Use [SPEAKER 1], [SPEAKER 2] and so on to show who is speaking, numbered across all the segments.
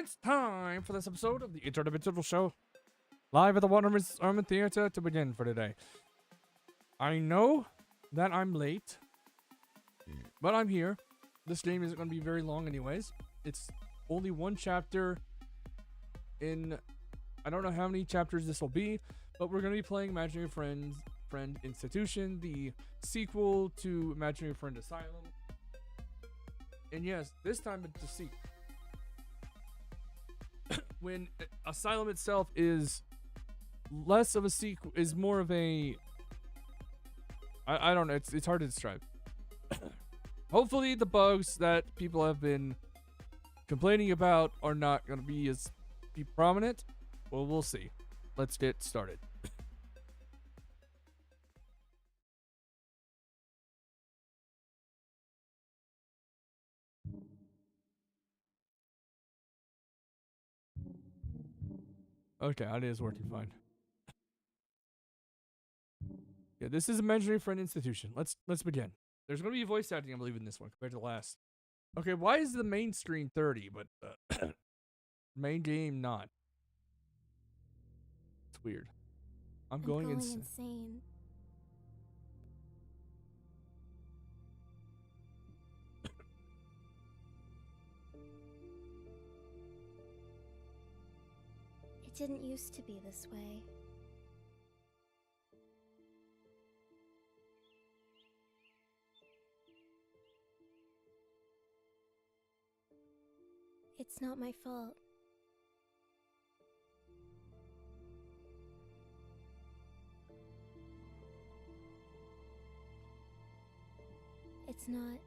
[SPEAKER 1] It's time for this episode of the Interdimensional Show, live at the Waterman's Armament Theater to begin for today. I know that I'm late, but I'm here. This game isn't going to be very long anyways. It's only one chapter in, I don't know how many chapters this will be, but we're going to be playing Imaginary Friend Institution, the sequel to Imaginary Friend Asylum. And yes, this time it's a sequel. When Asylum itself is less of a sequel, is more of a, I don't know, it's hard to describe. Hopefully the bugs that people have been complaining about are not going to be as prominent. Well, we'll see. Let's get started. Okay, it is working fine. Yeah, this is Imaginary Friend Institution. Let's begin. There's going to be voice acting, I believe, in this one compared to the last. Okay, why is the main screen 30, but main game not? It's weird. I'm going
[SPEAKER 2] insane. It didn't used to be this way. It's not my fault. It's not.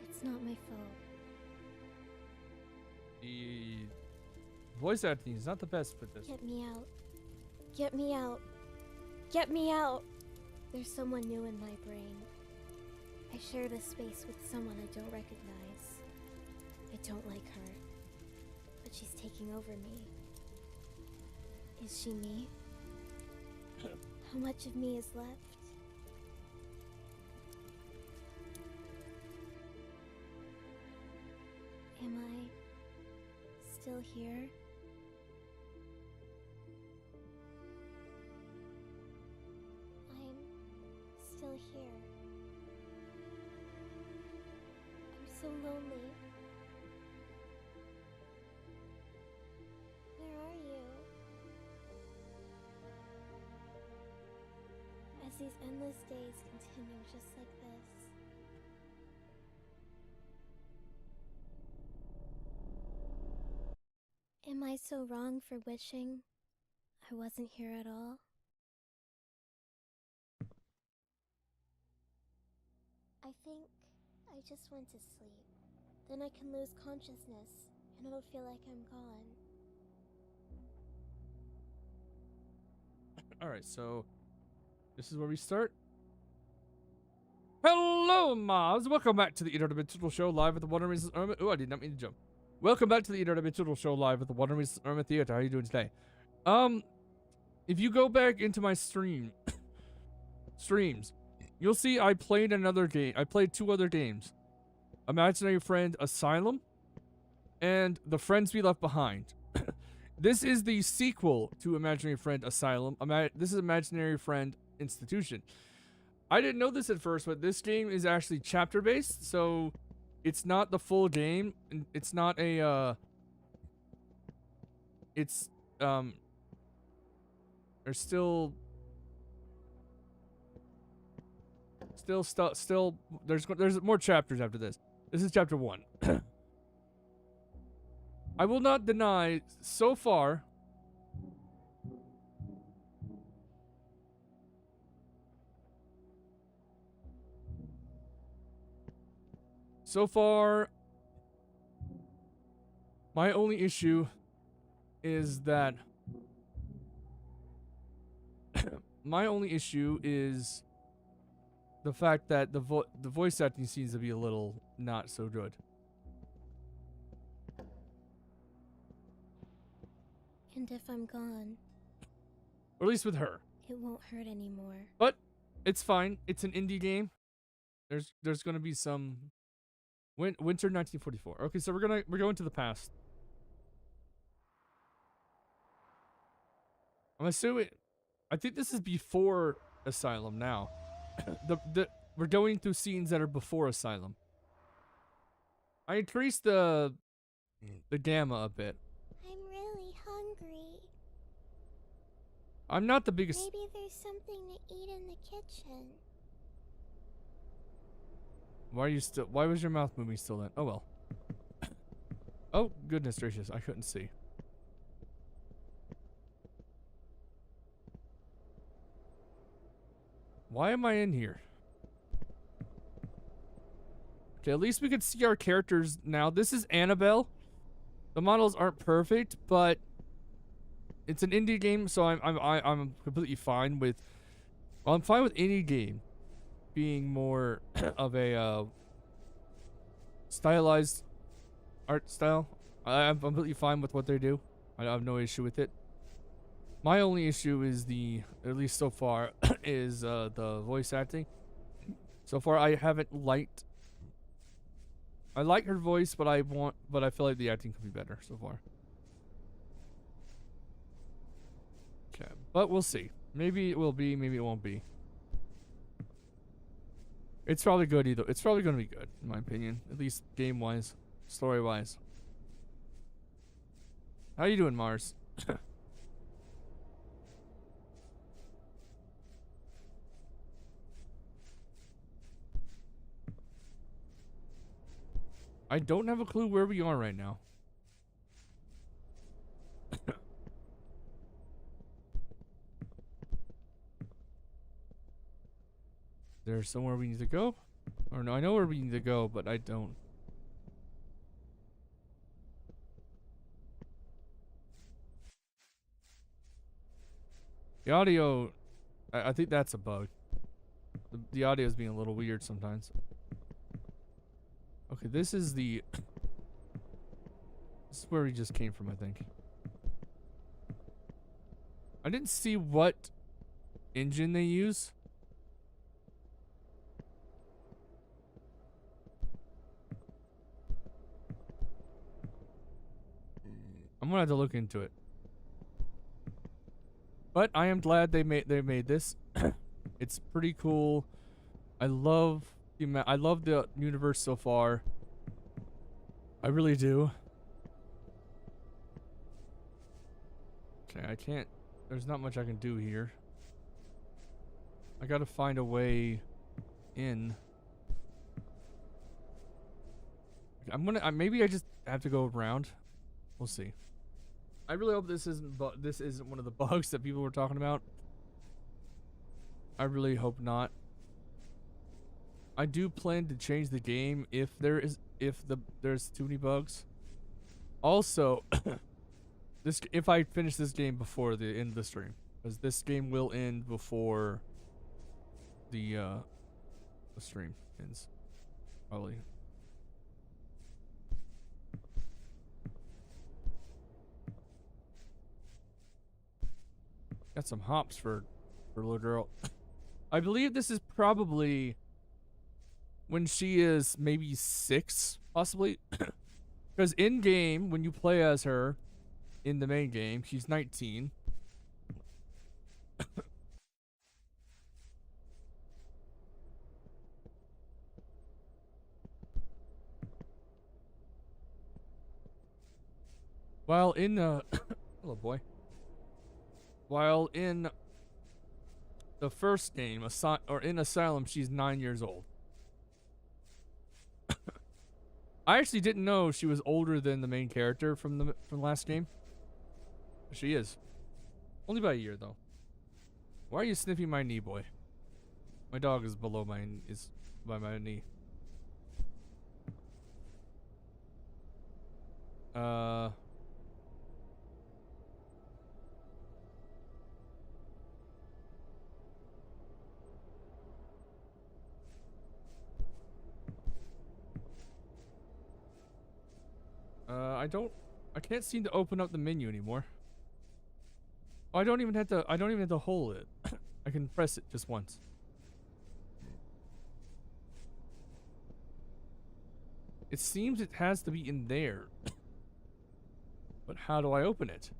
[SPEAKER 2] It's not my fault.
[SPEAKER 1] The voice acting is not the best for this.
[SPEAKER 2] Get me out. Get me out. Get me out! There's someone new in my brain. I share this space with someone I don't recognize. I don't like her, but she's taking over me. Is she me? How much of me is left? Am I still here? Still here. I'm so lonely. Where are you? As these endless days continue just like this. Am I so wrong for wishing I wasn't here at all? I think I just went to sleep. Then I can lose consciousness, and it'll feel like I'm gone.
[SPEAKER 1] Alright, so this is where we start. Hello, Mars! Welcome back to the Interdimensional Show live at the Waterman's Armament. Oh, I did not mean to jump. Welcome back to the Interdimensional Show live at the Waterman's Armament Theater. How are you doing today? If you go back into my streams, you'll see I played another game. I played two other games. Imaginary Friend Asylum and The Friends We Left Behind. This is the sequel to Imaginary Friend Asylum. This is Imaginary Friend Institution. I didn't know this at first, but this game is actually chapter-based, so it's not the full game. It's not a, there's still there's more chapters after this. This is chapter 1. I will not deny so far my only issue is that the fact that the voice acting seems to be a little not so good.
[SPEAKER 2] And if I'm gone,
[SPEAKER 1] Or at least with her.
[SPEAKER 2] It won't hurt anymore.
[SPEAKER 1] But it's fine. It's an indie game. There's gonna be some winter 1944. Okay, so we're going to the past. I'm assuming. I think this is before Asylum now. We're going through scenes that are before Asylum. I increased the gamma a bit.
[SPEAKER 2] I'm really hungry.
[SPEAKER 1] I'm not the biggest.
[SPEAKER 2] Maybe there's something to eat in the kitchen.
[SPEAKER 1] Why was your mouth moving still then? Oh well. Oh goodness gracious, I couldn't see. Why am I in here? Okay, at least we can see our characters now. This is Annabelle. The models aren't perfect, but it's an indie game, so I'm completely fine with. Well, I'm fine with any game being more of a stylized art style. I'm completely fine with what they do. I have no issue with it. My only issue is at least so far, is the voice acting. So far, I haven't liked. I like her voice, but I feel like the acting could be better so far. Okay, but we'll see. Maybe it will be, maybe it won't be. It's probably good either. It's probably going to be good, in my opinion. At least game-wise, story-wise. How you doing, Mars? I don't have a clue where we are right now. There's somewhere we need to go? Or no, I know where we need to go, but I don't. The audio, I think that's a bug. The audio is being a little weird sometimes. Okay, this is where we just came from, I think. I didn't see what engine they use. I'm gonna have to look into it. But I am glad they made this. It's pretty cool. I love the universe so far. I really do. Okay, I can't. There's not much I can do here. I gotta find a way in. Maybe I just have to go around. We'll see. I really hope this isn't one of the bugs that people were talking about. I really hope not. I do plan to change the game if there's too many bugs. Also, if I finish this game before the end of the stream, because this game will end before the stream ends, probably. Got some hops for little girl. I believe this is probably when she is maybe 6, possibly. Because in game, when you play as her in the main game, she's 19. While in hello boy. While in the first game, in Asylum, she's 9 years old. I actually didn't know she was older than the main character from last game. She is. Only by a year though. Why are you sniffing my knee, boy? My dog is by my knee. I can't seem to open up the menu anymore. Oh, I don't even have to hold it. I can press it just once. It seems it has to be in there. But how do I open it?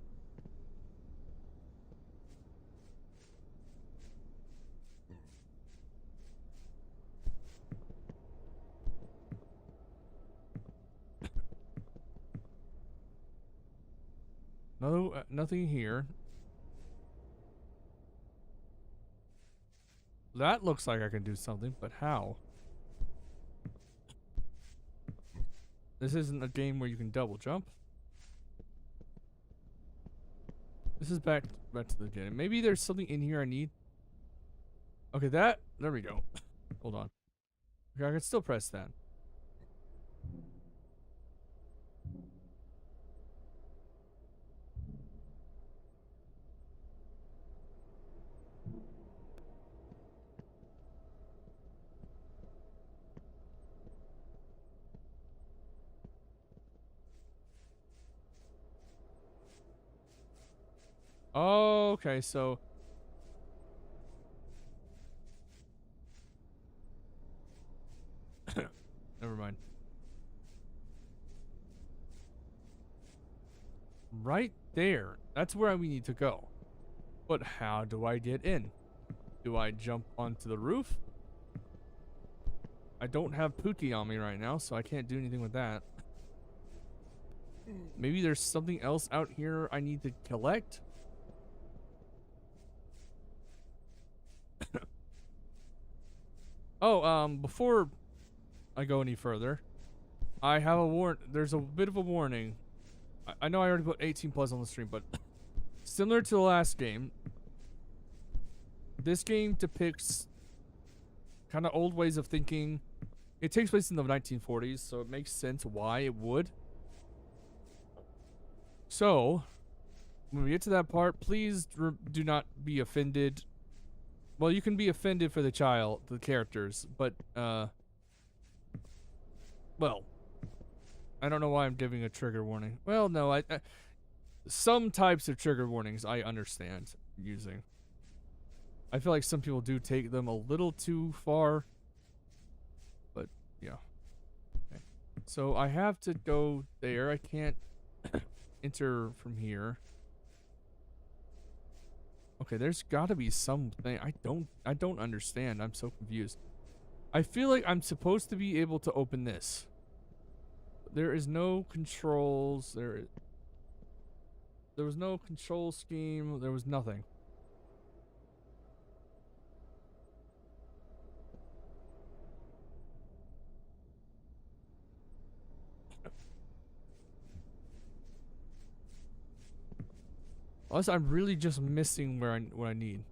[SPEAKER 1] No, nothing here. That looks like I can do something, but how? This isn't a game where you can double jump. This is back to the beginning. Maybe there's something in here I need. Okay, there we go. Hold on. Okay, I can still press that. Oh, okay, so never mind. Right there. That's where we need to go. But how do I get in? Do I jump onto the roof? I don't have Pookie on me right now, so I can't do anything with that. Maybe there's something else out here I need to collect? Oh, before I go any further, I have a there's a bit of a warning. I know I already put 18 plus on the stream, but similar to the last game, this game depicts kind of old ways of thinking. It takes place in the 1940s, so it makes sense why it would. So, when we get to that part, please do not be offended. Well, you can be offended for the characters, but, well, I don't know why I'm giving a trigger warning. Well, no, I some types of trigger warnings I understand using. I feel like some people do take them a little too far, but yeah. Okay. So I have to go there. I can't enter from here. Okay, there's got to be something. I don't understand. I'm so confused. I feel like I'm supposed to be able to open this. There is no controls. There was no control scheme. There was nothing. Unless I'm really just missing what I need.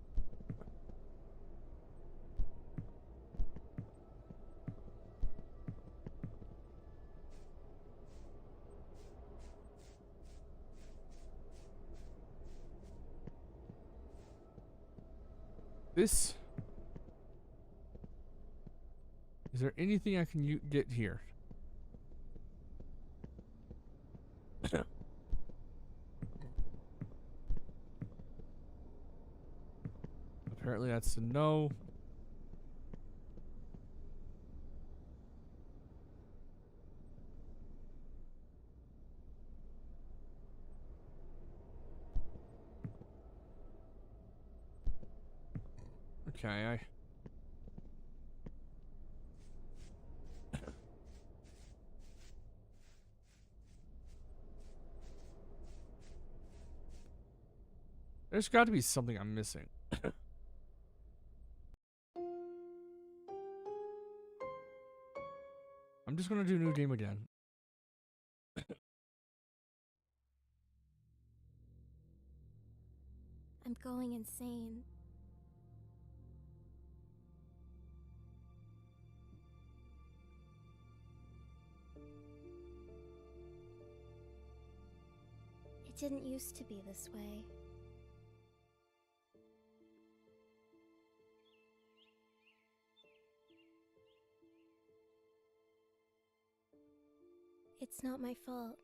[SPEAKER 1] Is there anything I can get here? Apparently that's a no. Okay, there's got to be something I'm missing. I'm just gonna do a new game again.
[SPEAKER 2] I'm going insane. It didn't used to be this way. It's not my fault.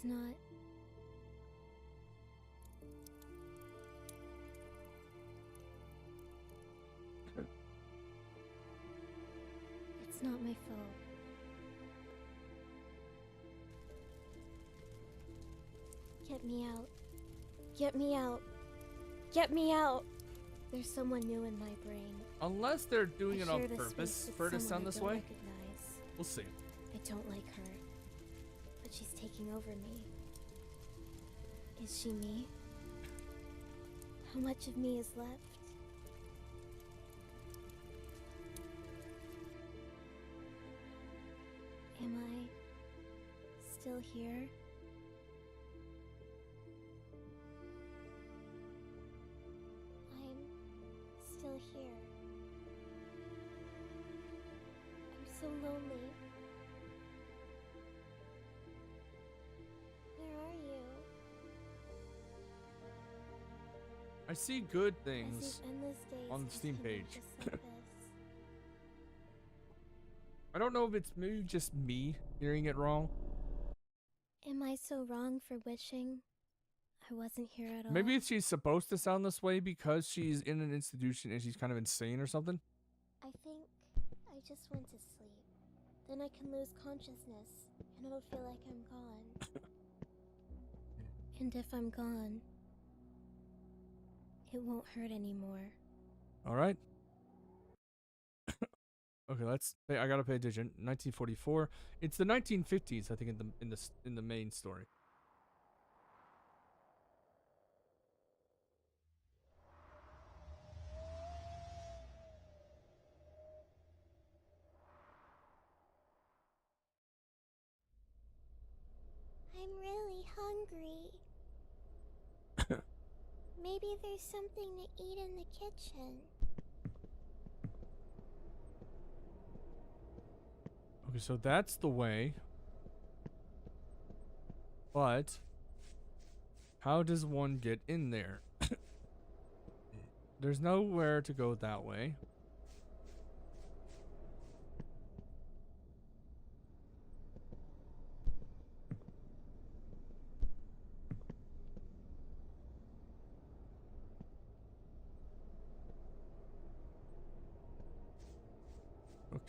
[SPEAKER 2] It's not. It's not my fault. Get me out. Get me out. Get me out. There's someone new in my brain.
[SPEAKER 1] Unless they're doing
[SPEAKER 2] I
[SPEAKER 1] it on
[SPEAKER 2] share this
[SPEAKER 1] purpose
[SPEAKER 2] space with
[SPEAKER 1] for it to
[SPEAKER 2] someone
[SPEAKER 1] sound
[SPEAKER 2] I
[SPEAKER 1] this
[SPEAKER 2] don't
[SPEAKER 1] way.
[SPEAKER 2] recognize.
[SPEAKER 1] We'll see.
[SPEAKER 2] I don't like her, but she's taking over me. Is she me? How much of me is left? Am I still here? I'm still here. I'm so lonely. Where are you?
[SPEAKER 1] I see good
[SPEAKER 2] As
[SPEAKER 1] things.
[SPEAKER 2] these endless days
[SPEAKER 1] on the Steam
[SPEAKER 2] continue
[SPEAKER 1] page.
[SPEAKER 2] just like this.
[SPEAKER 1] I don't know if it's maybe just me hearing it wrong.
[SPEAKER 2] Am I so wrong for wishing I wasn't here at all?
[SPEAKER 1] Maybe she's supposed to sound this way because she's in an institution and she's kind of insane or something.
[SPEAKER 2] I think I just went to sleep. Then I can lose consciousness, and it'll feel like I'm gone. And if I'm gone, it won't hurt anymore.
[SPEAKER 1] All right. Okay, I gotta pay attention. 1944. It's the 1950s, I think, in the main story.
[SPEAKER 2] I'm really hungry. Maybe there's something to eat in the kitchen.
[SPEAKER 1] Okay, so that's the way. But how does one get in there? There's nowhere to go that way.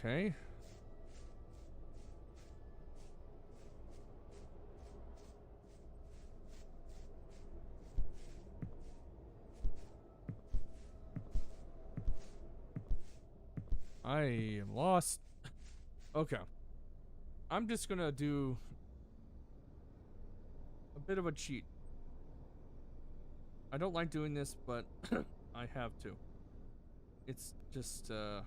[SPEAKER 1] Okay. I am lost. Okay. I'm just gonna do a bit of a cheat. I don't like doing this, but I have to. It's just, I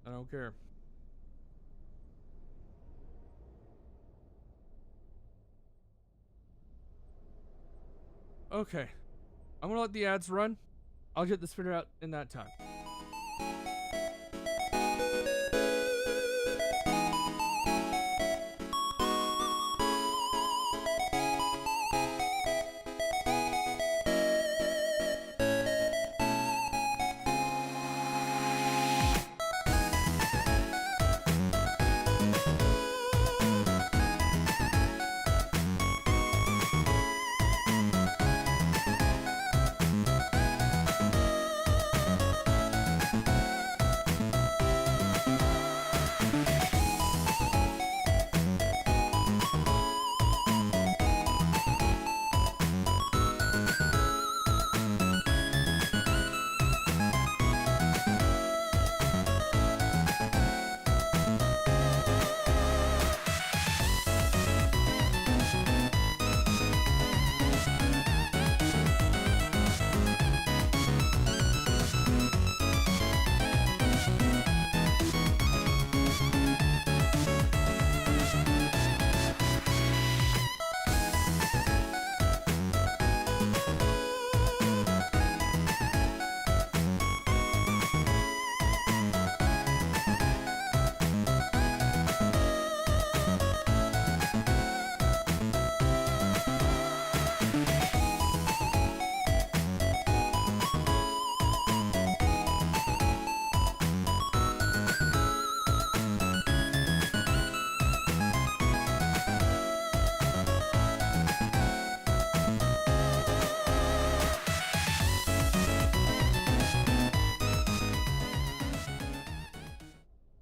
[SPEAKER 1] don't care. Okay. I'm gonna let the ads run. I'll get this figured out in that time.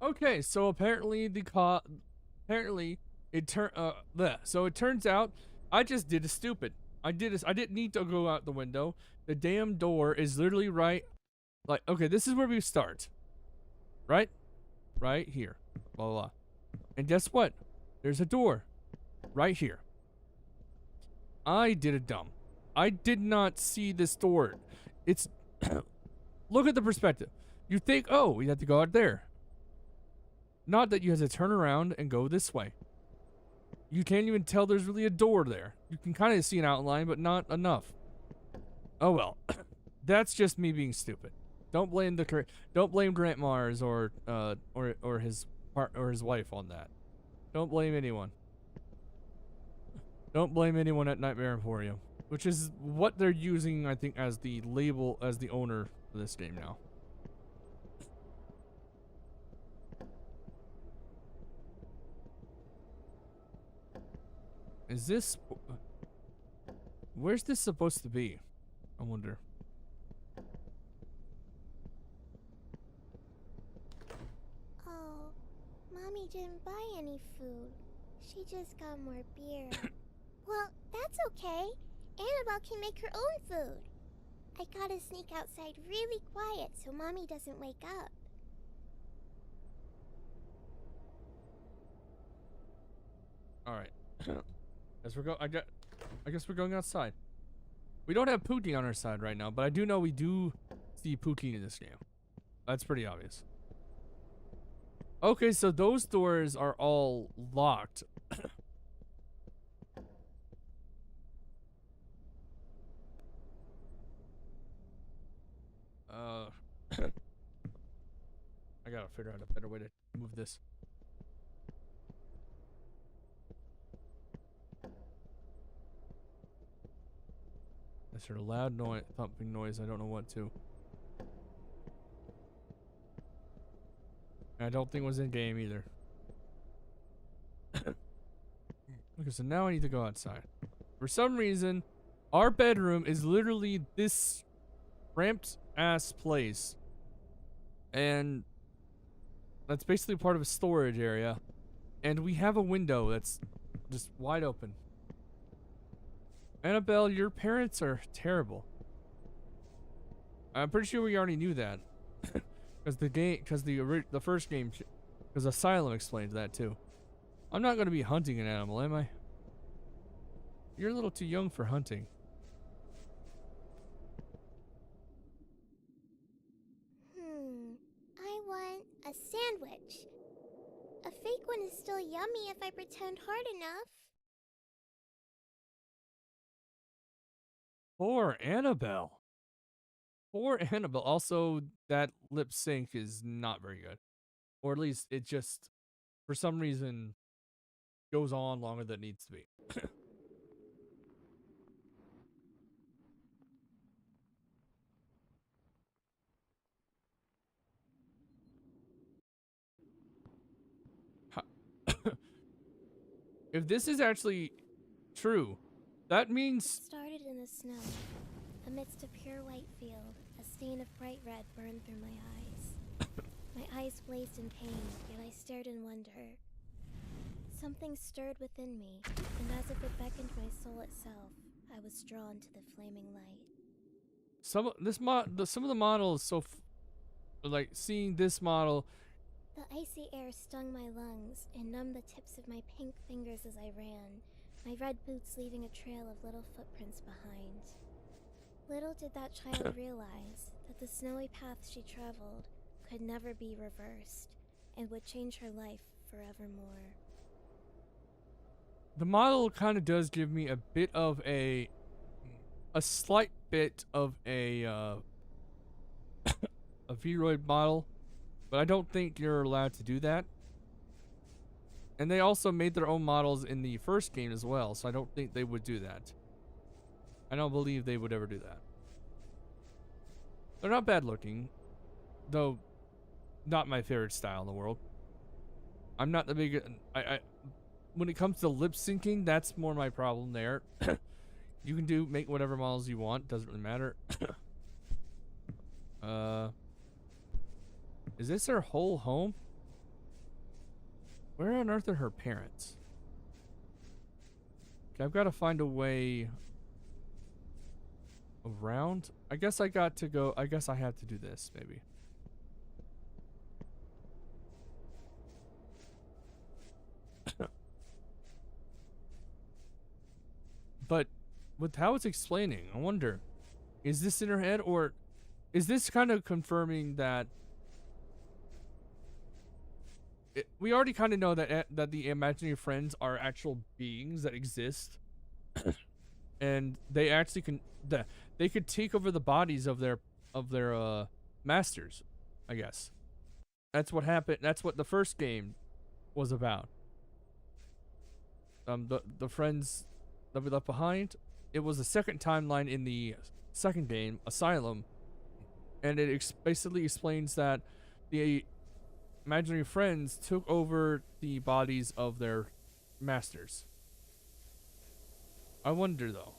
[SPEAKER 1] Okay, so apparently apparently so it turns out I just did a stupid. I didn't need to go out the window. The damn door is literally right, like, okay, this is where we start. Right? Right here. Blah, blah, blah. And guess what? There's a door right here. I did a dumb. I did not see this door. It's look at the perspective. You think, oh, we have to go out there. Not that you have to turn around and go this way. You can't even tell there's really a door there. You can kind of see an outline, but not enough. Oh well. That's just me being stupid. Don't blame Grant Mars or his wife on that. Don't blame anyone. Don't blame anyone at Nightmare Emporium, which is what they're using, I think, as the label, as the owner of this game now. Is this... Where's this supposed to be? I wonder.
[SPEAKER 2] Oh, Mommy didn't buy any food. She just got more beer. Well, that's okay. Annabelle can make her own food. I gotta sneak outside really quiet so Mommy doesn't wake up.
[SPEAKER 1] Alright. I guess we're going outside. We don't have Poutine on our side right now, but I do know we do see Poutine in this game. That's pretty obvious. Okay, so those doors are all locked. I gotta figure out a better way to move this. That's a loud noise, thumping noise. I don't know what to. I don't think it was in game either. Okay, so now I need to go outside. For some reason, our bedroom is literally this ramped ass place. And that's basically part of a storage area. And we have a window that's just wide open. Annabelle, your parents are terrible. I'm pretty sure we already knew that. Because the first game, because Asylum explains that too. I'm not going to be hunting an animal, am I? You're a little too young for hunting.
[SPEAKER 2] I want a sandwich. A fake one is still yummy if I pretend hard enough.
[SPEAKER 1] Poor Annabelle. Poor Annabelle. Also, that lip sync is not very good. Or at least it just, for some reason, goes on longer than it needs to be. If this is actually true, that means...
[SPEAKER 2] It started in the snow. Amidst a pure white field, a stain of bright red burned through my eyes. My eyes blazed in pain, yet I stared in wonder. Something stirred within me, and as if it beckoned my soul itself, I was drawn to the flaming light.
[SPEAKER 1] Some of the models, so like seeing this model,
[SPEAKER 2] The icy air stung my lungs and numbed the tips of my pink fingers as I ran, my red boots leaving a trail of little footprints behind. Little did that child realize that the snowy path she traveled could never be reversed and would change her life forevermore.
[SPEAKER 1] the model kind of does give me a bit of a slight bit of a a Vroid model, but I don't think you're allowed to do that. And they also made their own models in the first game as well, so I don't think they would do that. I don't believe they would ever do that. They're not bad looking, though not my favorite style in the world. I'm not the big... when it comes to lip syncing, that's more my problem there. You can make whatever models you want, doesn't really matter. Is this our whole home? Where on earth are her parents? Okay, I've got to find a way around. I guess I got to go. I guess I have to do this, maybe. But with how it's explaining, I wonder, is this in her head, or is this kind of confirming that we already kind of know that that the imaginary friends are actual beings that exist, and they actually they could take over the bodies of their masters, I guess. That's what happened. That's what the first game was about. The friends that we left behind. It was the second timeline in the second game, Asylum, and it basically explains that the imaginary friends took over the bodies of their masters. I wonder though,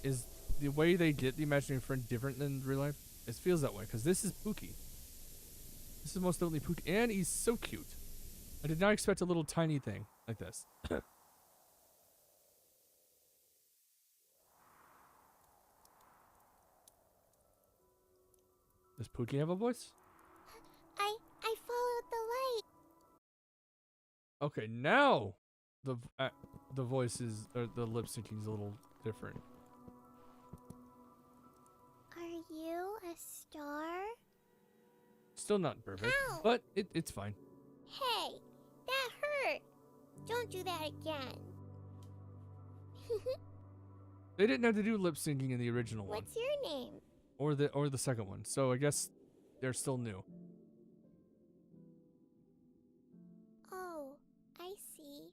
[SPEAKER 1] is the way they get the imaginary friend different than real life? It feels that way because this is Pookie. This is most definitely Pookie, and he's so cute. I did not expect a little tiny thing like this. Does Pookie have a voice?
[SPEAKER 2] I followed the light.
[SPEAKER 1] Okay, now the voice is, or the lip syncing is a little different.
[SPEAKER 2] Are you a star?
[SPEAKER 1] Still not perfect,
[SPEAKER 2] Ow!
[SPEAKER 1] but it's fine.
[SPEAKER 2] Hey, that hurt. Don't do that again.
[SPEAKER 1] They didn't have to do lip syncing in the original one,
[SPEAKER 2] What's your name?
[SPEAKER 1] or the second one, so I guess they're still new.
[SPEAKER 2] Oh, I see.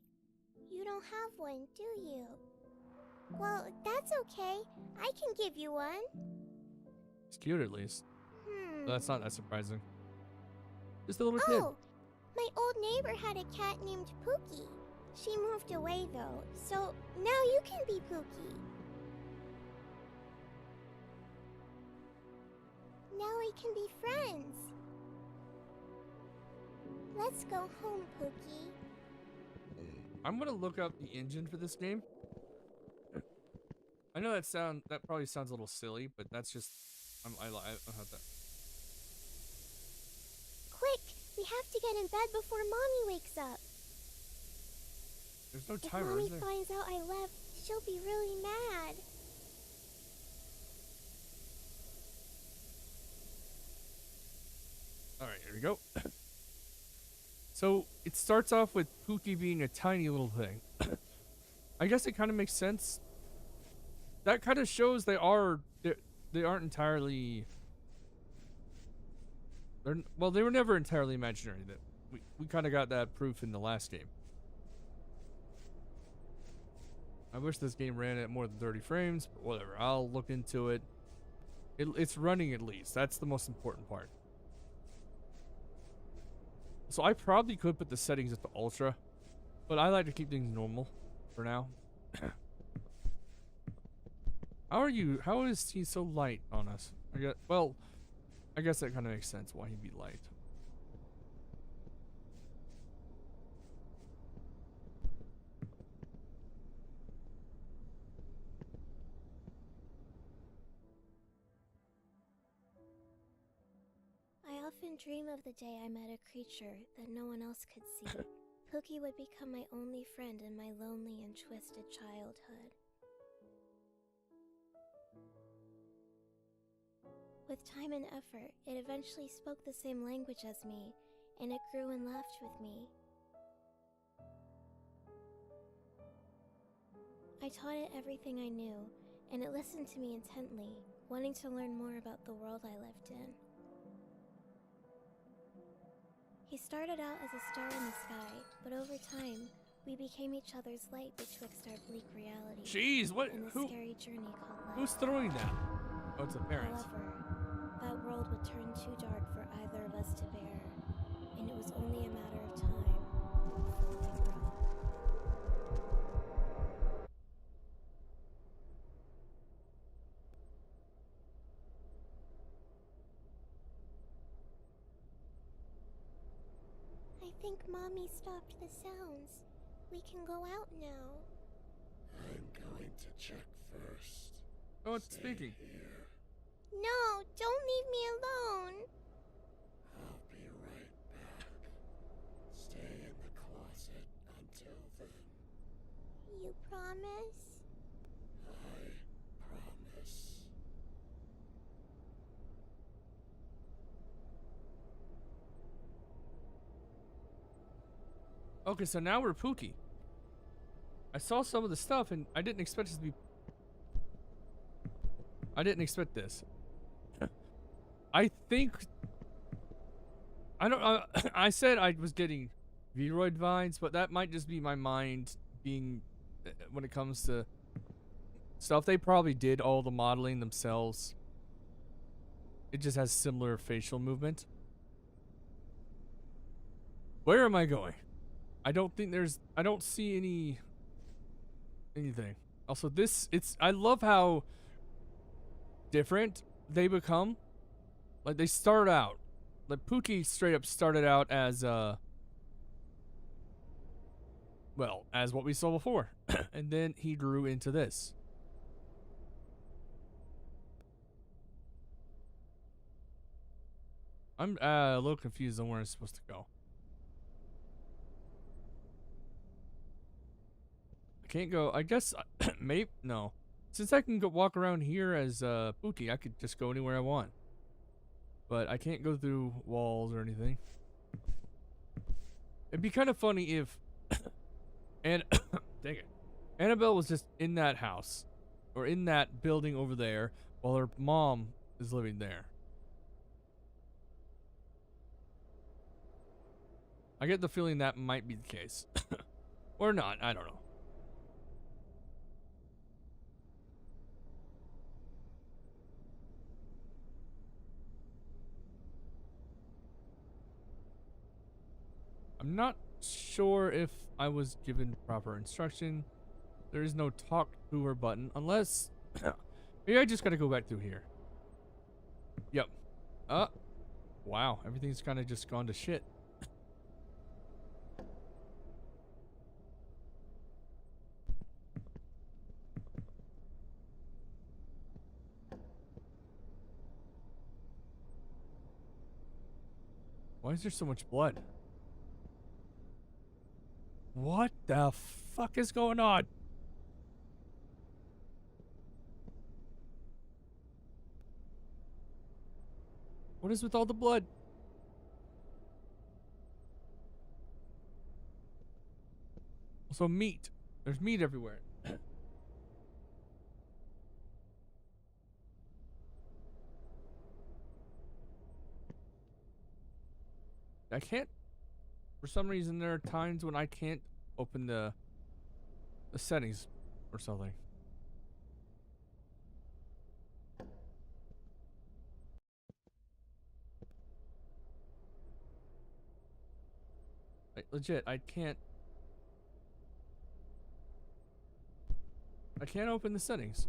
[SPEAKER 2] You don't have one, do you? Well, that's okay. I can give you one.
[SPEAKER 1] It's cute at least.
[SPEAKER 2] Hmm.
[SPEAKER 1] But that's not that surprising. Just a little kid.
[SPEAKER 2] Oh, my old neighbor had a cat named Pookie. She moved away though, so now you can be Pookie. Now we can be friends. Let's go home, Pookie.
[SPEAKER 1] I'm gonna look up the engine for this game. I know that probably sounds a little silly, but that's just I have that.
[SPEAKER 2] Quick, we have to get in bed before Mommy wakes up.
[SPEAKER 1] There's no
[SPEAKER 2] If
[SPEAKER 1] timer,
[SPEAKER 2] Mommy
[SPEAKER 1] is there?
[SPEAKER 2] finds out I left, she'll be really mad.
[SPEAKER 1] All right, here we go. So it starts off with Pookie being a tiny little thing. I guess it kind of makes sense. That kind of shows they aren't entirely. Well, they were never entirely imaginary. That we kind of got that proof in the last game. I wish this game ran at more than 30 frames, but whatever. I'll look into it. It's running at least. That's the most important part. So I probably could put the settings at the ultra, but I like to keep things normal for now. How is he so light on us? I guess that kind of makes sense why he'd be light.
[SPEAKER 2] I often dream of the day I met a creature that no one else could see. Pookie would become my only friend in my lonely and twisted childhood. With time and effort, it eventually spoke the same language as me, and it grew and laughed with me. I taught it everything I knew, and it listened to me intently, wanting to learn more about the world I lived in. He started out as a star in the sky, but over time, we became each other's light betwixt our bleak reality.
[SPEAKER 1] Jeez, what?
[SPEAKER 2] And the scary journey called life.
[SPEAKER 1] Who's throwing that? Oh, it's the parents.
[SPEAKER 2] However, that world would turn too dark for either of us to bear, and it was only a matter of time before we grew. think Mommy stopped the sounds. We can go out now.
[SPEAKER 3] I'm going to check first.
[SPEAKER 1] Oh, it's
[SPEAKER 3] Stay
[SPEAKER 1] speaking.
[SPEAKER 3] here.
[SPEAKER 2] No, don't leave me alone.
[SPEAKER 3] I'll be right back. Stay in the closet until then.
[SPEAKER 2] You promise?
[SPEAKER 3] I promise.
[SPEAKER 1] Okay, so now we're Pookie. I saw some of the stuff and I didn't expect this to be... I didn't expect this. I think... I don't know. I said I was getting Vroid vibes, but that might just be my mind being... when it comes to stuff. They probably did all the modeling themselves. It just has similar facial movement. Where am I going? I don't think there's... I don't see anything. Also, I love how different they become. Like, they start out... Like, Pookie straight up started out as, well, as what we saw before. And then he grew into this. I'm a little confused on where I'm supposed to go. I can't go. I guess maybe no. Since I can go walk around here as Pookie, I could just go anywhere I want. But I can't go through walls or anything. It'd be kind of funny if and dang it, Annabelle was just in that house or in that building over there while her mom is living there. I get the feeling that might be the case. Or not, I don't know. I'm not sure if I was given proper instruction. There is no talk to her button unless maybe I just gotta go back through here. Yep. Wow, everything's kind of just gone to shit. Why is there so much blood? What the fuck is going on? What is with all the blood? Also meat. There's meat everywhere. I can't. For some reason, there are times when I can't open the settings or something. Like, legit, I can't open the settings.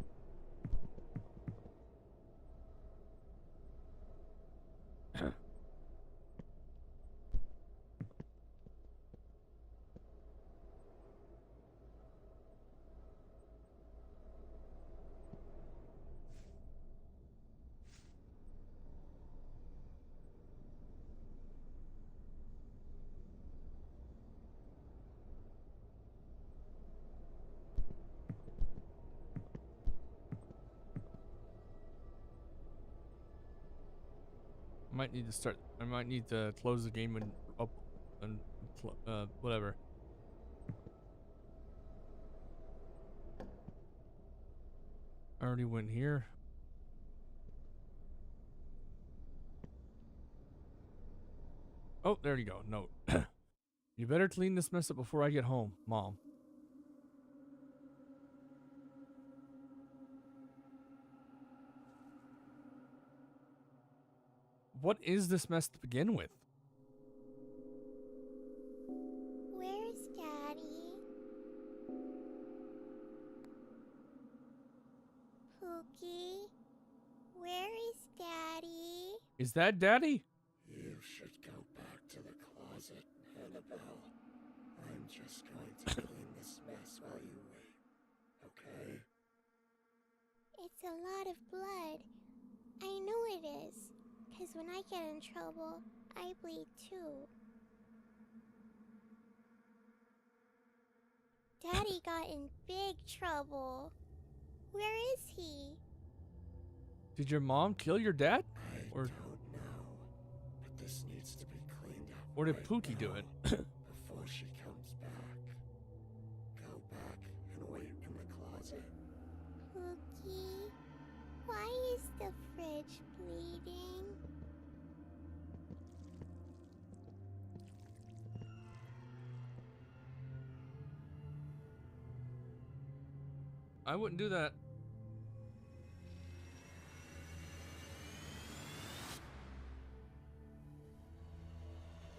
[SPEAKER 1] I might need to close the game and up and whatever. I already went here. Oh, there you go. Note. You better clean this mess up before I get home, Mom. What is this mess to begin with?
[SPEAKER 2] Where's Daddy? Pookie? Where is Daddy?
[SPEAKER 1] Is that Daddy?
[SPEAKER 3] You should go back to the closet now. Annabelle. I'm just going to clean this mess while you wait, okay?
[SPEAKER 2] It's a lot of blood. I know it is. 'Cause when I get in trouble, I bleed too. Daddy got in big trouble. Where is he?
[SPEAKER 1] Did your mom kill your dad?
[SPEAKER 3] I
[SPEAKER 1] Or
[SPEAKER 3] don't know, but this needs to be cleaned up
[SPEAKER 1] or did
[SPEAKER 3] right
[SPEAKER 1] Pookie do
[SPEAKER 3] now,
[SPEAKER 1] it?
[SPEAKER 3] before she comes back. Go back and wait in the closet.
[SPEAKER 2] Pookie, why is the fridge bleeding?
[SPEAKER 1] I wouldn't do that.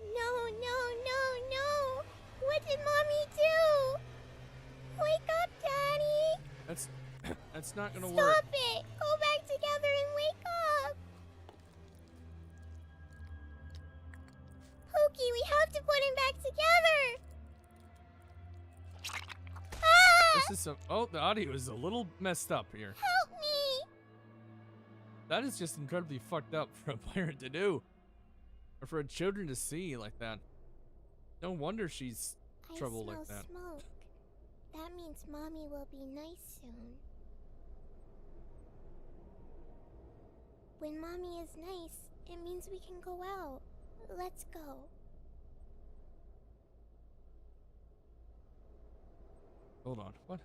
[SPEAKER 2] No, no, no, no! What did Mommy do? Wake up, Daddy!
[SPEAKER 1] That's not gonna
[SPEAKER 2] Stop
[SPEAKER 1] work.
[SPEAKER 2] it! Go back together and wake up! Pookie, we have to put him back together! Ah!
[SPEAKER 1] This is some. Oh, the audio is a little messed up here.
[SPEAKER 2] Help me!
[SPEAKER 1] That is just incredibly fucked up for a parent to do, or for children to see like that. No wonder she's trouble
[SPEAKER 2] I smell
[SPEAKER 1] like that.
[SPEAKER 2] smoke. That means Mommy will be nice soon. When Mommy is nice, it means we can go out. Let's go.
[SPEAKER 1] Hold on. What?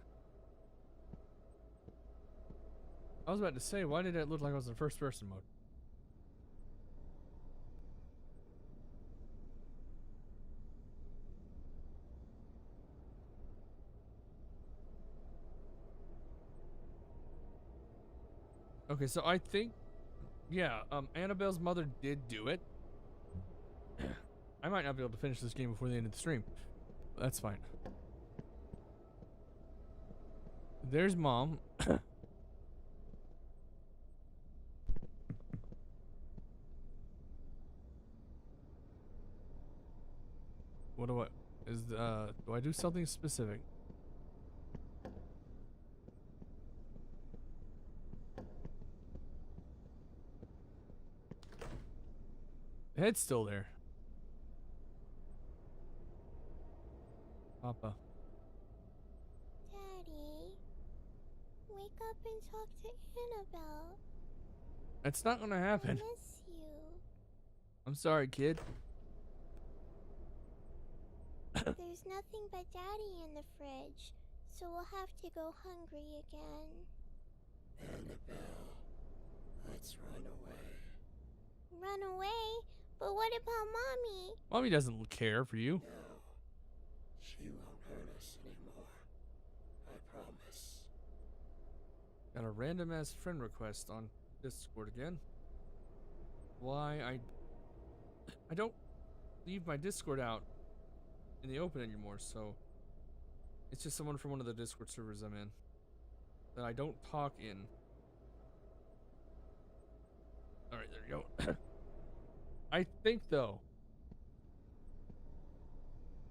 [SPEAKER 1] I was about to say, why did it look like I was in first person mode? Okay, so I think, yeah, Annabelle's mother did do it. I might not be able to finish this game before the end of the stream. But that's fine. There's Mom. What do I do something specific? The head's still there. Papa.
[SPEAKER 2] Daddy, wake up and talk to Annabelle.
[SPEAKER 1] That's not gonna
[SPEAKER 2] I
[SPEAKER 1] happen.
[SPEAKER 2] miss you.
[SPEAKER 1] I'm sorry, kid.
[SPEAKER 2] There's nothing but Daddy in the fridge, so we'll have to go hungry again.
[SPEAKER 3] Annabelle, let's run away.
[SPEAKER 2] Run away? But what about Mommy?
[SPEAKER 1] Mommy doesn't care for you.
[SPEAKER 3] No, she won't hurt us anymore. I promise.
[SPEAKER 1] Got a random ass friend request on Discord again. Why I don't leave my Discord out in the open anymore, so it's just someone from one of the Discord servers I'm in that I don't talk in. Alright, there you go. I think though,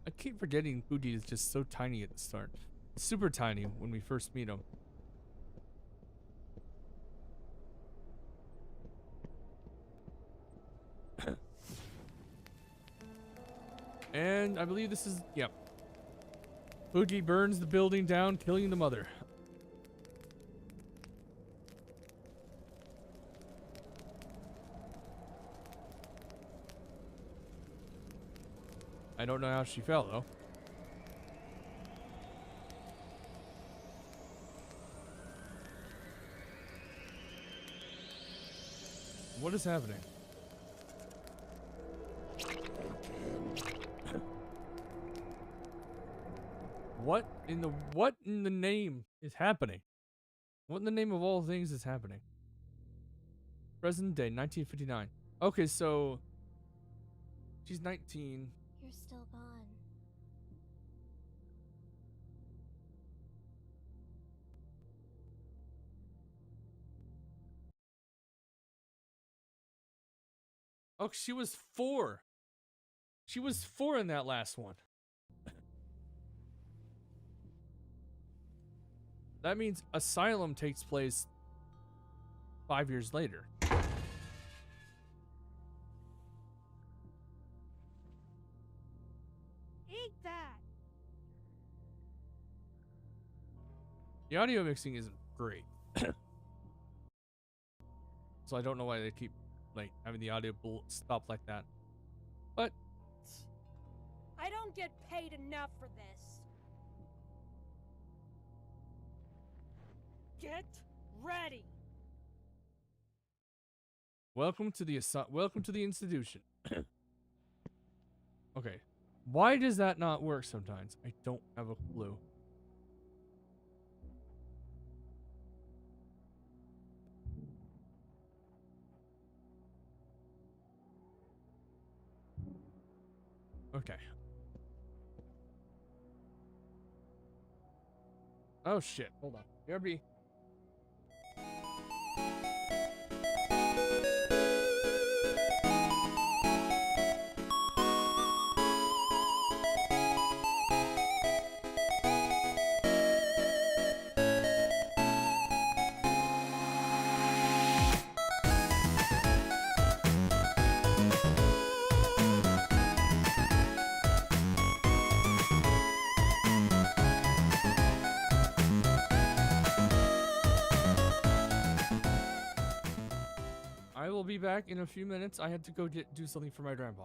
[SPEAKER 1] I keep forgetting Pookie is just so tiny at the start. Super tiny when we first meet him. And I believe this is, yep. Pookie burns the building down, killing the mother. I don't know how she fell, though. What is happening? What in the name is happening? What in the name of all things is happening? Present day, 1959. Okay, so she's 19.
[SPEAKER 2] You're still gone.
[SPEAKER 1] Oh, she was 4. She was 4 in that last one. That means Asylum takes place 5 years later.
[SPEAKER 4] Eat that!
[SPEAKER 1] The audio mixing isn't great. So I don't know why they keep like having the audio stop like that. But
[SPEAKER 4] I don't get paid enough for this. Get ready.
[SPEAKER 1] welcome to the institution. Okay. Why does that not work sometimes? I don't have a clue. Okay. Oh shit. Hold on. BRB. I will be back in a few minutes. I had to go do something for my grandpa.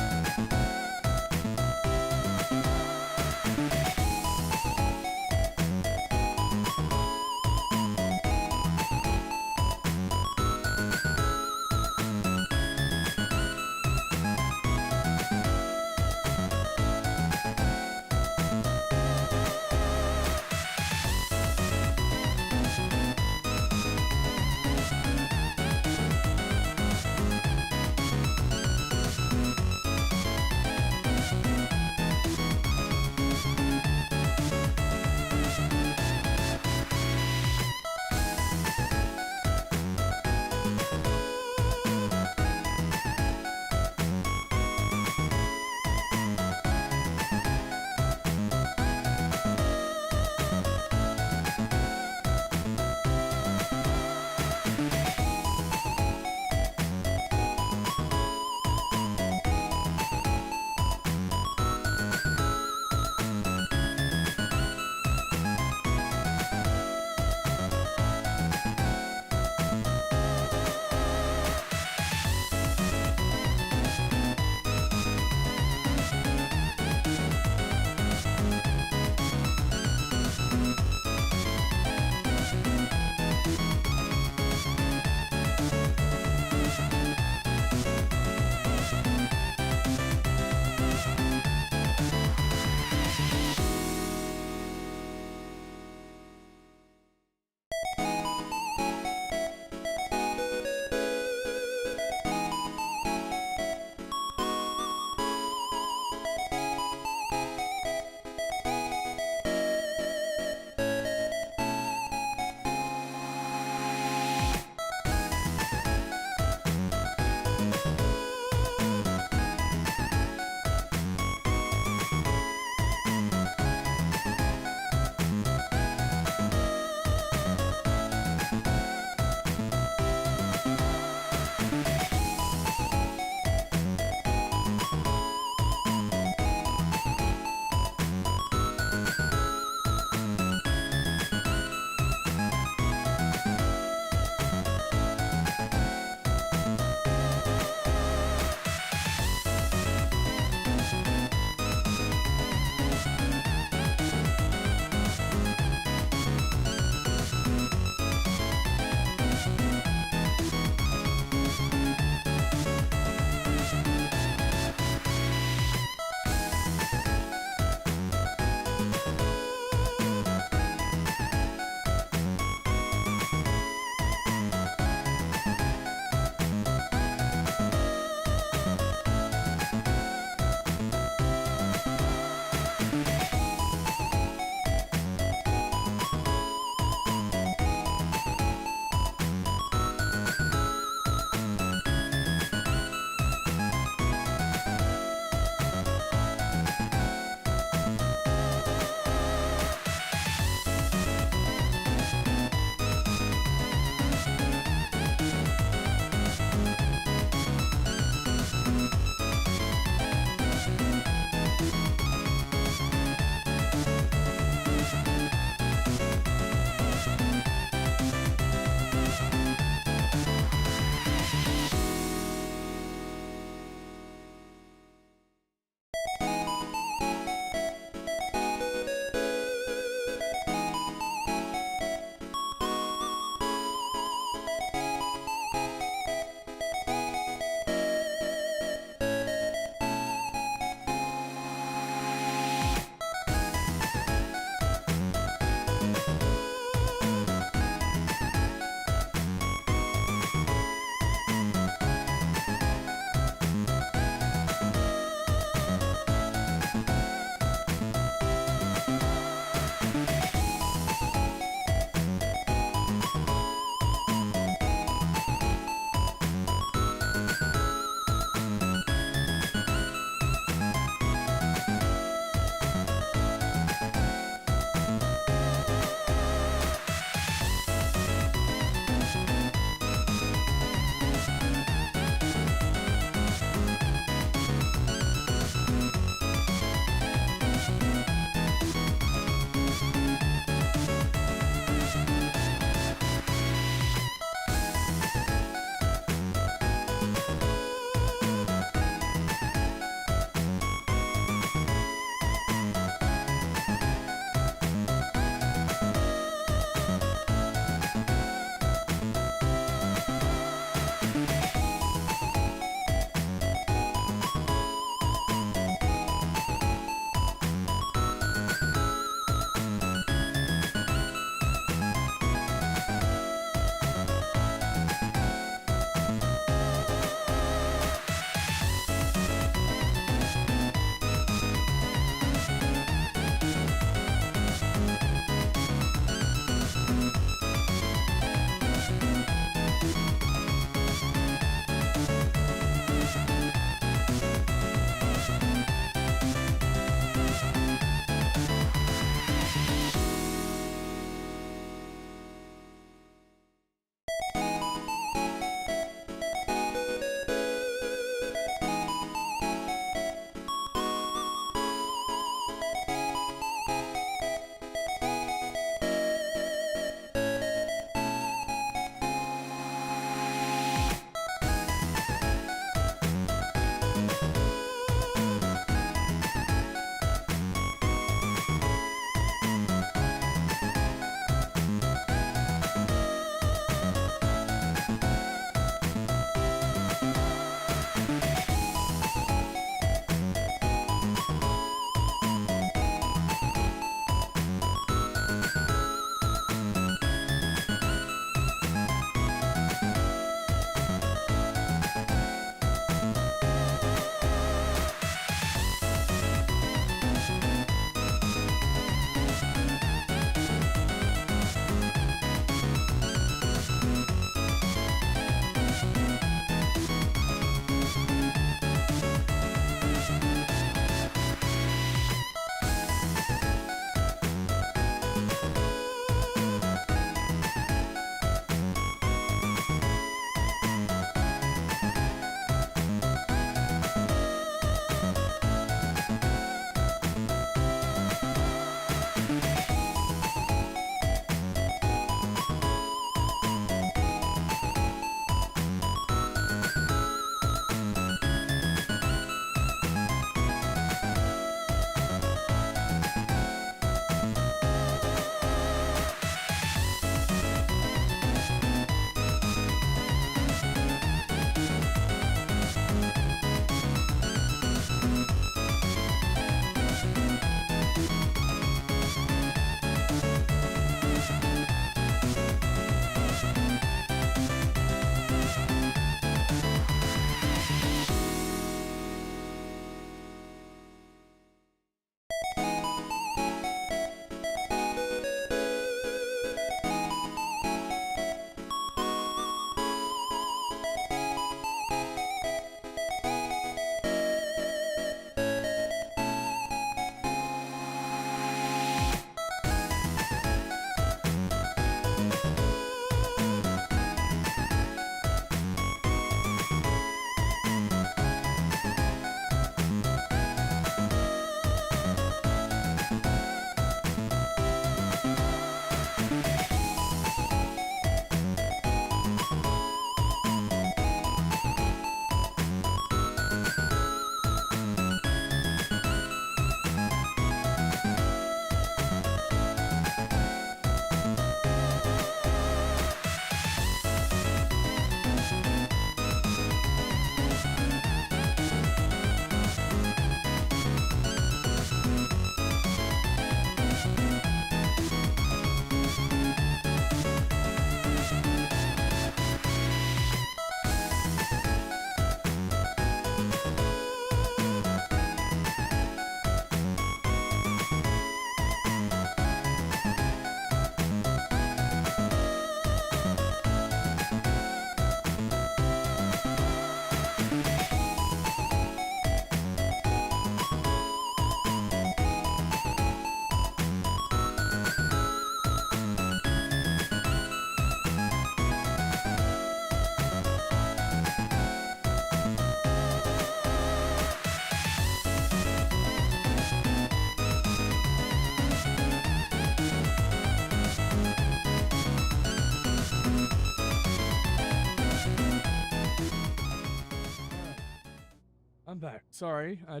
[SPEAKER 1] back. Sorry, I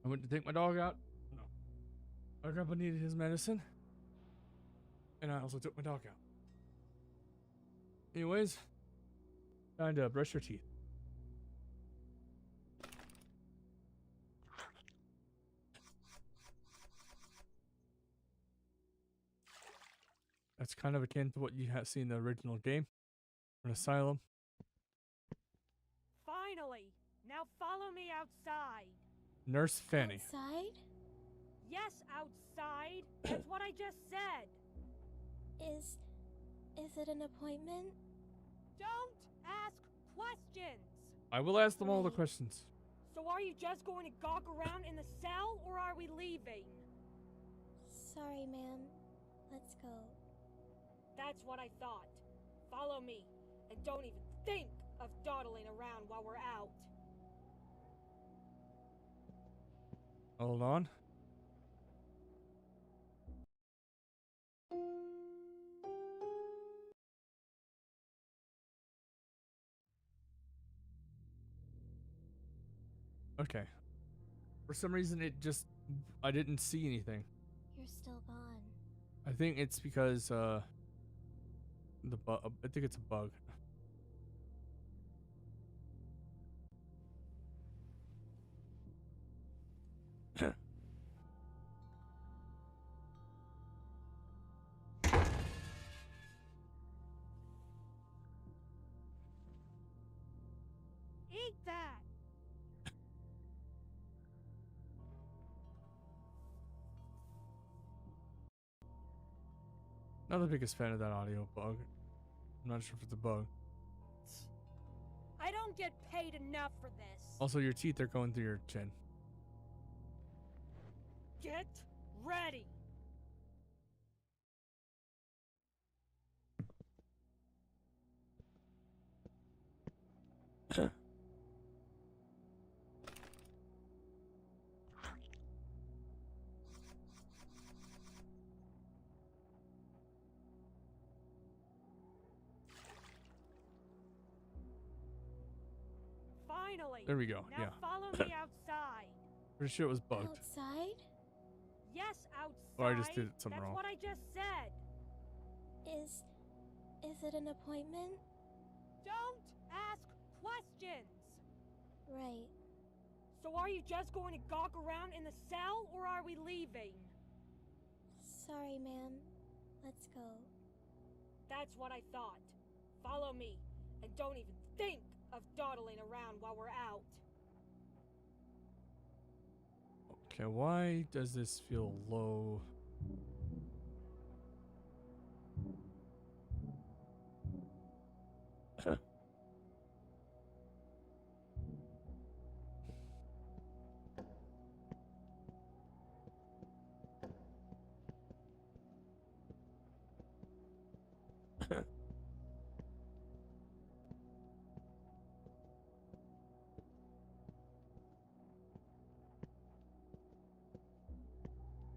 [SPEAKER 1] went to take my dog out. No. My grandpa needed his medicine. And I also took my dog out. Anyways, time to brush your teeth. That's kind of akin to what you have seen in the original game. An asylum.
[SPEAKER 4] Finally! Now follow me outside.
[SPEAKER 1] Nurse Fanny.
[SPEAKER 2] Outside?
[SPEAKER 4] Yes, outside. That's what I just said.
[SPEAKER 2] Is it an appointment?
[SPEAKER 4] Don't ask questions.
[SPEAKER 1] I will ask them all the
[SPEAKER 2] Right.
[SPEAKER 1] questions.
[SPEAKER 4] So are you just going to gawk around in the cell, or are we leaving?
[SPEAKER 2] Sorry, ma'am. Let's go.
[SPEAKER 4] That's what I thought. Follow me, and don't even think of dawdling around while we're out.
[SPEAKER 1] Hold on. Okay. For some reason, I didn't see anything.
[SPEAKER 2] You're still gone.
[SPEAKER 1] I think it's because, I think it's a bug.
[SPEAKER 4] Eat that!
[SPEAKER 1] Not the biggest fan of that audio bug. I'm not sure if it's a bug.
[SPEAKER 4] I don't get paid enough for this.
[SPEAKER 1] Also, your teeth are going through your chin.
[SPEAKER 4] Get ready! Finally!
[SPEAKER 1] There we go.
[SPEAKER 4] Now
[SPEAKER 1] Yeah.
[SPEAKER 4] follow me outside.
[SPEAKER 1] Pretty sure it was bugged.
[SPEAKER 2] Outside?
[SPEAKER 4] Yes, outside.
[SPEAKER 1] Or I just did something
[SPEAKER 4] That's
[SPEAKER 1] wrong.
[SPEAKER 4] what I just said.
[SPEAKER 2] Is it an appointment?
[SPEAKER 4] Don't ask questions.
[SPEAKER 2] Right.
[SPEAKER 4] So are you just going to gawk around in the cell, or are we leaving?
[SPEAKER 2] Sorry, ma'am. Let's go.
[SPEAKER 4] That's what I thought. Follow me, and don't even think of dawdling around while we're out.
[SPEAKER 1] Okay, why does this feel low?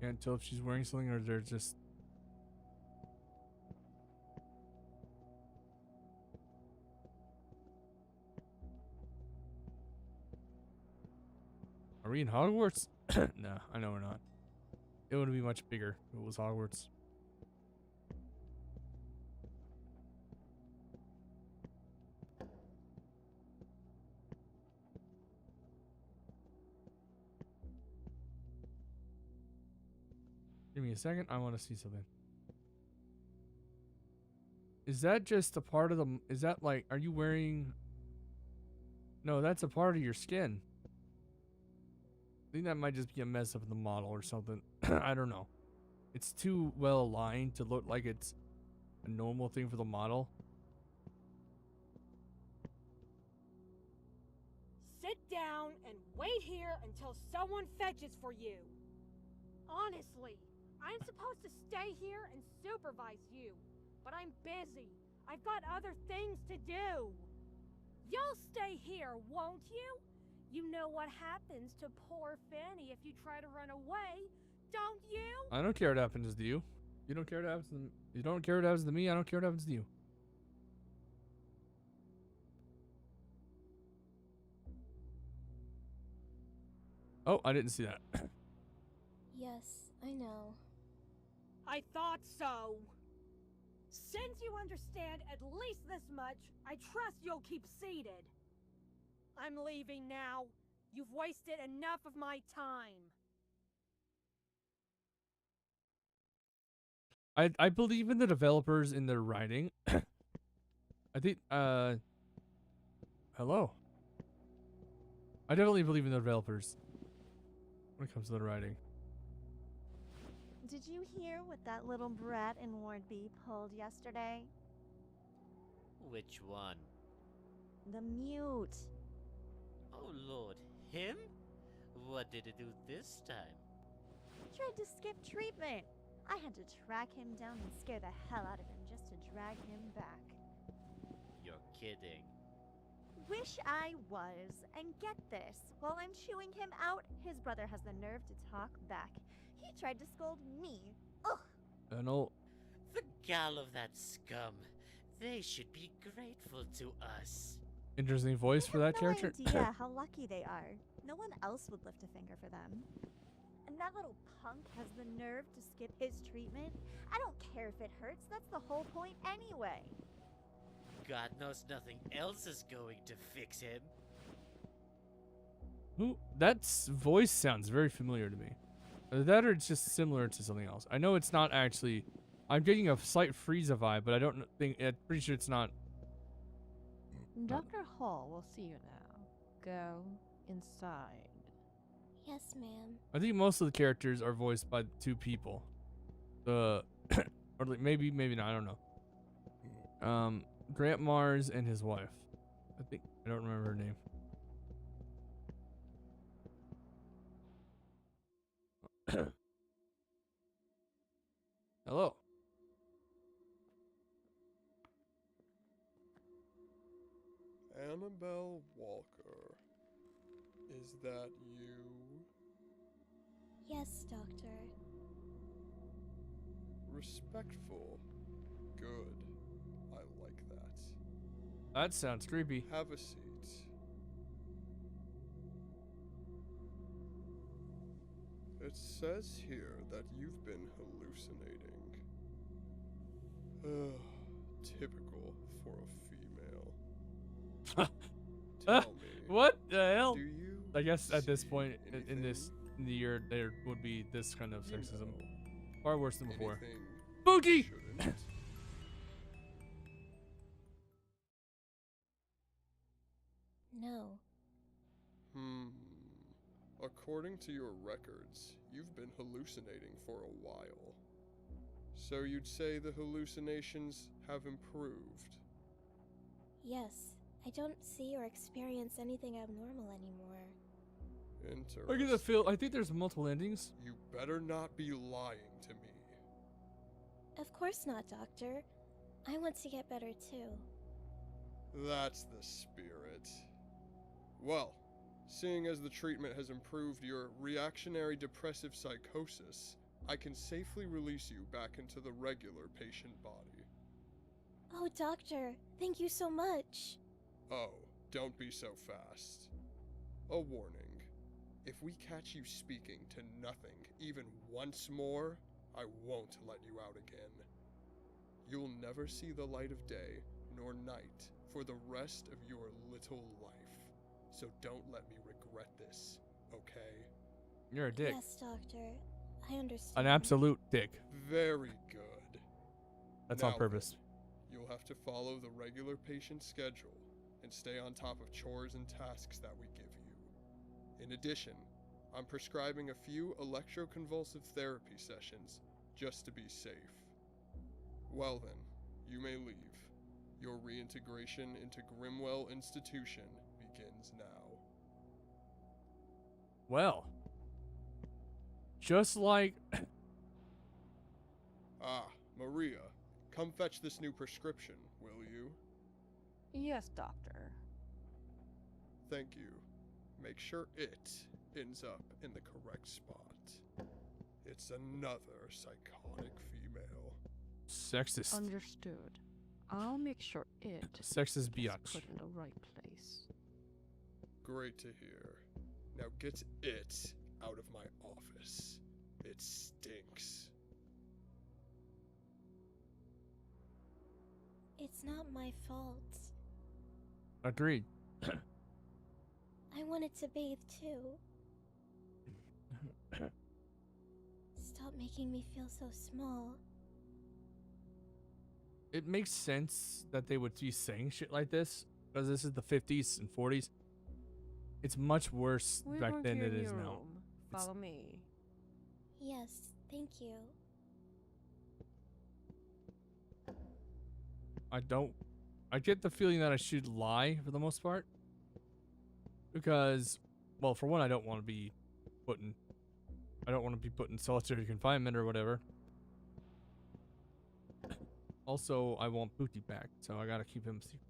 [SPEAKER 1] Can't tell if she's wearing something or they're just. Are we in Hogwarts? No, I know we're not. It would be much bigger if it was Hogwarts. Give me a second. I want to see something. Is that just a part of the... Is that like... Are you wearing... No, that's a part of your skin. I think that might just be a mess up in the model or something. I don't know. It's too well aligned to look like it's a normal thing for the model.
[SPEAKER 4] Sit down and wait here until someone fetches for you. Honestly, I'm supposed to stay here and supervise you, but I'm busy. I've got other things to do. You'll stay here, won't you? You know what happens to poor Fanny if you try to run away, don't you?
[SPEAKER 1] I don't care what happens to you. You don't care what happens to them. You don't care what happens to me. I don't care what happens to you. Oh, I didn't see that.
[SPEAKER 2] Yes, I know.
[SPEAKER 4] I thought so. Since you understand at least this much, I trust you'll keep seated. I'm leaving now. You've wasted enough of my time.
[SPEAKER 1] I believe in the developers in their writing. I think hello. I definitely believe in the developers when it comes to the writing.
[SPEAKER 5] Did you hear what that little brat in Ward B pulled yesterday?
[SPEAKER 6] Which one?
[SPEAKER 5] The mute.
[SPEAKER 6] Oh lord, him? What did he do this time?
[SPEAKER 5] Tried to skip treatment. I had to track him down and scare the hell out of him just to drag him back.
[SPEAKER 6] You're kidding.
[SPEAKER 5] Wish I was. And get this, while I'm chewing him out, his brother has the nerve to talk back. He tried to scold me. Ugh!
[SPEAKER 1] I know.
[SPEAKER 6] The gall of that scum. They should be grateful to us.
[SPEAKER 1] Interesting voice for that
[SPEAKER 5] no
[SPEAKER 1] character.
[SPEAKER 5] idea how lucky they are. No one else would lift a finger for them. And that little punk has the nerve to skip his treatment? I don't care if it hurts, that's the whole point anyway.
[SPEAKER 6] God knows nothing else is going to fix him.
[SPEAKER 1] Who? That voice sounds very familiar to me. That or it's just similar to something else. I know it's not actually. I'm getting a slight Frieza vibe, but I don't think. I'm pretty sure it's not.
[SPEAKER 7] Dr. Hall will see you now. Go inside.
[SPEAKER 2] Yes, ma'am.
[SPEAKER 1] I think most of the characters are voiced by two people. Or like maybe not. I don't know. Grant Mars and his wife. I think I don't remember her name. Hello.
[SPEAKER 3] Annabelle Walker. Is that you?
[SPEAKER 2] Yes, Doctor.
[SPEAKER 3] Respectful. Good. I like that.
[SPEAKER 1] That sounds creepy.
[SPEAKER 3] Have a seat. It says here that you've been hallucinating. Typical for a female. Tell me.
[SPEAKER 1] What the hell?
[SPEAKER 3] Do you
[SPEAKER 1] I guess at this
[SPEAKER 3] see
[SPEAKER 1] point in the year there would be this kind of sexism. Far worse than before.
[SPEAKER 3] anything
[SPEAKER 1] Boogie!
[SPEAKER 3] shouldn't?
[SPEAKER 2] No.
[SPEAKER 3] According to your records, you've been hallucinating for a while. So you'd say the hallucinations have improved?
[SPEAKER 2] Yes. I don't see or experience anything abnormal anymore.
[SPEAKER 3] Interesting.
[SPEAKER 1] I get the feel. I think there's multiple endings.
[SPEAKER 3] You better not be lying to me.
[SPEAKER 2] Of course not, Doctor. I want to get better too.
[SPEAKER 3] That's the spirit. Well, seeing as the treatment has improved your reactionary depressive psychosis, I can safely release you back into the regular patient body.
[SPEAKER 2] Oh, Doctor, thank you so much.
[SPEAKER 3] Oh, don't be so fast. A warning. If we catch you speaking to nothing even once more, I won't let you out again. You'll never see the light of day nor night for the rest of your little life. So don't let me regret this, okay?
[SPEAKER 1] You're a dick.
[SPEAKER 2] Yes, Doctor. I understand.
[SPEAKER 1] An absolute dick.
[SPEAKER 3] Very good.
[SPEAKER 1] That's
[SPEAKER 3] Now
[SPEAKER 1] on purpose.
[SPEAKER 3] then, you'll have to follow the regular patient schedule and stay on top of chores and tasks that we give you. In addition, I'm prescribing a few electroconvulsive therapy sessions just to be safe. Well then, you may leave. Your reintegration into Grimwell Institution begins now.
[SPEAKER 1] Well, just like
[SPEAKER 3] Ah, Maria, come fetch this new prescription, will you?
[SPEAKER 7] Yes, Doctor.
[SPEAKER 3] Thank you. Make sure it ends up in the correct spot. It's another psychotic female.
[SPEAKER 1] sexist.
[SPEAKER 7] Understood. I'll make sure it
[SPEAKER 1] Sexist
[SPEAKER 7] is
[SPEAKER 1] biatch.
[SPEAKER 7] put in the right place.
[SPEAKER 3] Great to hear. Now get it out of my office. It stinks.
[SPEAKER 2] It's not my fault.
[SPEAKER 1] Agreed.
[SPEAKER 2] I wanted to bathe too. Stop making me feel so small.
[SPEAKER 1] It makes sense that they would be saying shit like this because this is the 50s and 40s. It's much worse
[SPEAKER 7] We're
[SPEAKER 1] back
[SPEAKER 7] going
[SPEAKER 1] then
[SPEAKER 7] to
[SPEAKER 1] than
[SPEAKER 7] your
[SPEAKER 1] it is
[SPEAKER 7] new
[SPEAKER 1] now.
[SPEAKER 7] room. Follow me.
[SPEAKER 2] Yes, thank you.
[SPEAKER 1] I get the feeling that I should lie for the most part. Because, well, for one, I don't want to be put in solitary confinement or whatever. Also, I want Pooty back, so I gotta keep him secret.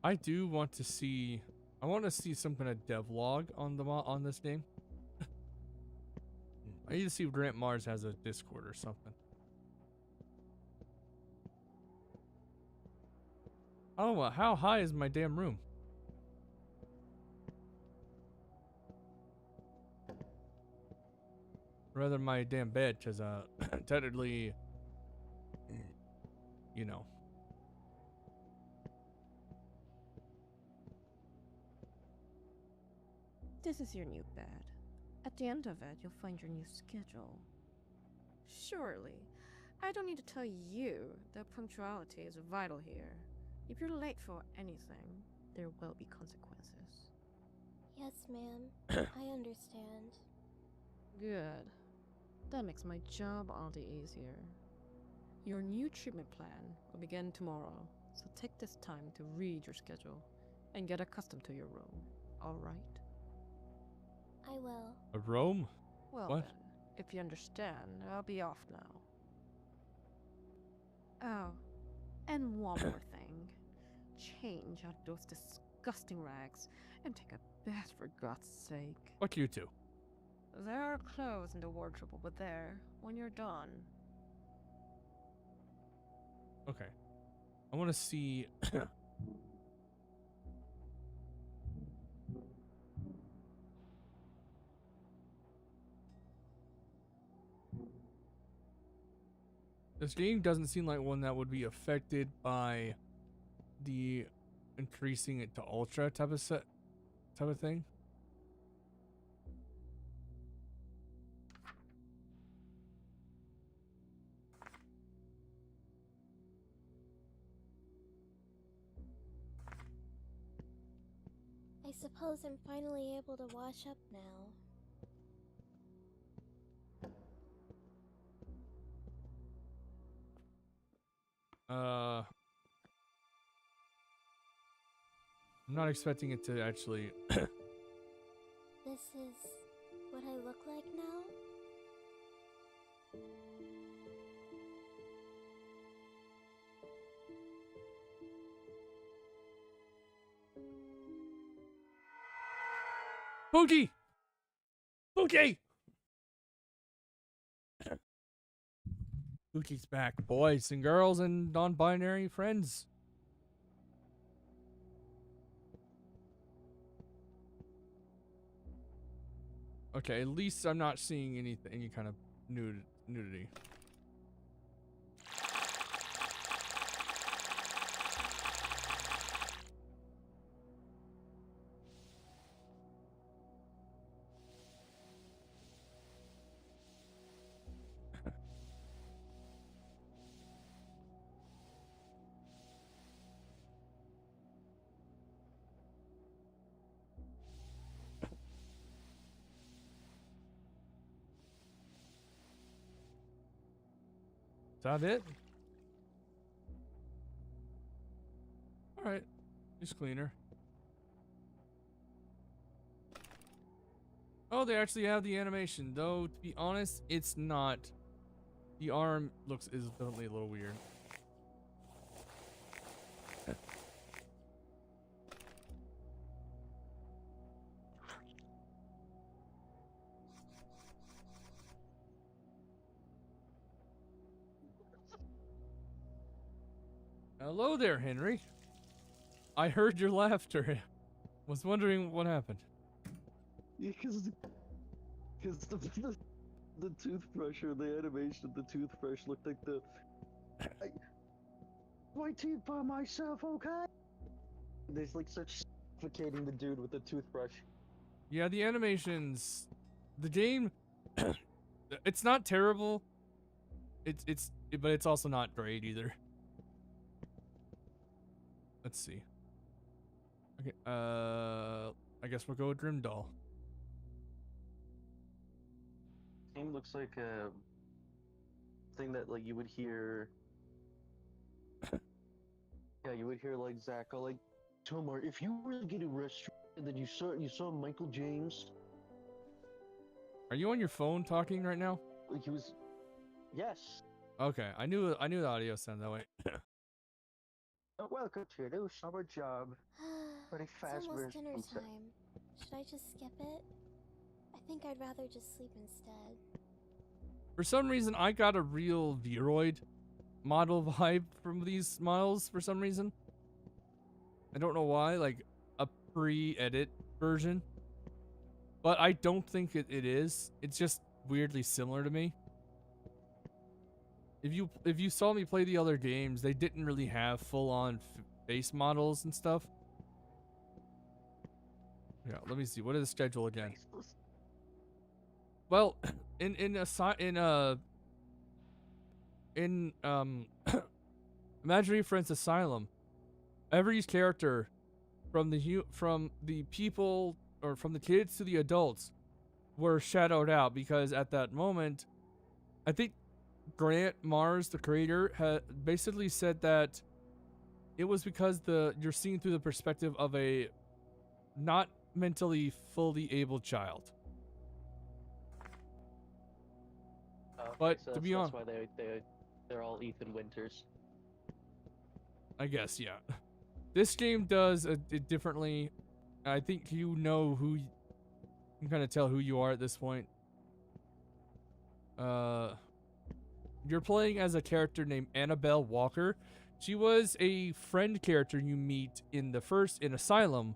[SPEAKER 1] I do want to see. I want to see some kind of devlog on the on this game. I need to see if Grant Mars has a Discord or something. Oh, how high is my damn room? Rather my damn bed, because technically, you know.
[SPEAKER 7] This is your new bed. At the end of it, you'll find your new schedule. Surely, I don't need to tell you that punctuality is vital here. If you're late for anything, there will be consequences.
[SPEAKER 2] Yes, ma'am. I understand.
[SPEAKER 7] Good. That makes my job all the easier. Your new treatment plan will begin tomorrow, so take this time to read your schedule and get accustomed to your room, alright?
[SPEAKER 2] I will.
[SPEAKER 1] A room?
[SPEAKER 7] Well
[SPEAKER 1] What?
[SPEAKER 7] then, if you understand, I'll be off now. Oh, and one more thing. Change out those disgusting rags and take a bath for God's sake.
[SPEAKER 1] Fuck you two.
[SPEAKER 7] There are clothes in the wardrobe over there when you're done.
[SPEAKER 1] Okay. I want to see. This game doesn't seem like one that would be affected by the increasing it to ultra type of thing.
[SPEAKER 2] I suppose I'm finally able to wash up now.
[SPEAKER 1] I'm not expecting it to actually.
[SPEAKER 2] This is what I look like now?
[SPEAKER 1] Pookie! Pookie! Pookie's back, boys and girls and non-binary friends. Okay, at least I'm not seeing any kind of nudity. Is that it? Alright. Just cleaner. Oh, they actually have the animation, though to be honest, it's not. The arm is definitely a little weird. Hello there, Henry. I heard your laughter. Was wondering what happened.
[SPEAKER 8] Yeah, because the toothbrush or the animation of the toothbrush looked like the. My teeth by myself, okay? There's like such suffocating the dude with the toothbrush.
[SPEAKER 1] Yeah, the animations, the game, it's not terrible. But it's also not great either. Let's see. Okay, I guess we'll go with Grimdahl.
[SPEAKER 8] Game looks like a thing that like you would hear. Yeah, you would hear like Zach go like, Tomar, if you were to get arrested and then you saw Michael James,
[SPEAKER 1] Are you on your phone talking right now?
[SPEAKER 8] like he was, yes.
[SPEAKER 1] Okay, I knew the audio sounded that way.
[SPEAKER 8] Welcome to your new summer job. Pretty
[SPEAKER 2] It's
[SPEAKER 8] fast
[SPEAKER 2] almost
[SPEAKER 8] version
[SPEAKER 2] dinner
[SPEAKER 8] of Sa-
[SPEAKER 2] time. Should I just skip it? I think I'd rather just sleep instead.
[SPEAKER 1] For some reason, I got a real Vroid model vibe from these models for some reason. I don't know why, like a pre-edit version. But I don't think it is. It's just weirdly similar to me. If you saw me play the other games, they didn't really have full-on face models and stuff. Yeah, let me see. What is the schedule again? Well, in Imaginary Friends Asylum, every character from the people or from the kids to the adults were shadowed out because at that moment, I think Grant Mars, the creator, had basically said that it was because you're seeing through the perspective of a not mentally fully able child. But
[SPEAKER 8] so
[SPEAKER 1] to be honest,
[SPEAKER 8] that's why they're all Ethan Winters.
[SPEAKER 1] I guess, yeah. This game does it differently. I think you know who you can kind of tell who you are at this point. You're playing as a character named Annabelle Walker. She was a friend character you meet in Asylum,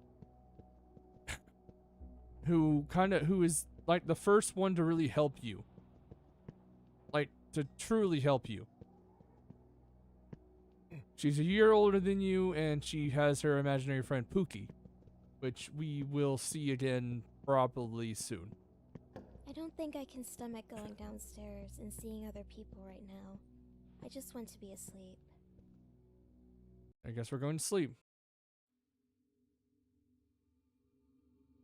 [SPEAKER 1] who is like the first one to really help you. Like, to truly help you. She's a year older than you, and she has her imaginary friend Pookie, which we will see again probably soon.
[SPEAKER 2] I don't think I can stomach going downstairs and seeing other people right now. I just want to be asleep.
[SPEAKER 1] I guess we're going to sleep.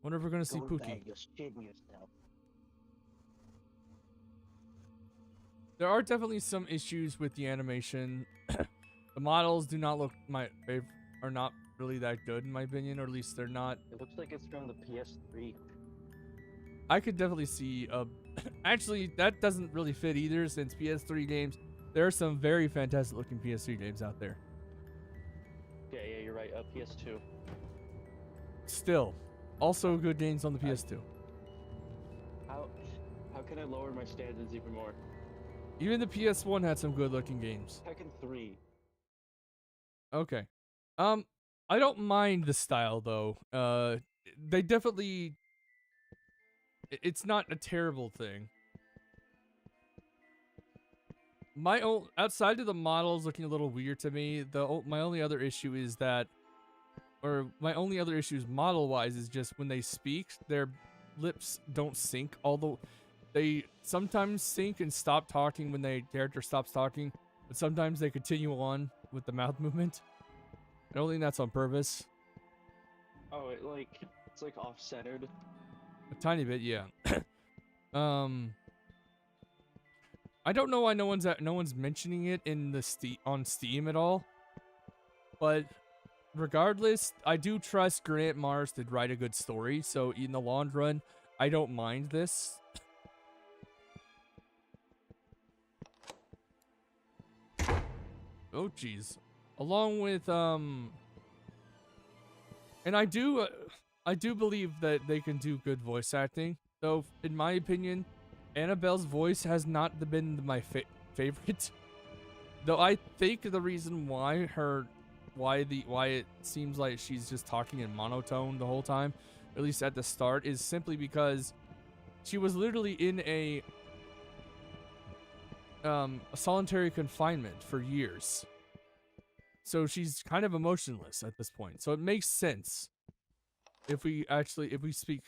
[SPEAKER 1] Wonder if we're going to see Pookie.
[SPEAKER 8] You're shitting yourself.
[SPEAKER 1] There are definitely some issues with the animation. The models do not look are not really that good in my opinion, or at least they're not.
[SPEAKER 8] It looks like it's from the PS3.
[SPEAKER 1] I could definitely see actually that doesn't really fit either, since PS3 games, there are some very fantastic looking PS3 games out there.
[SPEAKER 8] Yeah, you're right. PS2.
[SPEAKER 1] Still, also good games on the PS2.
[SPEAKER 8] How can I lower my standards even more?
[SPEAKER 1] Even the PS1 had some good looking games.
[SPEAKER 8] Tekken 3.
[SPEAKER 1] Okay. I don't mind the style though. They definitely, it's not a terrible thing. Outside of the models looking a little weird to me, my only other issue is model wise is just when they speak, their lips don't sync, although they sometimes sync and stop talking when the character stops talking, but sometimes they continue on with the mouth movement. I don't think that's on purpose.
[SPEAKER 8] Oh, it's like off-centered.
[SPEAKER 1] A tiny bit, yeah. I don't know why no one's mentioning it in the on Steam at all. But regardless, I do trust Grant Mars to write a good story, so in the long run, I don't mind this. Oh jeez. Along with and I do believe that they can do good voice acting, though in my opinion Annabelle's voice has not been my favorite. Though I think the reason why it seems like she's just talking in monotone the whole time, at least at the start, is simply because she was literally in a solitary confinement for years. So she's kind of emotionless at this point. So it makes sense if we speak.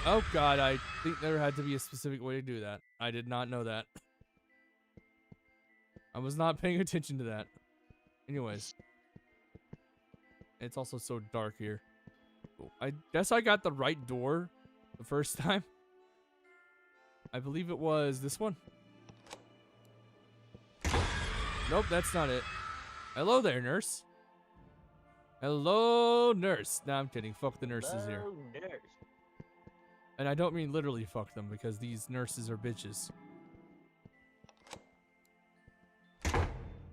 [SPEAKER 1] Oh God, I think there had to be a specific way to do that. I did not know that. I was not paying attention to that. Anyways, it's also so dark here. I guess I got the right door the first time. I believe it was this one. Nope, that's not it. Hello there, nurse. Hello, nurse. Nah, I'm kidding. Fuck the nurses here.
[SPEAKER 8] Nurse.
[SPEAKER 1] And I don't mean literally fuck them, because these nurses are bitches.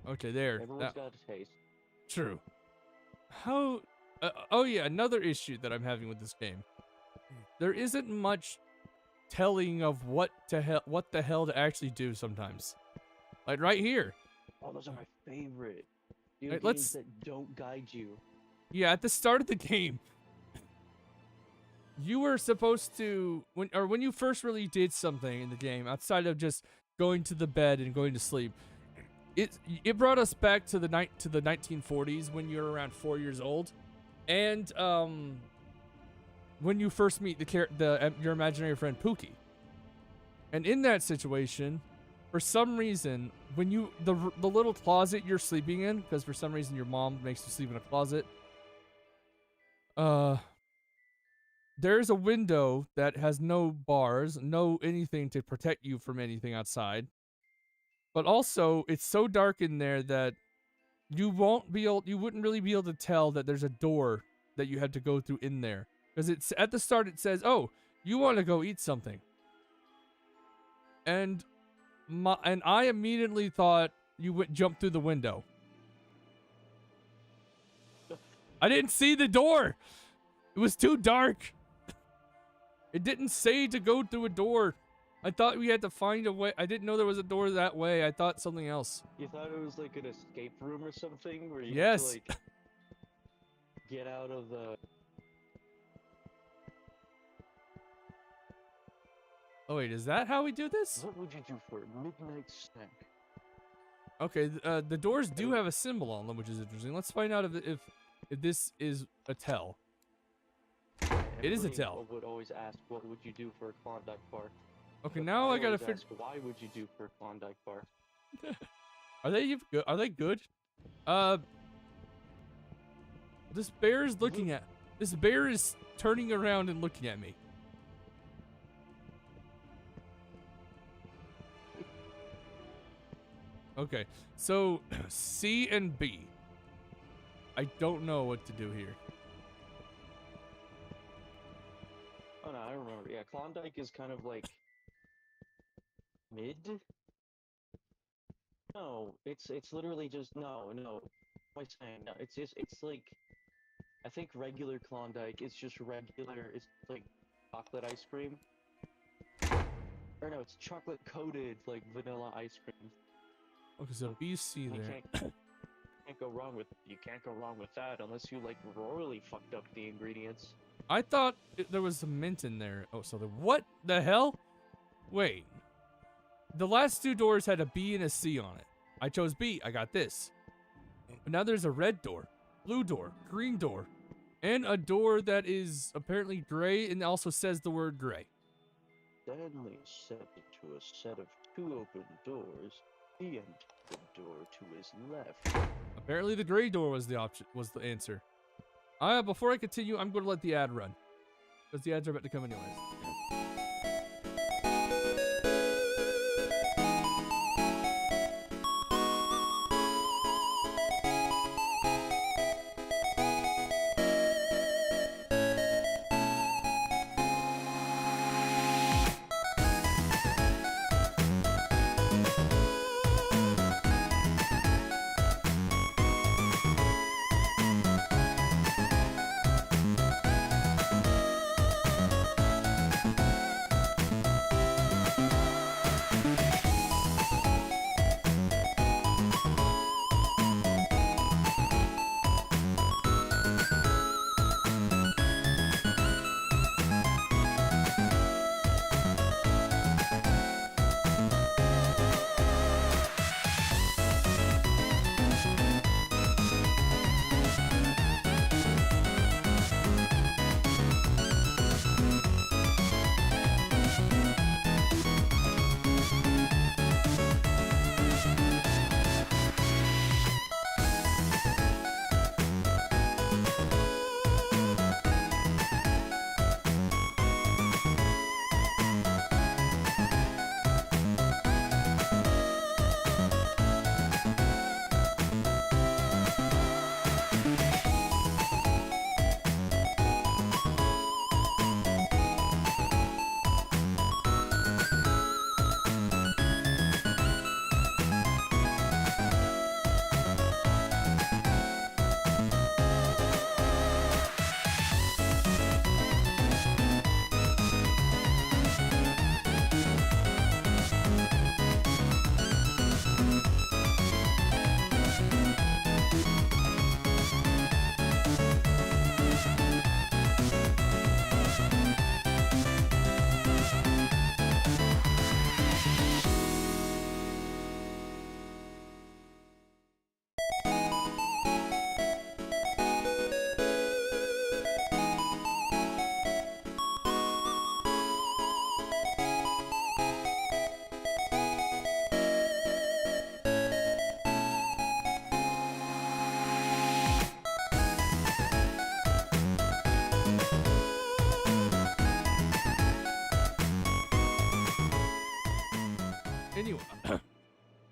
[SPEAKER 1] Okay, there.
[SPEAKER 8] Everyone's got a taste.
[SPEAKER 1] True. How... oh yeah, another issue that I'm having with this game. There isn't much telling of what the hell to actually do sometimes. Like right here.
[SPEAKER 8] Oh, those are my favorite.
[SPEAKER 1] Right,
[SPEAKER 8] Games that don't guide you.
[SPEAKER 1] Yeah, at the start of the game, you were supposed to when you first really did something in the game outside of just going to the bed and going to sleep. It brought us back to the 1940s when you were around 4 years old, and when you first meet your imaginary friend Pookie. And in that situation, for some reason, when the little closet you're sleeping in, because for some reason your mom makes you sleep in a closet, there's a window that has no bars, no anything to protect you from anything outside. But also, it's so dark in there that you wouldn't really be able to tell that there's a door that you had to go through in there. Because it's at the start it says, "Oh, you want to go eat something." And I immediately thought you jumped through the window. I didn't see the door. It was too dark. It didn't say to go through a door. I thought we had to find a way. I didn't know there was a door that way. I thought something else.
[SPEAKER 8] You thought it was like an escape room or something where you
[SPEAKER 1] Yes.
[SPEAKER 8] had to like get out of the...
[SPEAKER 1] Oh wait, is that how we do this?
[SPEAKER 8] What would you do for a midnight snack?
[SPEAKER 1] Okay, the doors do have a symbol on them, which is interesting. Let's find out if this is a tell. It is a tell.
[SPEAKER 8] Everybody would always ask, what would you do for a Klondike bar?
[SPEAKER 1] Okay,
[SPEAKER 8] But
[SPEAKER 1] now I gotta
[SPEAKER 8] always
[SPEAKER 1] figure.
[SPEAKER 8] ask, why would you do for a Klondike bar?
[SPEAKER 1] Are they even good? Are they good? This bear is looking at. This bear is turning around and looking at me. Okay, so C and B. I don't know what to do here.
[SPEAKER 8] Oh no, I remember. Yeah, Klondike is kind of like mid. No, it's literally just no. What am I saying? No, it's like I think regular Klondike is just regular. It's like chocolate ice cream. Or no, it's chocolate coated like vanilla ice cream.
[SPEAKER 1] Okay, so B, C
[SPEAKER 8] You
[SPEAKER 1] there.
[SPEAKER 8] can't go wrong with that unless you like royally fucked up the ingredients.
[SPEAKER 1] I thought there was some mint in there. Oh, so what the hell? Wait. The last two doors had a B and a C on it. I chose B. I got this. But now there's a red door, blue door, green door, and a door that is apparently gray and also says the word gray.
[SPEAKER 8] Stanley stepped into a set of two open doors. He entered the door to his left.
[SPEAKER 1] Apparently the gray door was the answer. Before I continue, I'm going to let the ad run. Because the ads are about to come anyways.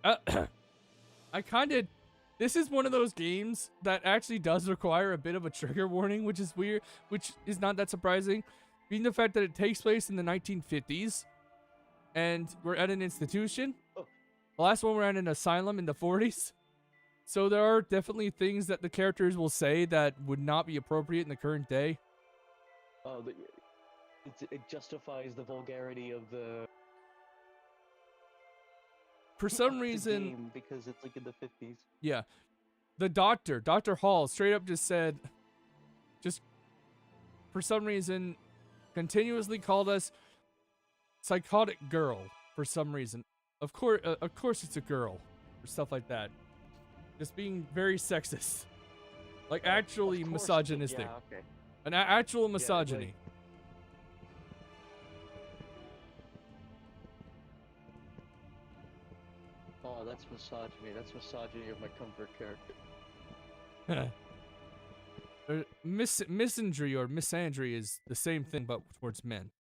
[SPEAKER 1] I kind of. This is one of those games that actually does require a bit of a trigger warning, which is weird, which is not that surprising, being the fact that it takes place in the 1950s, and we're at an institution.
[SPEAKER 8] Oh.
[SPEAKER 1] The last one we're at an asylum in the 40s. So there are definitely things that the characters will say that would not be appropriate in the current day.
[SPEAKER 8] Oh, it justifies the vulgarity of the.
[SPEAKER 1] For some
[SPEAKER 8] the
[SPEAKER 1] reason,
[SPEAKER 8] game because it's like in the 50s.
[SPEAKER 1] yeah, the Dr. Hall, straight up just said, for some reason, continuously called us psychotic girl for some reason. Of course, it's a girl or stuff like that. Just being very sexist, like actually misogynistic,
[SPEAKER 8] Yeah, okay.
[SPEAKER 1] an actual
[SPEAKER 8] Yeah,
[SPEAKER 1] misogyny.
[SPEAKER 8] like- Oh, that's misogyny. That's misogyny of my comfort character.
[SPEAKER 1] Misandry or misandry is the same thing, but towards men.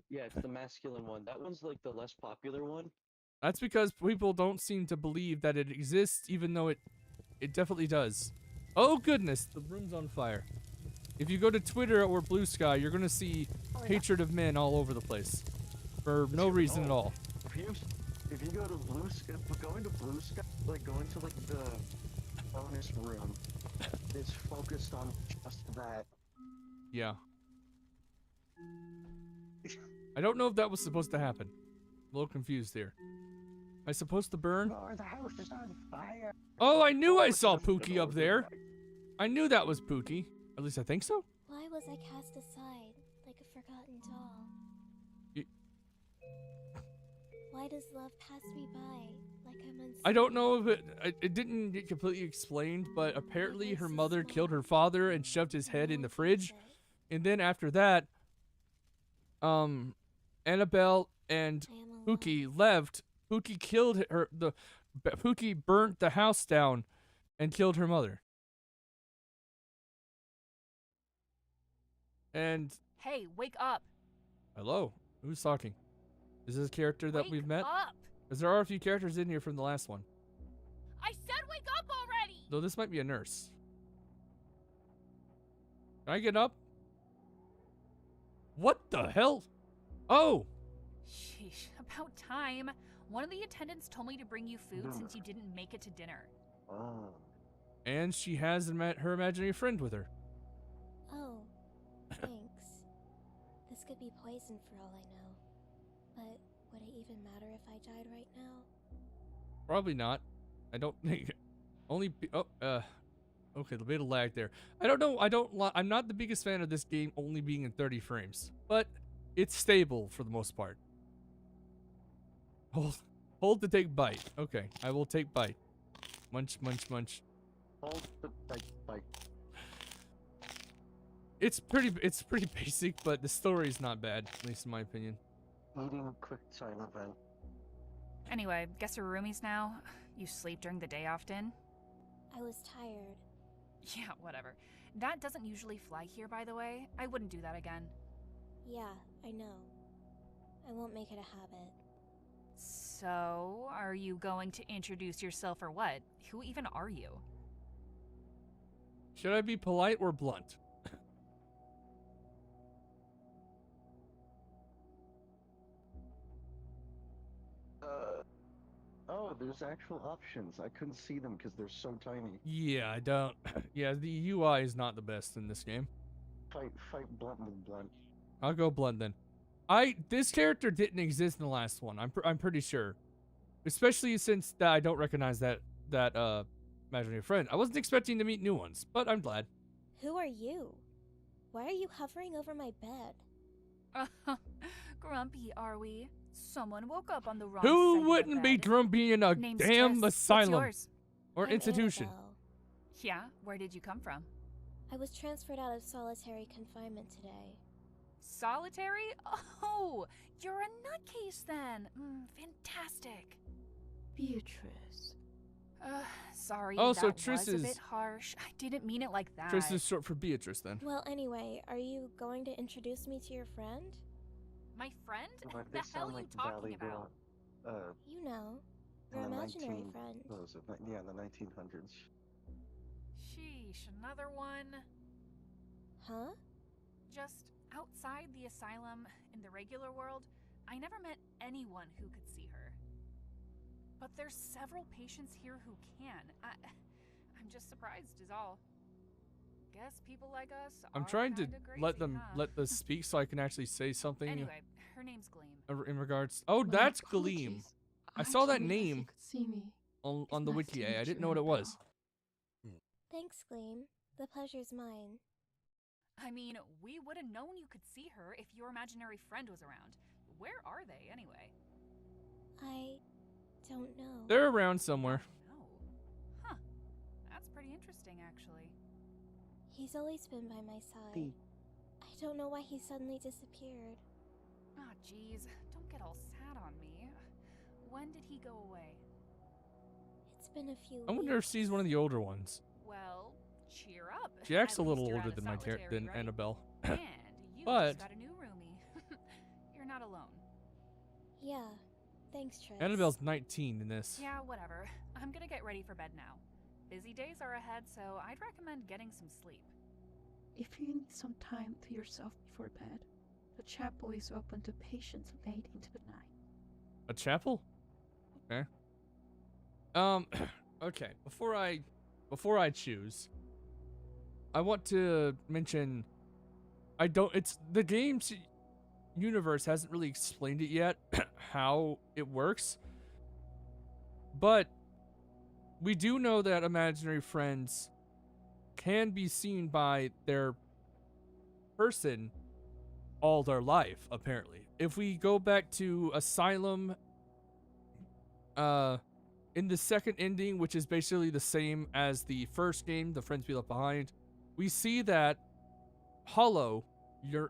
[SPEAKER 8] Yeah, it's the masculine one. That one's like the less popular one.
[SPEAKER 1] That's because people don't seem to believe that it exists, even though it definitely does. Oh goodness, the room's on fire. If you go to Twitter or Blue Sky, you're gonna see hatred of men all over the place, for no reason at all.
[SPEAKER 8] If you go to Blue Sky, going to Blue Sky, like going to like the bonus room, is focused on just that.
[SPEAKER 1] Yeah. I don't know if that was supposed to happen. A little confused here. Am I supposed to burn?
[SPEAKER 8] Oh, the house is on fire.
[SPEAKER 1] Oh, I knew I saw Pookie up there. I knew that was Pookie. At least I think so.
[SPEAKER 2] Why was I cast aside like a forgotten doll? Why does love pass me by like I'm unseen?
[SPEAKER 1] I don't know if it didn't get completely explained, but apparently her mother killed her father and shoved his head in the fridge. And then after that, Annabelle and Pookie left. Pookie killed her. Pookie burnt the house down and killed her mother. And
[SPEAKER 9] Hey, wake up!
[SPEAKER 1] hello, who's talking? Is this a character that
[SPEAKER 9] Wake
[SPEAKER 1] we've met?
[SPEAKER 9] up!
[SPEAKER 1] Because there are a few characters in here from the last one.
[SPEAKER 9] I said wake up already!
[SPEAKER 1] Though this might be a nurse. Can I get up? What the hell? Oh!
[SPEAKER 9] Sheesh, about time. One of the attendants told me to bring you food since you didn't make it to dinner.
[SPEAKER 8] Oh.
[SPEAKER 1] And she has her imaginary friend with her.
[SPEAKER 2] Oh, thanks. This could be poison for all I know. But would it even matter if I died right now?
[SPEAKER 1] Probably not. I don't think. Okay, a bit of lag there. I don't know. I'm not the biggest fan of this game only being in 30 frames, but it's stable for the most part. Hold to take bite. Okay, I will take bite. Munch, munch, munch.
[SPEAKER 8] Hold the bite.
[SPEAKER 1] It's pretty basic, but the story is not bad, at least in my opinion.
[SPEAKER 8] Eating quick time event.
[SPEAKER 9] Anyway, guess we're roomies now. You sleep during the day often?
[SPEAKER 2] I was tired.
[SPEAKER 9] Yeah, whatever. That doesn't usually fly here, by the way. I wouldn't do that again.
[SPEAKER 2] Yeah, I know. I won't make it a habit.
[SPEAKER 9] So, are you going to introduce yourself or what? Who even are you?
[SPEAKER 1] Should I be polite or blunt?
[SPEAKER 8] Oh, there's actual options. I couldn't see them because they're so tiny.
[SPEAKER 1] Yeah, I don't. Yeah, the UI is not the best in this game.
[SPEAKER 8] Fight blunt with blunt.
[SPEAKER 1] I'll go blunt then. This character didn't exist in the last one. I'm pretty sure, especially since I don't recognize that imaginary friend. I wasn't expecting to meet new ones, but I'm glad.
[SPEAKER 2] Who are you? Why are you hovering over my bed?
[SPEAKER 9] Grumpy, are we? Someone woke up on the wrong side
[SPEAKER 1] Who
[SPEAKER 9] of the
[SPEAKER 1] wouldn't be
[SPEAKER 9] bed.
[SPEAKER 1] grumpy in a
[SPEAKER 9] Name's
[SPEAKER 1] damn
[SPEAKER 9] Tess. What's
[SPEAKER 1] asylum
[SPEAKER 9] yours?
[SPEAKER 1] or
[SPEAKER 2] I'm
[SPEAKER 1] institution?
[SPEAKER 2] Annabelle.
[SPEAKER 9] Yeah, where did you come from?
[SPEAKER 2] I was transferred out of solitary confinement today.
[SPEAKER 9] Solitary? Oh, you're a nutcase then. Fantastic.
[SPEAKER 7] Beatrice.
[SPEAKER 9] Sorry,
[SPEAKER 1] Oh,
[SPEAKER 9] that
[SPEAKER 1] so
[SPEAKER 9] was
[SPEAKER 1] Triss
[SPEAKER 9] a
[SPEAKER 1] is-
[SPEAKER 9] bit harsh. I didn't mean it like that.
[SPEAKER 1] Triss is short for Beatrice then.
[SPEAKER 2] Well, anyway, are you going to introduce me to your friend?
[SPEAKER 9] My friend?
[SPEAKER 8] But
[SPEAKER 9] The
[SPEAKER 8] they
[SPEAKER 9] hell
[SPEAKER 8] sound
[SPEAKER 9] are you
[SPEAKER 8] like
[SPEAKER 9] talking
[SPEAKER 8] Valley
[SPEAKER 9] about?
[SPEAKER 8] Girl.
[SPEAKER 2] You know, Your
[SPEAKER 8] in the
[SPEAKER 2] imaginary
[SPEAKER 8] 19
[SPEAKER 2] friend.
[SPEAKER 8] what was it? Yeah, in the 1900s.
[SPEAKER 9] Sheesh, another one.
[SPEAKER 2] Huh?
[SPEAKER 9] Just outside the asylum, in the regular world, I never met anyone who could see her. But there's several patients here who can. I'm just surprised is all. Guess people like us
[SPEAKER 1] I'm
[SPEAKER 9] are
[SPEAKER 1] trying to
[SPEAKER 9] kinda crazy,
[SPEAKER 1] let them
[SPEAKER 9] huh?
[SPEAKER 1] let this speak so I can actually say something
[SPEAKER 9] Anyway, her name's Gleam.
[SPEAKER 1] in regards. Oh,
[SPEAKER 7] My
[SPEAKER 1] that's Gleam.
[SPEAKER 7] apologies.
[SPEAKER 1] I saw that
[SPEAKER 7] didn't realize you
[SPEAKER 1] name
[SPEAKER 7] could see me.
[SPEAKER 1] on
[SPEAKER 7] It's
[SPEAKER 1] the
[SPEAKER 7] nice
[SPEAKER 1] wiki.
[SPEAKER 7] to
[SPEAKER 1] I
[SPEAKER 7] meet
[SPEAKER 1] didn't
[SPEAKER 7] you,
[SPEAKER 1] know what it was.
[SPEAKER 7] Annabelle.
[SPEAKER 2] Thanks, Gleam. The pleasure's mine.
[SPEAKER 9] I mean, we would have known you could see her if your imaginary friend was around. Where are they, anyway?
[SPEAKER 2] I don't know.
[SPEAKER 1] They're around somewhere.
[SPEAKER 9] No. Huh. That's pretty interesting, actually.
[SPEAKER 2] He's always been by my side. I don't know why he suddenly disappeared.
[SPEAKER 9] Ah, jeez. Don't get all sad on me. When did he go away?
[SPEAKER 2] It's been a few
[SPEAKER 1] I wonder if
[SPEAKER 2] weeks.
[SPEAKER 1] she's one of the older ones.
[SPEAKER 9] Well, cheer up.
[SPEAKER 1] She acts
[SPEAKER 9] At
[SPEAKER 1] a little
[SPEAKER 9] least you're
[SPEAKER 1] older
[SPEAKER 9] out of
[SPEAKER 1] than
[SPEAKER 9] solitary,
[SPEAKER 1] than
[SPEAKER 9] right?
[SPEAKER 1] Annabelle.
[SPEAKER 9] And you
[SPEAKER 1] But-
[SPEAKER 9] just got a new roomie. You're not alone.
[SPEAKER 2] Yeah. Thanks, Tris.
[SPEAKER 1] Annabelle's 19 in this.
[SPEAKER 9] Yeah, whatever. I'm gonna get ready for bed now. Busy days are ahead, so I'd recommend getting some sleep.
[SPEAKER 7] If you need some time to yourself before bed, the chapel is open to patients late into the night.
[SPEAKER 1] A chapel? Okay. Okay. Before I choose, I want to mention it's the game's universe hasn't really explained it yet how it works. But we do know that imaginary friends can be seen by their person all their life, apparently. If we go back to Asylum, in the second ending, which is basically the same as the first game, The Friends We Left Behind, we see that Hollow,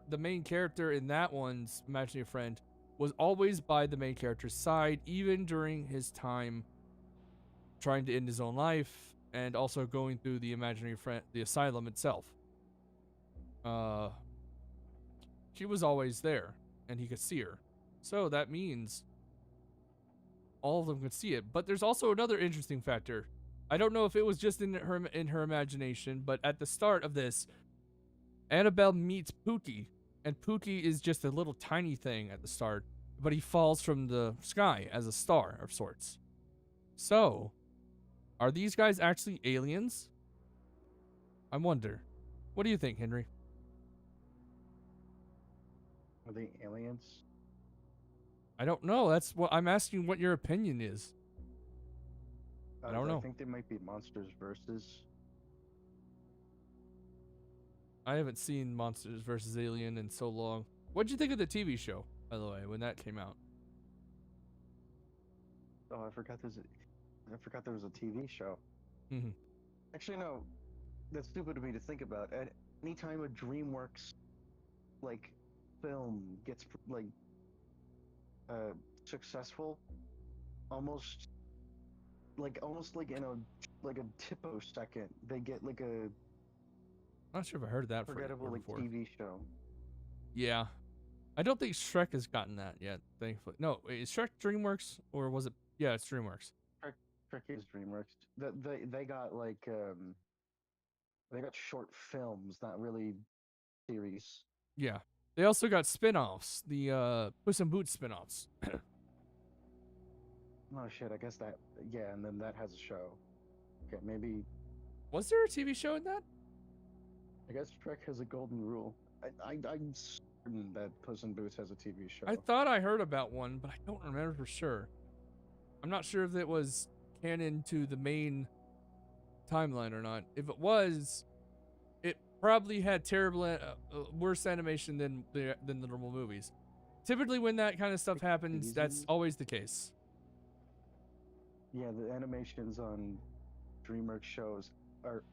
[SPEAKER 1] the main character in that one's imaginary friend, was always by the main character's side, even during his time trying to end his own life and also going through the imaginary friend, the asylum itself. She was always there, and he could see her. So that means all of them could see it. But there's also another interesting factor. I don't know if it was just in her imagination, but at the start of this, Annabelle meets Pookie, and Pookie is just a little tiny thing at the start, but he falls from the sky as a star of sorts. So, are these guys actually aliens? I wonder. What do you think, Henry?
[SPEAKER 8] Are they aliens?
[SPEAKER 1] I don't know. That's what I'm asking. What your opinion is? I don't know.
[SPEAKER 8] I think they might be monsters versus.
[SPEAKER 1] I haven't seen Monsters vs. Alien in so long. What'd you think of the TV show, by the way, when that came out?
[SPEAKER 8] Oh, I forgot there was a TV show.
[SPEAKER 1] Mm-hmm.
[SPEAKER 8] Actually, no. That's stupid of me to think about. At any time a DreamWorks film gets successful, almost like in a tipposecond, they get like a
[SPEAKER 1] Not sure if I heard that
[SPEAKER 8] forgettable
[SPEAKER 1] before.
[SPEAKER 8] TV show.
[SPEAKER 1] Yeah. I don't think Shrek has gotten that yet, thankfully. No, wait, is Shrek DreamWorks or was it? Yeah, it's DreamWorks.
[SPEAKER 8] Shrek is DreamWorks. They got they got short films, not really series.
[SPEAKER 1] Yeah. They also got spin-offs, the Puss in Boots spin-offs.
[SPEAKER 8] Oh shit, I guess that, yeah, and then that has a show. Okay, maybe,
[SPEAKER 1] Was there a TV show in that?
[SPEAKER 8] I guess Shrek has a golden rule. I'm certain that Puss in Boots has a TV show.
[SPEAKER 1] I thought I heard about one, but I don't remember for sure. I'm not sure if it was canon to the main timeline or not. If it was, it probably had terrible, worse animation than the normal movies. Typically, when that kind of stuff happens, that's always the case.
[SPEAKER 8] Yeah, the animations on DreamWorks shows are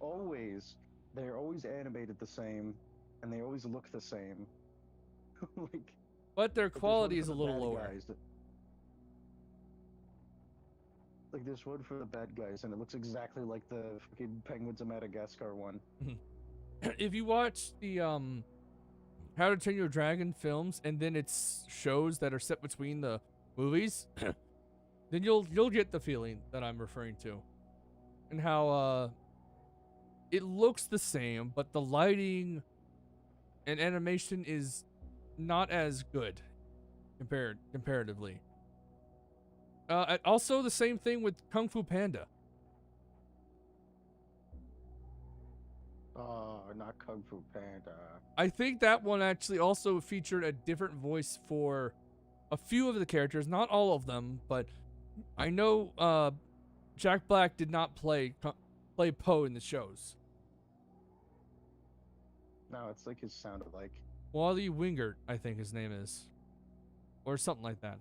[SPEAKER 8] they're always animated the same, and they always look the same.
[SPEAKER 1] But their
[SPEAKER 8] Like, there's one
[SPEAKER 1] quality is
[SPEAKER 8] for
[SPEAKER 1] a
[SPEAKER 8] the
[SPEAKER 1] little
[SPEAKER 8] bad
[SPEAKER 1] lower.
[SPEAKER 8] guys like there's one for the bad guys, and it looks exactly like the fucking Penguins of Madagascar one.
[SPEAKER 1] If you watch the How to Train Your Dragon films, and then it's shows that are set between the movies, then you'll get the feeling that I'm referring to, and how it looks the same, but the lighting and animation is not as good comparatively. And also the same thing with Kung Fu Panda.
[SPEAKER 10] Oh, not Kung Fu Panda.
[SPEAKER 1] I think that one actually also featured a different voice for a few of the characters, not all of them, but I know Jack Black did not play Poe in the shows.
[SPEAKER 10] No, it's like his sound alike.
[SPEAKER 1] Wally Wingert, I think his name is, or something like that.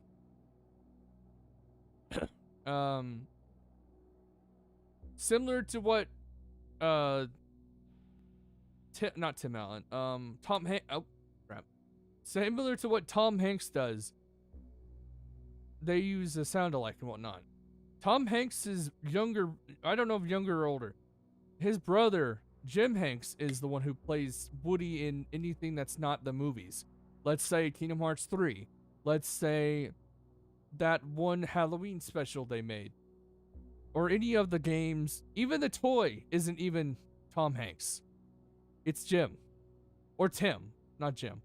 [SPEAKER 1] Similar to what not Tim Allen, Tom Hanks. Oh, crap. Similar to what Tom Hanks does. They use a sound alike and whatnot. Tom Hanks is younger. I don't know if younger or older. His brother, Jim Hanks, is the one who plays Woody in anything that's not the movies. Let's say Kingdom Hearts 3. Let's say that one Halloween special they made. Or any of the games. Even the toy isn't even Tom Hanks. It's Jim. Or Tim, not Jim.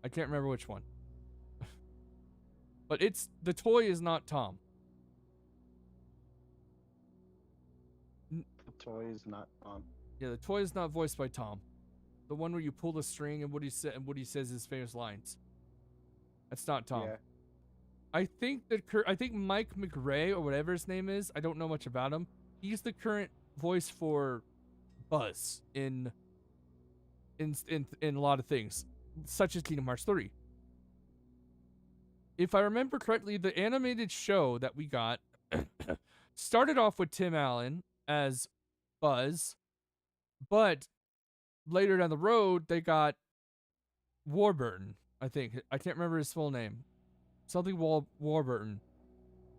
[SPEAKER 1] I can't remember which one. But the toy is not Tom.
[SPEAKER 10] The toy is not Tom.
[SPEAKER 1] Yeah, the toy is not voiced by Tom. The one where you pull the string and Woody says his famous lines. That's not Tom.
[SPEAKER 10] Yeah.
[SPEAKER 1] I think Mike McRae or whatever his name is. I don't know much about him. He's the current voice for Buzz in a lot of things, such as Kingdom Hearts 3. If I remember correctly, the animated show that we got started off with Tim Allen as Buzz, but later down the road they got Warburton. I think I can't remember his full name. Something Warburton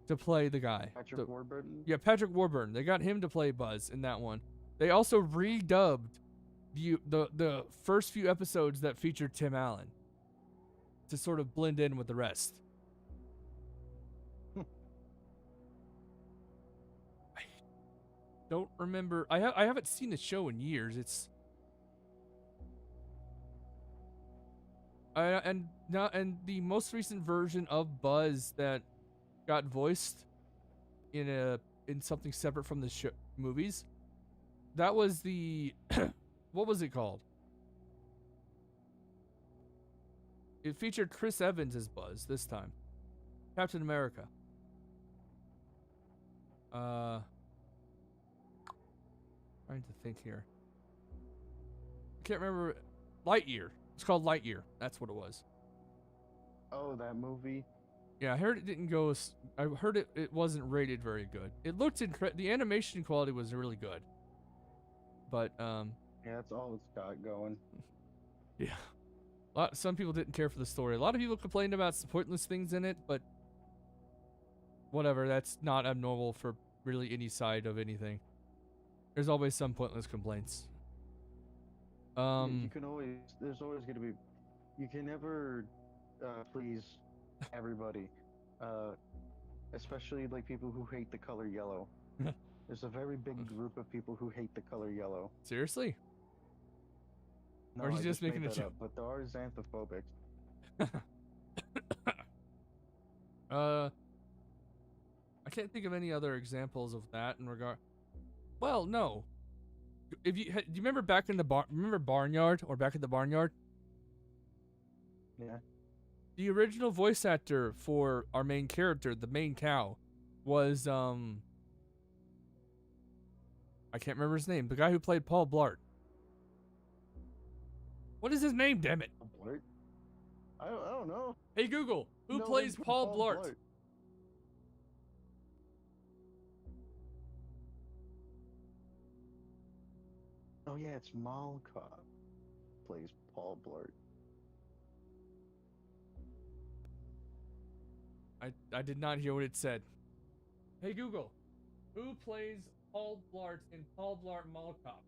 [SPEAKER 1] to play the guy.
[SPEAKER 10] Patrick Warburton?
[SPEAKER 1] Yeah, Patrick Warburton. They got him to play Buzz in that one. They also redubbed the first few episodes that featured Tim Allen to sort of blend in with the rest. I don't remember. I haven't seen the show in years. It's and the most recent version of Buzz that got voiced in something separate from the movies. That was the what was it called? It featured Chris Evans as Buzz this time. Captain America. Trying to think here. I can't remember. Lightyear. It's called Lightyear. That's what it was.
[SPEAKER 10] Oh, that movie?
[SPEAKER 1] Yeah, I heard it didn't go. I heard it wasn't rated very good. It looked the animation quality was really good. But
[SPEAKER 10] yeah, that's all it's got going.
[SPEAKER 1] Yeah. Some people didn't care for the story. A lot of people complained about some pointless things in it, but whatever, that's not abnormal for really any side of anything. There's always some pointless complaints.
[SPEAKER 10] You can always, there's always going to be, you can never please everybody, especially like people who hate the color yellow. There's a very big group of people who hate the color yellow.
[SPEAKER 1] Seriously?
[SPEAKER 10] No,
[SPEAKER 1] Or are you
[SPEAKER 10] I
[SPEAKER 1] just making
[SPEAKER 10] made
[SPEAKER 1] a
[SPEAKER 10] that
[SPEAKER 1] joke?
[SPEAKER 10] up, but there are xanthophobic.
[SPEAKER 1] I can't think of any other examples of that in regard. Well, no. If do you remember back in the remember Barnyard or Back in the Barnyard?
[SPEAKER 10] Yeah.
[SPEAKER 1] The original voice actor for our main character, the main cow, was I can't remember his name. The guy who played Paul Blart. What is his name? Damn it!
[SPEAKER 10] Blart? I don't know.
[SPEAKER 1] Hey Google, who
[SPEAKER 10] No,
[SPEAKER 1] plays
[SPEAKER 10] it's
[SPEAKER 1] Paul Blart?
[SPEAKER 10] Oh yeah, it's Mal Cop plays Paul Blart.
[SPEAKER 1] I did not hear what it said. Hey Google, who plays Paul Blart in Paul Blart Mall Cop?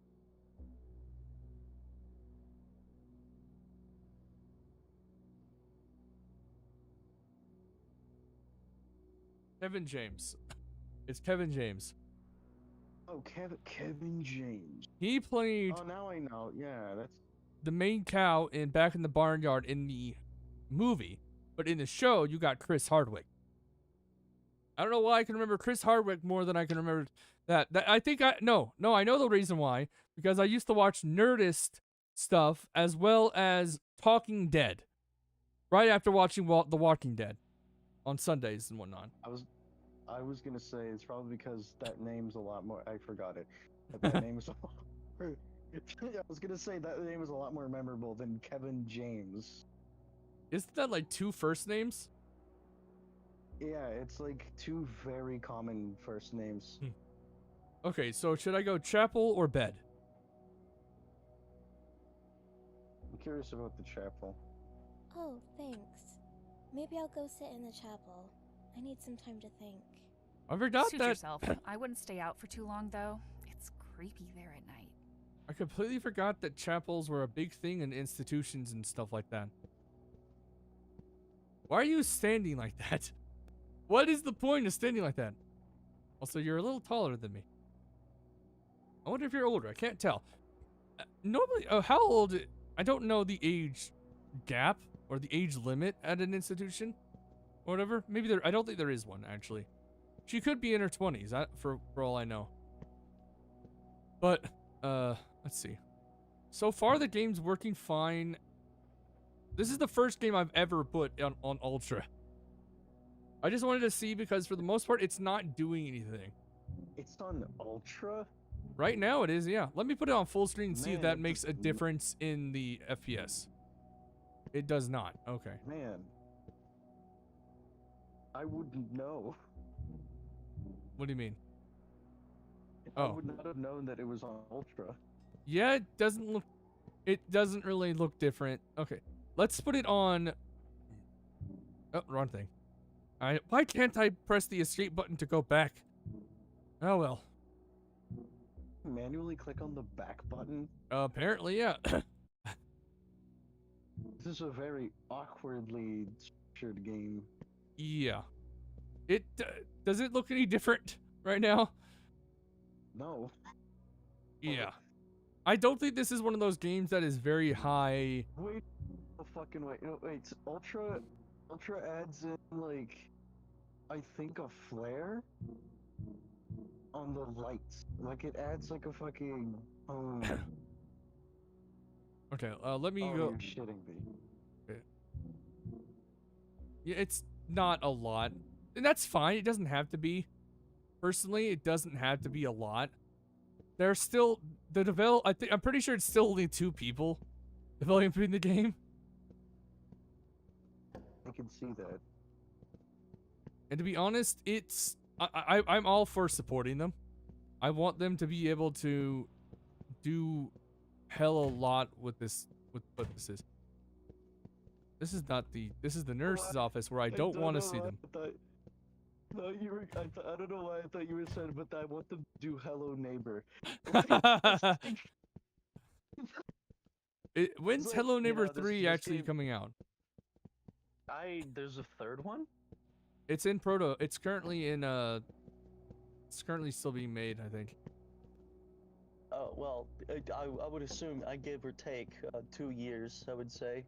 [SPEAKER 1] Kevin James. It's Kevin James.
[SPEAKER 10] Oh, Kevin James.
[SPEAKER 1] He played
[SPEAKER 10] Oh, now I know. Yeah, that's
[SPEAKER 1] the main cow in Back in the Barnyard in the movie, but in the show you got Chris Hardwick. I don't know why I can remember Chris Hardwick more than I can remember that. I think I know the reason why, because I used to watch Nerdist stuff as well as Talking Dead right after watching The Walking Dead on Sundays and whatnot.
[SPEAKER 10] I was gonna say it's probably because that name's a lot more. I forgot it. That name's. I was gonna say that name is a lot more memorable than Kevin James.
[SPEAKER 1] Isn't that like 2 first names?
[SPEAKER 10] Yeah, it's like 2 very common first names.
[SPEAKER 1] Okay, so should I go chapel or bed?
[SPEAKER 10] I'm curious about the chapel.
[SPEAKER 2] Oh, thanks. Maybe I'll go sit in the chapel. I need some time to think.
[SPEAKER 1] I forgot
[SPEAKER 9] Suit
[SPEAKER 1] that.
[SPEAKER 9] yourself. I wouldn't stay out for too long, though. It's creepy there at night.
[SPEAKER 1] I completely forgot that chapels were a big thing in institutions and stuff like that. Why are you standing like that? What is the point of standing like that? Also, you're a little taller than me. I wonder if you're older. I can't tell. Normally, how old? I don't know the age gap or the age limit at an institution or whatever. Maybe there. I don't think there is one actually. She could be in her 20s. For all I know. But let's see. So far, the game's working fine. This is the first game I've ever put on Ultra. I just wanted to see because for the most part, it's not doing anything.
[SPEAKER 10] It's on Ultra?
[SPEAKER 1] Right now it is, yeah. Let me put it on full screen and see if
[SPEAKER 10] Man,
[SPEAKER 1] that makes a difference in the FPS. It does not. Okay.
[SPEAKER 10] Man. I wouldn't know.
[SPEAKER 1] What do you mean?
[SPEAKER 10] I would not have known that it was on Ultra.
[SPEAKER 1] Yeah, it doesn't really look different. Okay. Let's put it on. Oh, wrong thing. Why can't I press the escape button to go back? Oh well.
[SPEAKER 10] Manually click on the back button?
[SPEAKER 1] Apparently, yeah.
[SPEAKER 10] This is a very awkwardly structured game.
[SPEAKER 1] Yeah. It does it look any different right now?
[SPEAKER 10] No.
[SPEAKER 1] Yeah. I don't think this is one of those games that is very high.
[SPEAKER 10] Wait, fucking wait. No, wait. Ultra adds in like, I think a flare on the lights. Like it adds like a fucking.
[SPEAKER 1] Okay. Let me go.
[SPEAKER 10] You're shitting me.
[SPEAKER 1] Okay. Yeah, it's not a lot, and that's fine. It doesn't have to be. Personally, it doesn't have to be a lot. There's still I'm pretty sure it's still only 2 people developing the game.
[SPEAKER 10] I can see that.
[SPEAKER 1] And to be honest, I'm all for supporting them. I want them to be able to do hell a lot with this. With what this is. This is the nurse's office where I don't want to see them.
[SPEAKER 10] No, you were. I don't know why I thought you were saying, but I want them to do Hello Neighbor.
[SPEAKER 1] When's
[SPEAKER 10] like,
[SPEAKER 1] Hello Neighbor
[SPEAKER 10] this
[SPEAKER 1] 3 actually
[SPEAKER 10] game-
[SPEAKER 1] coming out?
[SPEAKER 8] There's a third one?
[SPEAKER 1] It's in proto. It's currently in It's currently still being made, I think.
[SPEAKER 8] Well, I would assume I give or take 2 years, I would say.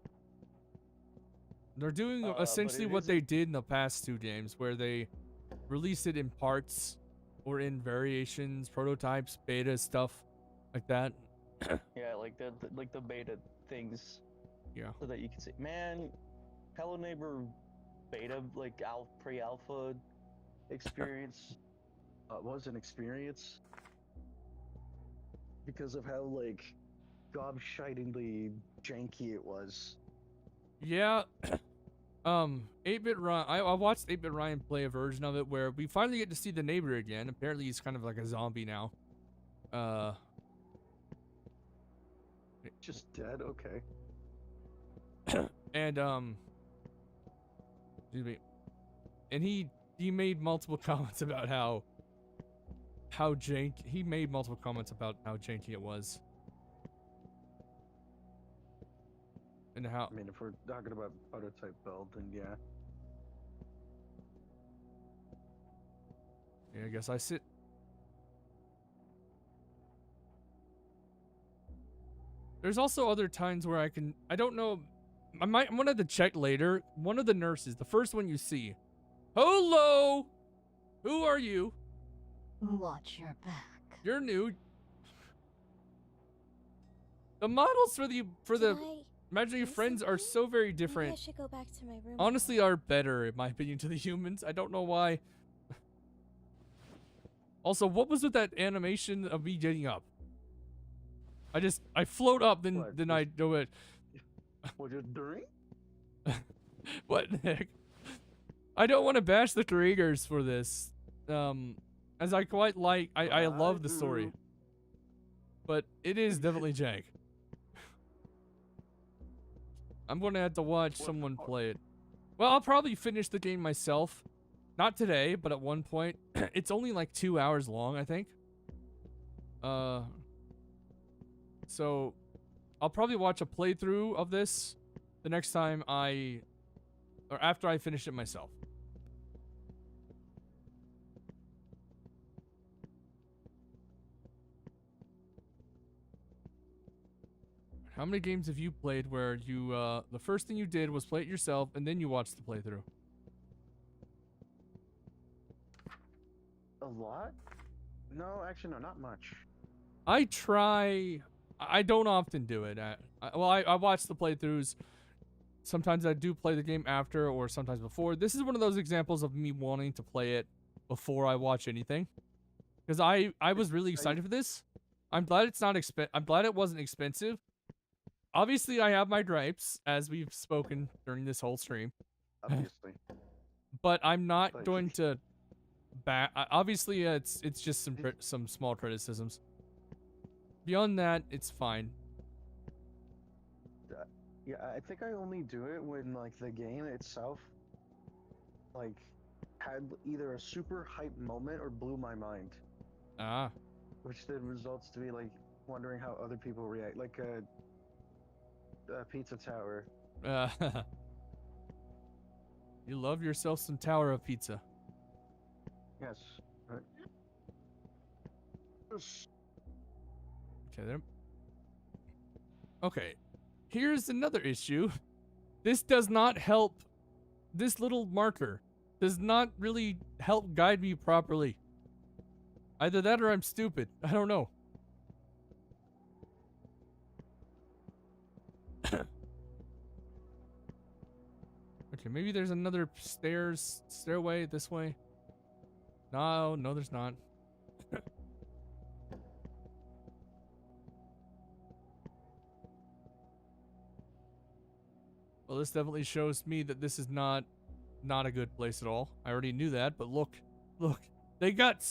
[SPEAKER 1] They're doing essentially what they did in the past 2 games, where they release it in parts or in variations, prototypes, beta stuff like that.
[SPEAKER 8] Yeah, like the beta things.
[SPEAKER 1] Yeah.
[SPEAKER 8] So that you can see, man, Hello Neighbor beta, like pre-alpha experience
[SPEAKER 10] was an experience because of how like gobshitingly janky it was.
[SPEAKER 1] Yeah. 8-Bit Ryan. I watched 8-Bit Ryan play a version of it where we finally get to see the neighbor again. Apparently, he's kind of like a zombie now.
[SPEAKER 10] Just dead. Okay.
[SPEAKER 1] And excuse me. And he made multiple comments about how janky. He made multiple comments about how janky it was. And how.
[SPEAKER 10] I mean, if we're talking about prototype build, then yeah.
[SPEAKER 1] Yeah, I guess I sit. There's also other times where I don't know, I'm gonna have to check later. One of the nurses, the first one you see. Hello! Who are you?
[SPEAKER 11] Watch your back.
[SPEAKER 1] You're new. The models for the imaginary friends are so very
[SPEAKER 2] Maybe
[SPEAKER 1] different.
[SPEAKER 2] I should go back to my room.
[SPEAKER 1] Honestly, are better, in my opinion, to the humans. I don't know why. Also, what was with that animation of me getting up? I float up, then I do it.
[SPEAKER 10] What, just during?
[SPEAKER 1] What the heck? I don't want to bash the creators for this. As I quite like, I love the story. But it is definitely jank. I'm going to have to watch someone play it. Well, I'll probably finish the game myself. Not today, but at one point. It's only like 2 hours long, I think. So I'll probably watch a playthrough of this the next time or after I finish it myself. How many games have you played where you, the first thing you did was play it yourself and then you watched the playthrough?
[SPEAKER 10] A lot? No, actually, no, not much.
[SPEAKER 1] I don't often do it. I watch the playthroughs. Sometimes I do play the game after or sometimes before. This is one of those examples of me wanting to play it before I watch anything. Because I was really excited for this. I'm glad it's not I'm glad it wasn't expensive. Obviously, I have my gripes, as we've spoken during this whole stream.
[SPEAKER 10] Obviously.
[SPEAKER 1] But I'm not going to obviously, it's just some small criticisms. Beyond that, it's fine.
[SPEAKER 10] Yeah, I think I only do it when, like, the game itself, like, had either a super hype moment or blew my mind.
[SPEAKER 1] Ah.
[SPEAKER 10] Which then results to me, like, wondering how other people react. Like, Pizza Tower.
[SPEAKER 1] You love yourself some Tower of Pizza.
[SPEAKER 10] Yes.
[SPEAKER 1] Okay, there. Okay. Here's another issue. This does not help. This little marker does not really help guide me properly. Either that or I'm stupid. I don't know. Okay, maybe there's another stairway this way. No, there's not. Well, this definitely shows me that this is not a good place at all. I already knew that, but look, they got.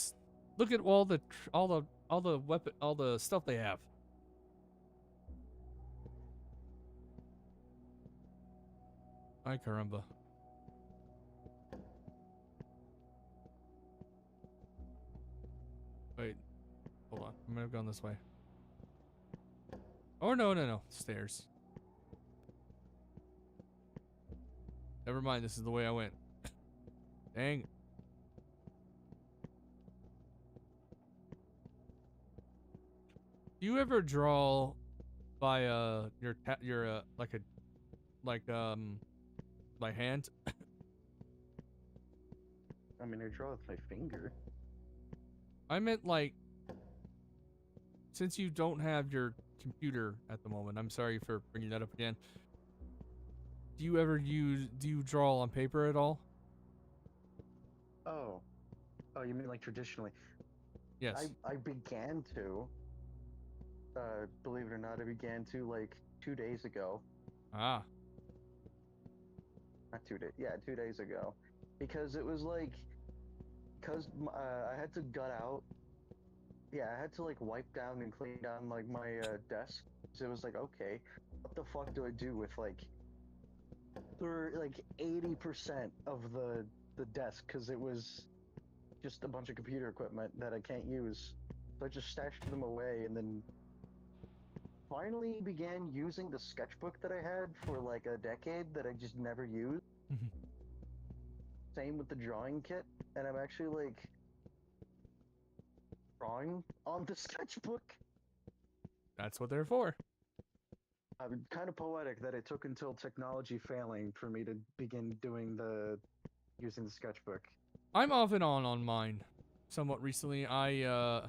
[SPEAKER 1] Look at all the stuff they have. Ay caramba. Wait, hold on. I might have gone this way. Oh no, stairs. Never mind, this is the way I went. Dang. Do you ever draw by by hand?
[SPEAKER 10] I mean, I draw with my finger.
[SPEAKER 1] I meant like, since you don't have your computer at the moment, I'm sorry for bringing that up again. Do you draw on paper at all?
[SPEAKER 10] Oh, you mean like traditionally?
[SPEAKER 1] Yes.
[SPEAKER 10] I began to. Believe it or not, I began to like 2 days ago.
[SPEAKER 1] Ah.
[SPEAKER 10] Not 2 days. Yeah, 2 days ago, because it was like, I had to gut out. Yeah, I had to like wipe down and clean down like my desk. So it was like, okay, what the fuck do I do with like 80% of the desk, because it was just a bunch of computer equipment that I can't use. So I just stashed them away, and then finally began using the sketchbook that I had for like a decade that I just never used. Same with the drawing kit, and I'm actually like drawing on the sketchbook.
[SPEAKER 1] That's what they're for.
[SPEAKER 10] Kind of poetic that it took until technology failing for me to begin doing using the sketchbook.
[SPEAKER 1] I'm off and on mine. Somewhat recently, I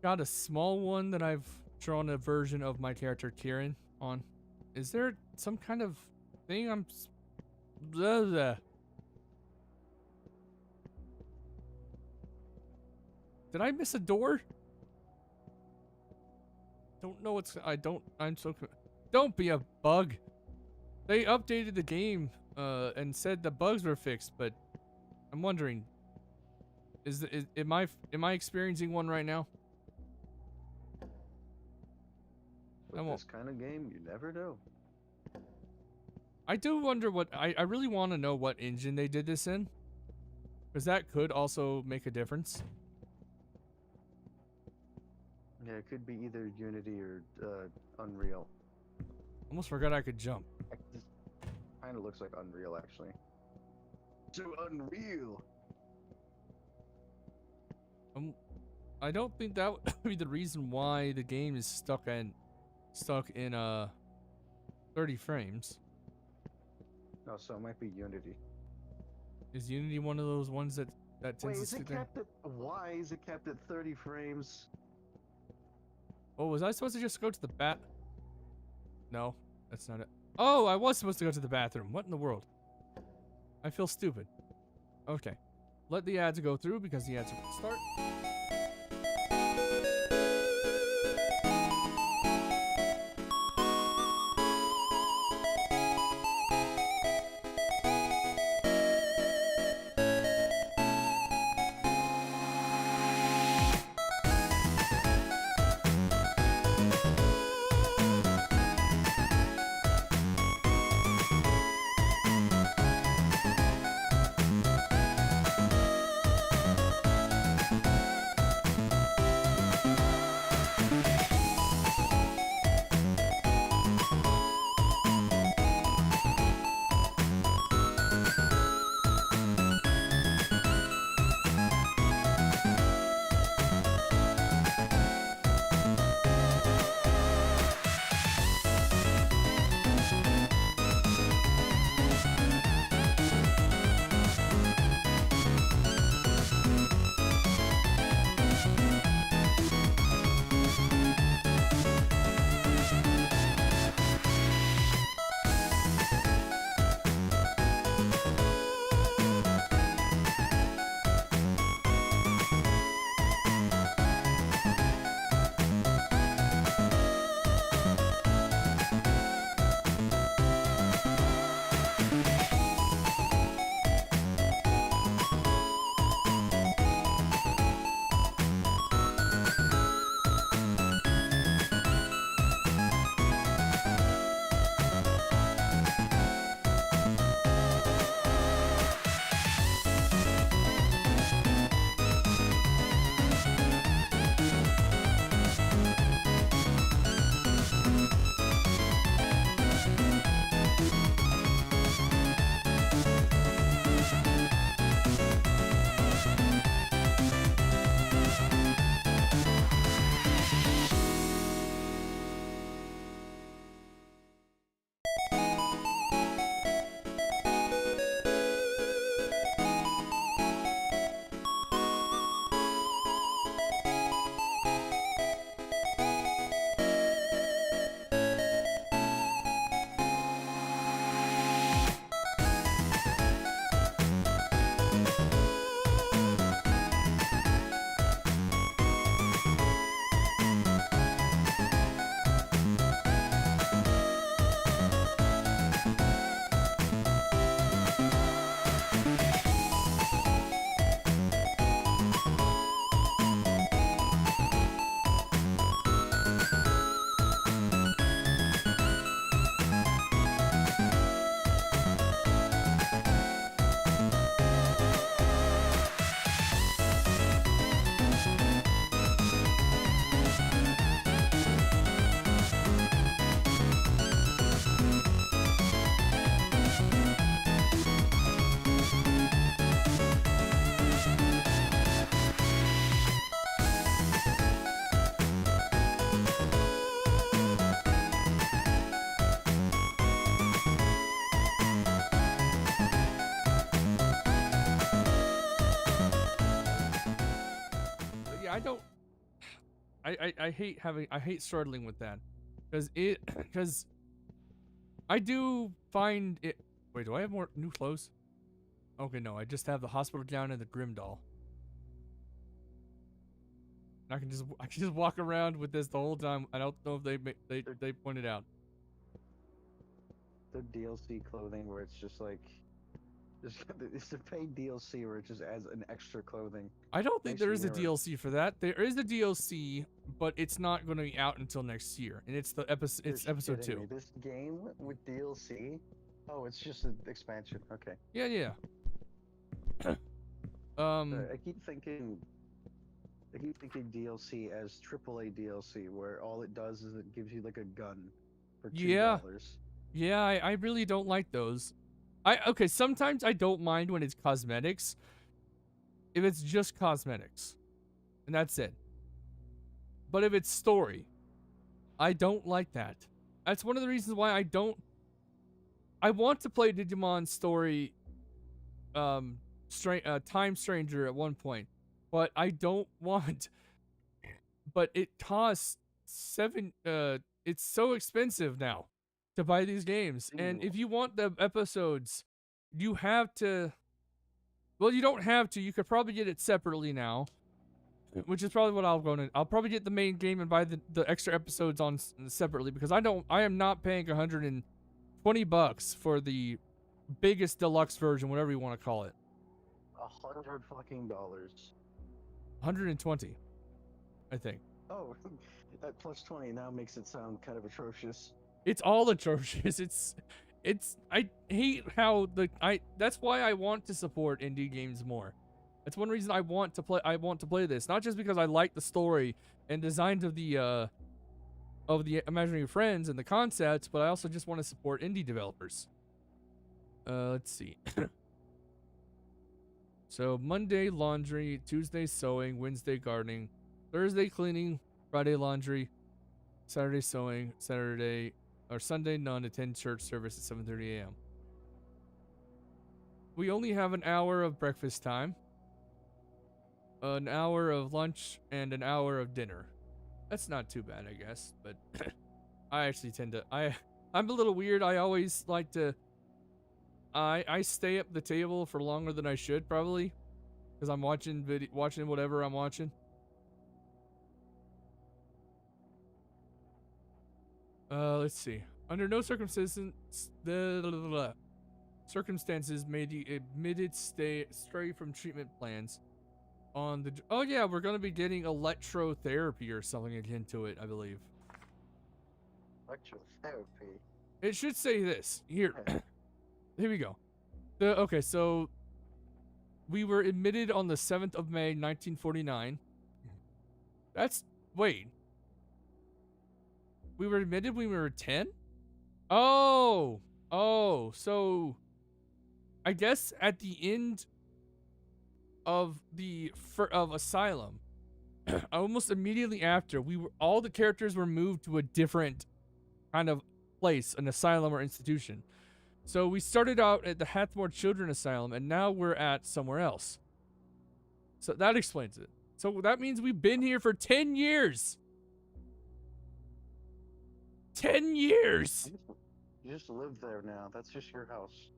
[SPEAKER 1] got a small one that I've drawn a version of my character Kieran on. Is there some kind of thing blah, blah. Did I miss a door? Don't know what's. Don't be a bug. They updated the game and said the bugs were fixed, but I'm wondering, am I experiencing one right now?
[SPEAKER 10] With this kind of game, you never know.
[SPEAKER 1] I do wonder what I really want to know what engine they did this in, because that could also make a difference.
[SPEAKER 10] Yeah, it could be either Unity or Unreal.
[SPEAKER 1] Almost forgot I could jump.
[SPEAKER 10] This kind of looks like Unreal, actually. To Unreal.
[SPEAKER 1] I don't think that would be the reason why the game is stuck in 30 frames.
[SPEAKER 10] No, so it might be Unity.
[SPEAKER 1] Is Unity one of those ones that tends
[SPEAKER 10] Wait,
[SPEAKER 1] to
[SPEAKER 10] is
[SPEAKER 1] stick
[SPEAKER 10] it
[SPEAKER 1] there?
[SPEAKER 10] capped at? Why is it capped at 30 frames?
[SPEAKER 1] Oh, was I supposed to just go to the bat? No, that's not it. Oh, I was supposed to go to the bathroom. What in the world? I feel stupid. Okay. Let the ads go through because the ads are going to start. I hate struggling with that, because I do find it. Wait, do I have more new clothes? Okay, no, I just have the hospital gown and the grim doll. I can just walk around with this the whole time. I don't know if they pointed out.
[SPEAKER 10] The DLC clothing where it's just like, it's the paid DLC where it just adds an extra clothing.
[SPEAKER 1] I don't think
[SPEAKER 10] Nice
[SPEAKER 1] there is a
[SPEAKER 10] mirror.
[SPEAKER 1] DLC for that. There is a DLC, but it's not going to be out until next year, and it's the episode. It's
[SPEAKER 10] You're
[SPEAKER 1] episode
[SPEAKER 10] kidding
[SPEAKER 1] 2.
[SPEAKER 10] me. This game with DLC? Oh, it's just an expansion. Okay.
[SPEAKER 1] Yeah.
[SPEAKER 10] I keep thinking DLC as AAA DLC, where all it does is it gives you like a gun for $2.
[SPEAKER 1] Yeah, I really don't like those. Okay, sometimes I don't mind when it's cosmetics. If it's just cosmetics, and that's it. But if it's story, I don't like that. That's one of the reasons why I want to play Digimon Story Time Stranger at one point, but I don't want. But it costs it's so expensive now to buy these games, and if you want the episodes, you have to. Well, you don't have to. You could probably get it separately now, which is probably what I'll probably get the main game and buy the extra episodes on separately, because I am not paying $120 for the biggest deluxe version, whatever you want to call it.
[SPEAKER 10] $100 fucking dollars.
[SPEAKER 1] 120, I think.
[SPEAKER 10] Oh, that plus 20 now makes it sound kind of atrocious.
[SPEAKER 1] It's all atrocious. I hate how that's why I want to support indie games more. That's one reason I want to play this. Not just because I like the story and designs of the Imaginary Friends and the concepts, but I also just want to support indie developers. Let's see. So Monday laundry, Tuesday sewing, Wednesday gardening, Thursday cleaning, Friday laundry, Saturday sewing, Sunday none, attend church service at 7:30 a.m. We only have an hour of breakfast time, an hour of lunch, and an hour of dinner. That's not too bad, I guess, but I actually tend to I'm a little weird. I always like to I stay at the table for longer than I should, probably, because I'm watching whatever I'm watching. Let's see. Under no circumstances may the admitted stray from treatment plans on the. Oh yeah, we're gonna be getting electrotherapy or something akin to it, I believe.
[SPEAKER 10] Electrotherapy.
[SPEAKER 1] It should say this here. Here we go. Okay, so we were admitted on the 7th of May, 1949. Wait. We were admitted when we were 10? Oh, so I guess at the end of Asylum, almost immediately after, all the characters were moved to a different kind of place, an asylum or institution. So we started out at the Hathmore Children Asylum, and now we're at somewhere else. So that explains it. So that means we've been here for 10 years. 10 years!
[SPEAKER 10] You just live there now. That's just your house.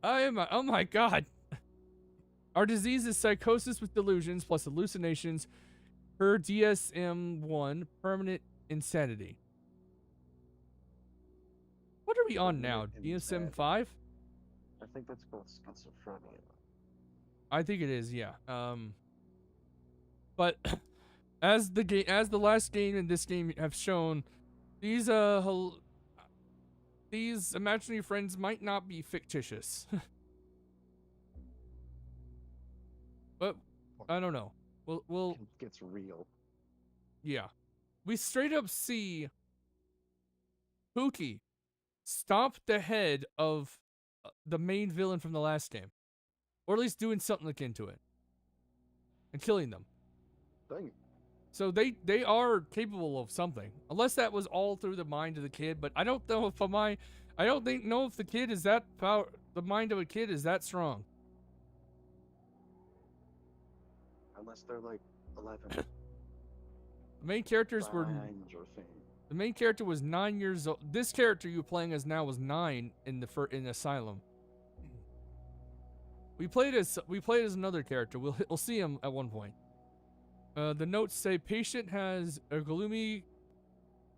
[SPEAKER 1] Oh my god. Our disease is psychosis with delusions plus hallucinations per DSM-1, permanent insanity. What are we on now? DSM-5?
[SPEAKER 10] I think that's called schizophrenia.
[SPEAKER 1] I think it is, yeah. But as the last game and this game have shown, these imaginary friends might not be fictitious. But I don't know. We'll
[SPEAKER 10] It gets real.
[SPEAKER 1] Yeah. We straight up see Pookie stomp the head of the main villain from the last game. Or at least doing something akin to it. And killing them.
[SPEAKER 10] Dang.
[SPEAKER 1] So they are capable of something. Unless that was all through the mind of the kid, but I don't know if know if the kid is that power, the mind of a kid is that strong.
[SPEAKER 10] Unless they're like 11.
[SPEAKER 1] The main characters were
[SPEAKER 10] signs or things.
[SPEAKER 1] the main character was 9 years old. This character you're playing as now was 9 in the Asylum. We played as another character. We'll see him at one point. The notes say patient has a gloomy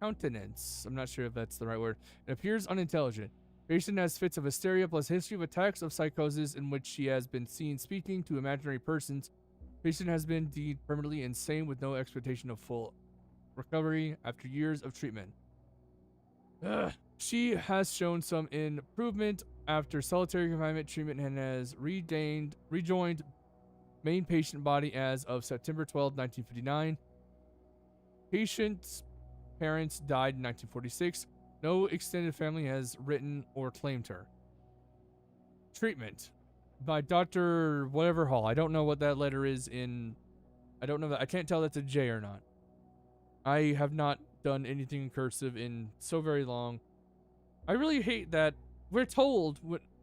[SPEAKER 1] countenance. I'm not sure if that's the right word. It appears unintelligent. Patient has fits of hysteria plus history of attacks of psychosis in which she has been seen speaking to imaginary persons. Patient has been deemed permanently insane with no expectation of full recovery after years of treatment. She has shown some improvement after solitary confinement treatment and has rejoined main patient body as of September 12, 1959. Patient's parents died in 1946. No extended family has written or claimed her. Treatment by Dr. whatever Hall. I don't know what that letter is in. I don't know that. I can't tell that's a J or not. I have not done anything in cursive in so very long. I really hate that we're told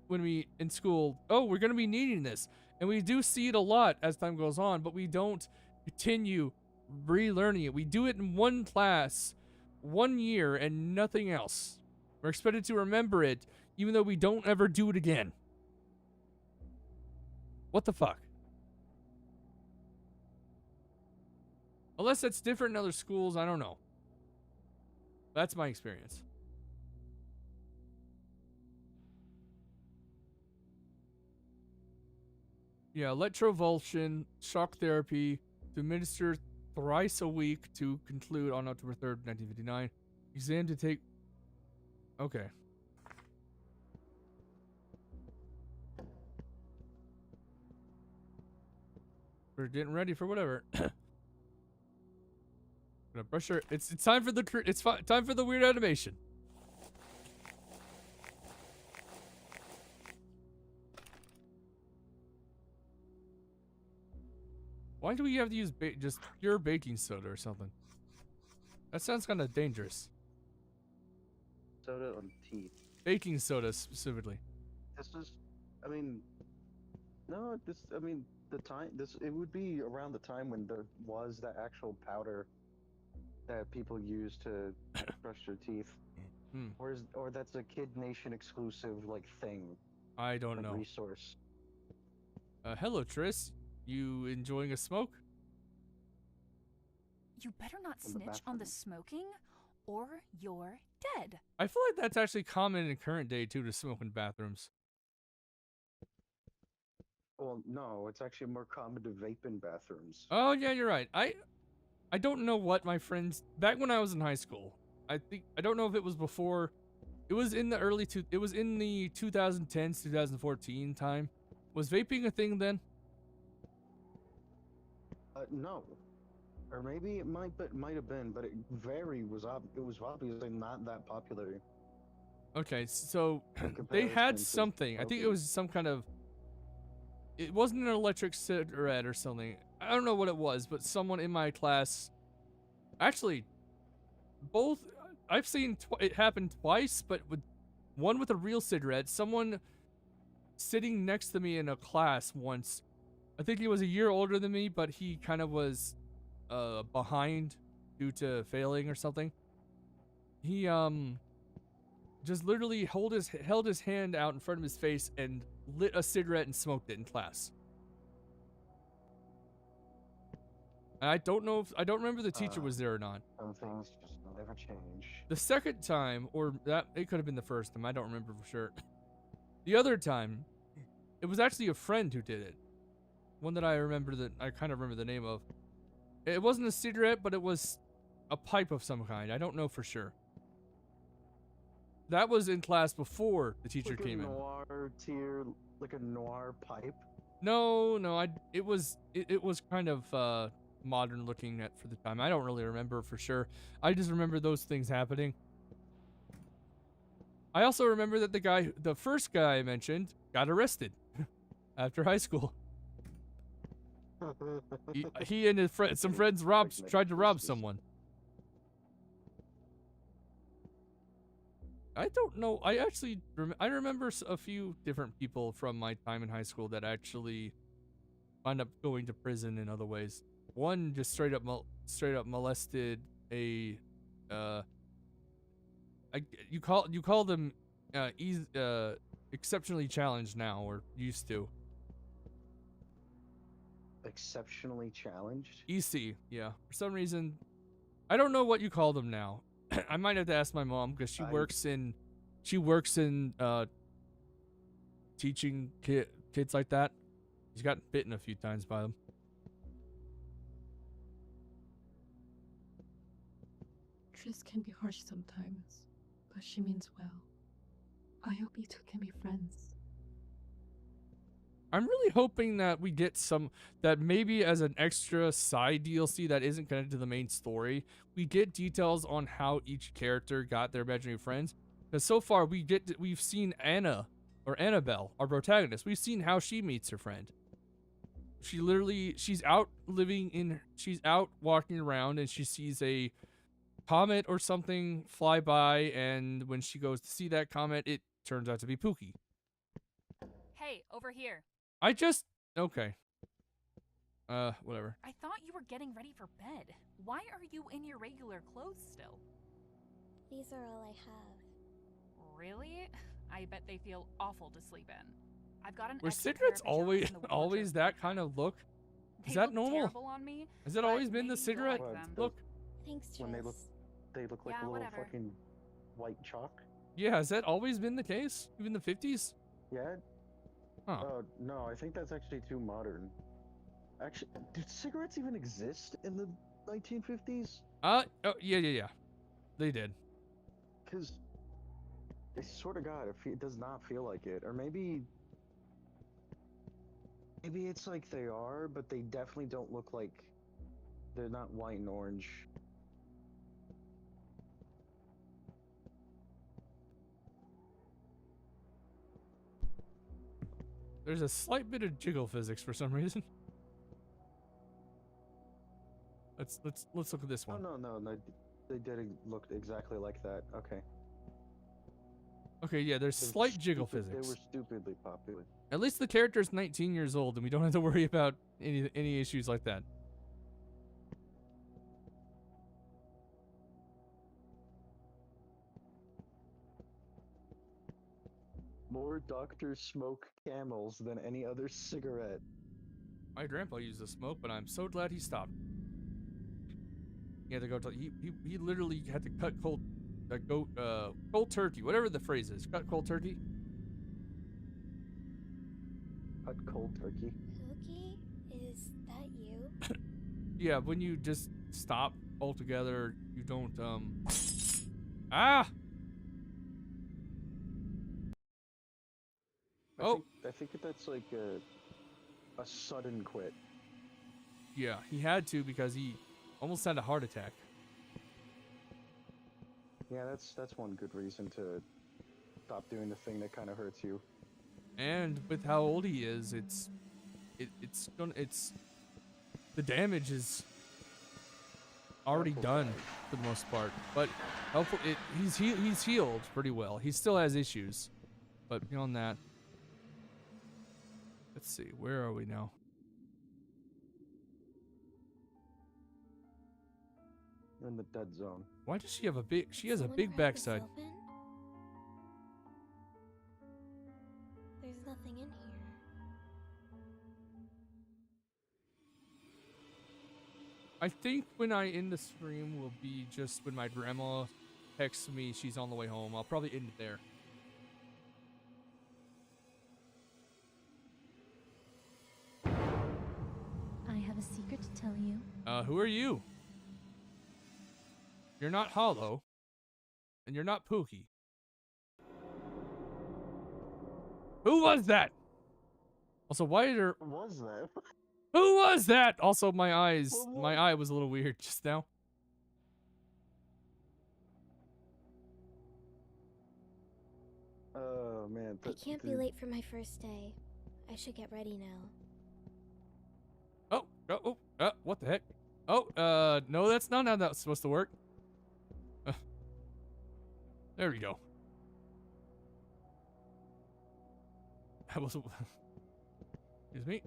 [SPEAKER 1] when we in school, oh, we're going to be needing this. And we do see it a lot as time goes on, but we don't continue relearning it. We do it in one class, 1 year, and nothing else. We're expected to remember it, even though we don't ever do it again. What the fuck? Unless that's different in other schools, I don't know. That's my experience. Yeah, electrovulsion, shock therapy to administer thrice a week to conclude on October 3rd, 1959. Exam to take... Okay. We're getting ready for whatever. Gonna brush her... It's time for the... time for the weird animation. Why do we have to use just pure baking soda or something? That sounds kind of dangerous.
[SPEAKER 10] Soda on teeth.
[SPEAKER 1] Baking soda specifically.
[SPEAKER 10] This is, I mean, no, this, I mean, the time, it would be around the time when there was that actual powder that people use to brush their teeth. Or that's a Kid Nation exclusive, like, thing.
[SPEAKER 1] I don't
[SPEAKER 10] like
[SPEAKER 1] know.
[SPEAKER 10] Resource.
[SPEAKER 1] Hello, Triss. You enjoying a smoke?
[SPEAKER 9] You better not snitch on the smoking, or you're dead.
[SPEAKER 1] I feel like that's actually common in current day, too, to smoke in bathrooms.
[SPEAKER 10] Well, no, it's actually more common to vape in bathrooms.
[SPEAKER 1] Oh, yeah, you're right. I don't know what my friends... Back when I was in high school, I don't know if it was before... It was in the it was in the 2010s, 2014 time. Was vaping a thing then?
[SPEAKER 10] No, or maybe it might have been, but it was obviously not that popular.
[SPEAKER 1] Okay, so they had something. I think it was some kind of... It wasn't an electric cigarette or something. I don't know what it was, but someone in my class... Actually, both... I've seen it happen twice, but one with a real cigarette. Someone sitting next to me in a class once... I think he was a year older than me, but he kind of was behind due to failing or something. He just literally held his hand out in front of his face and lit a cigarette and smoked it in class. And I don't remember the teacher was there or not.
[SPEAKER 10] Some things just never change.
[SPEAKER 1] The second time, or that it could have been the first time, I don't remember for sure. The other time, it was actually a friend who did it. One that I kind of remember the name of. It wasn't a cigarette, but it was a pipe of some kind. I don't know for sure. That was in class before the teacher came in.
[SPEAKER 10] Like a noir pipe?
[SPEAKER 1] No, it was kind of modern looking for the time. I don't really remember for sure. I just remember those things happening. I also remember that the first guy I mentioned got arrested after high school. He and some friends tried to rob someone. I don't know. I remember a few different people from my time in high school that actually wound up going to prison in other ways. one just straight up molested a you call them exceptionally challenged now, or used to.
[SPEAKER 10] Exceptionally challenged?
[SPEAKER 1] EC, yeah. For some reason, I don't know what you call them now. I might have to ask my mom because she works in teaching kids like that. She's gotten bitten a few times by them.
[SPEAKER 12] Triss can be harsh sometimes, but she means well. I hope you two can be friends.
[SPEAKER 1] I'm really hoping that we get that maybe as an extra side DLC that isn't connected to the main story, we get details on how each character got their imaginary friends. Because so far we've seen Anna, or Annabelle, our protagonist. We've seen how she meets her friend. She's out walking around and she sees a comet or something fly by, and when she goes to see that comet, it turns out to be Pookie.
[SPEAKER 9] Hey, over here.
[SPEAKER 1] Okay. Whatever.
[SPEAKER 9] I thought you were getting ready for bed. Why are you in your regular clothes still?
[SPEAKER 2] These are all I have.
[SPEAKER 9] Really? I bet they feel awful to sleep in. I've got an
[SPEAKER 1] Were
[SPEAKER 9] extra
[SPEAKER 1] cigarettes
[SPEAKER 9] pair of pajamas in the
[SPEAKER 1] always
[SPEAKER 9] wardrobe.
[SPEAKER 1] that kind of look?
[SPEAKER 9] They
[SPEAKER 1] Is that
[SPEAKER 9] look
[SPEAKER 1] normal?
[SPEAKER 9] terrible on me,
[SPEAKER 1] Has that
[SPEAKER 9] but
[SPEAKER 1] always been the
[SPEAKER 9] maybe you'll
[SPEAKER 1] cigarette
[SPEAKER 9] like them.
[SPEAKER 1] look?
[SPEAKER 2] Thanks, Triss.
[SPEAKER 10] When they look like
[SPEAKER 9] Yeah,
[SPEAKER 10] a little
[SPEAKER 9] whatever.
[SPEAKER 10] fucking white chalk.
[SPEAKER 1] Yeah, has that always been the case? Even the 50s?
[SPEAKER 10] Yeah.
[SPEAKER 1] Huh.
[SPEAKER 10] No, I think that's actually too modern. Actually, did cigarettes even exist in the 1950s?
[SPEAKER 1] Yeah. They did.
[SPEAKER 10] Because they sort of got it does not feel like it. Or maybe it's like they are, but they definitely don't look like they're not white and orange.
[SPEAKER 1] There's a slight bit of jiggle physics for some reason. Let's look at this one.
[SPEAKER 10] Oh no, they did look exactly like that. Okay.
[SPEAKER 1] Okay, yeah, there's
[SPEAKER 10] They were
[SPEAKER 1] slight jiggle
[SPEAKER 10] stupid-
[SPEAKER 1] physics.
[SPEAKER 10] They were stupidly popular.
[SPEAKER 1] At least the character's 19 years old, and we don't have to worry about any issues like that.
[SPEAKER 10] More doctors smoke Camels than any other cigarette.
[SPEAKER 1] My grandpa used to smoke, but I'm so glad he stopped. He had to go to he literally had to cut cold turkey, whatever the phrase is. Cut cold turkey.
[SPEAKER 10] Cut cold turkey.
[SPEAKER 2] Pookie, is that you?
[SPEAKER 1] Yeah, when you just stop altogether, you don't ah.
[SPEAKER 10] I think that's like a sudden quit.
[SPEAKER 1] Yeah, he had to because he almost had a heart attack.
[SPEAKER 10] Yeah, that's one good reason to stop doing the thing that kind of hurts you.
[SPEAKER 1] And with how old he is, it's the damage is already done for the most part. But hopefully he's healed pretty well. He still has issues, but beyond that, let's see, where are we now?
[SPEAKER 10] You're in the dead zone.
[SPEAKER 1] Why does she have a big? She has a
[SPEAKER 2] Someone
[SPEAKER 1] big
[SPEAKER 2] cracked this
[SPEAKER 1] backside.
[SPEAKER 2] open? There's nothing in here.
[SPEAKER 1] I think when I end the stream will be just when my grandma texts me she's on the way home. I'll probably end it there.
[SPEAKER 11] I have a secret to tell you.
[SPEAKER 1] Who are you? You're not Hollow. And you're not Pookie. Who was that? Also, why are there...
[SPEAKER 10] What was that?
[SPEAKER 1] Who was that? Also, my eye was a little weird just now.
[SPEAKER 10] Oh man.
[SPEAKER 2] I can't be late for my first day. I should get ready now.
[SPEAKER 1] What the heck? No, that's not how that's supposed to work. There we go. That was... Excuse me.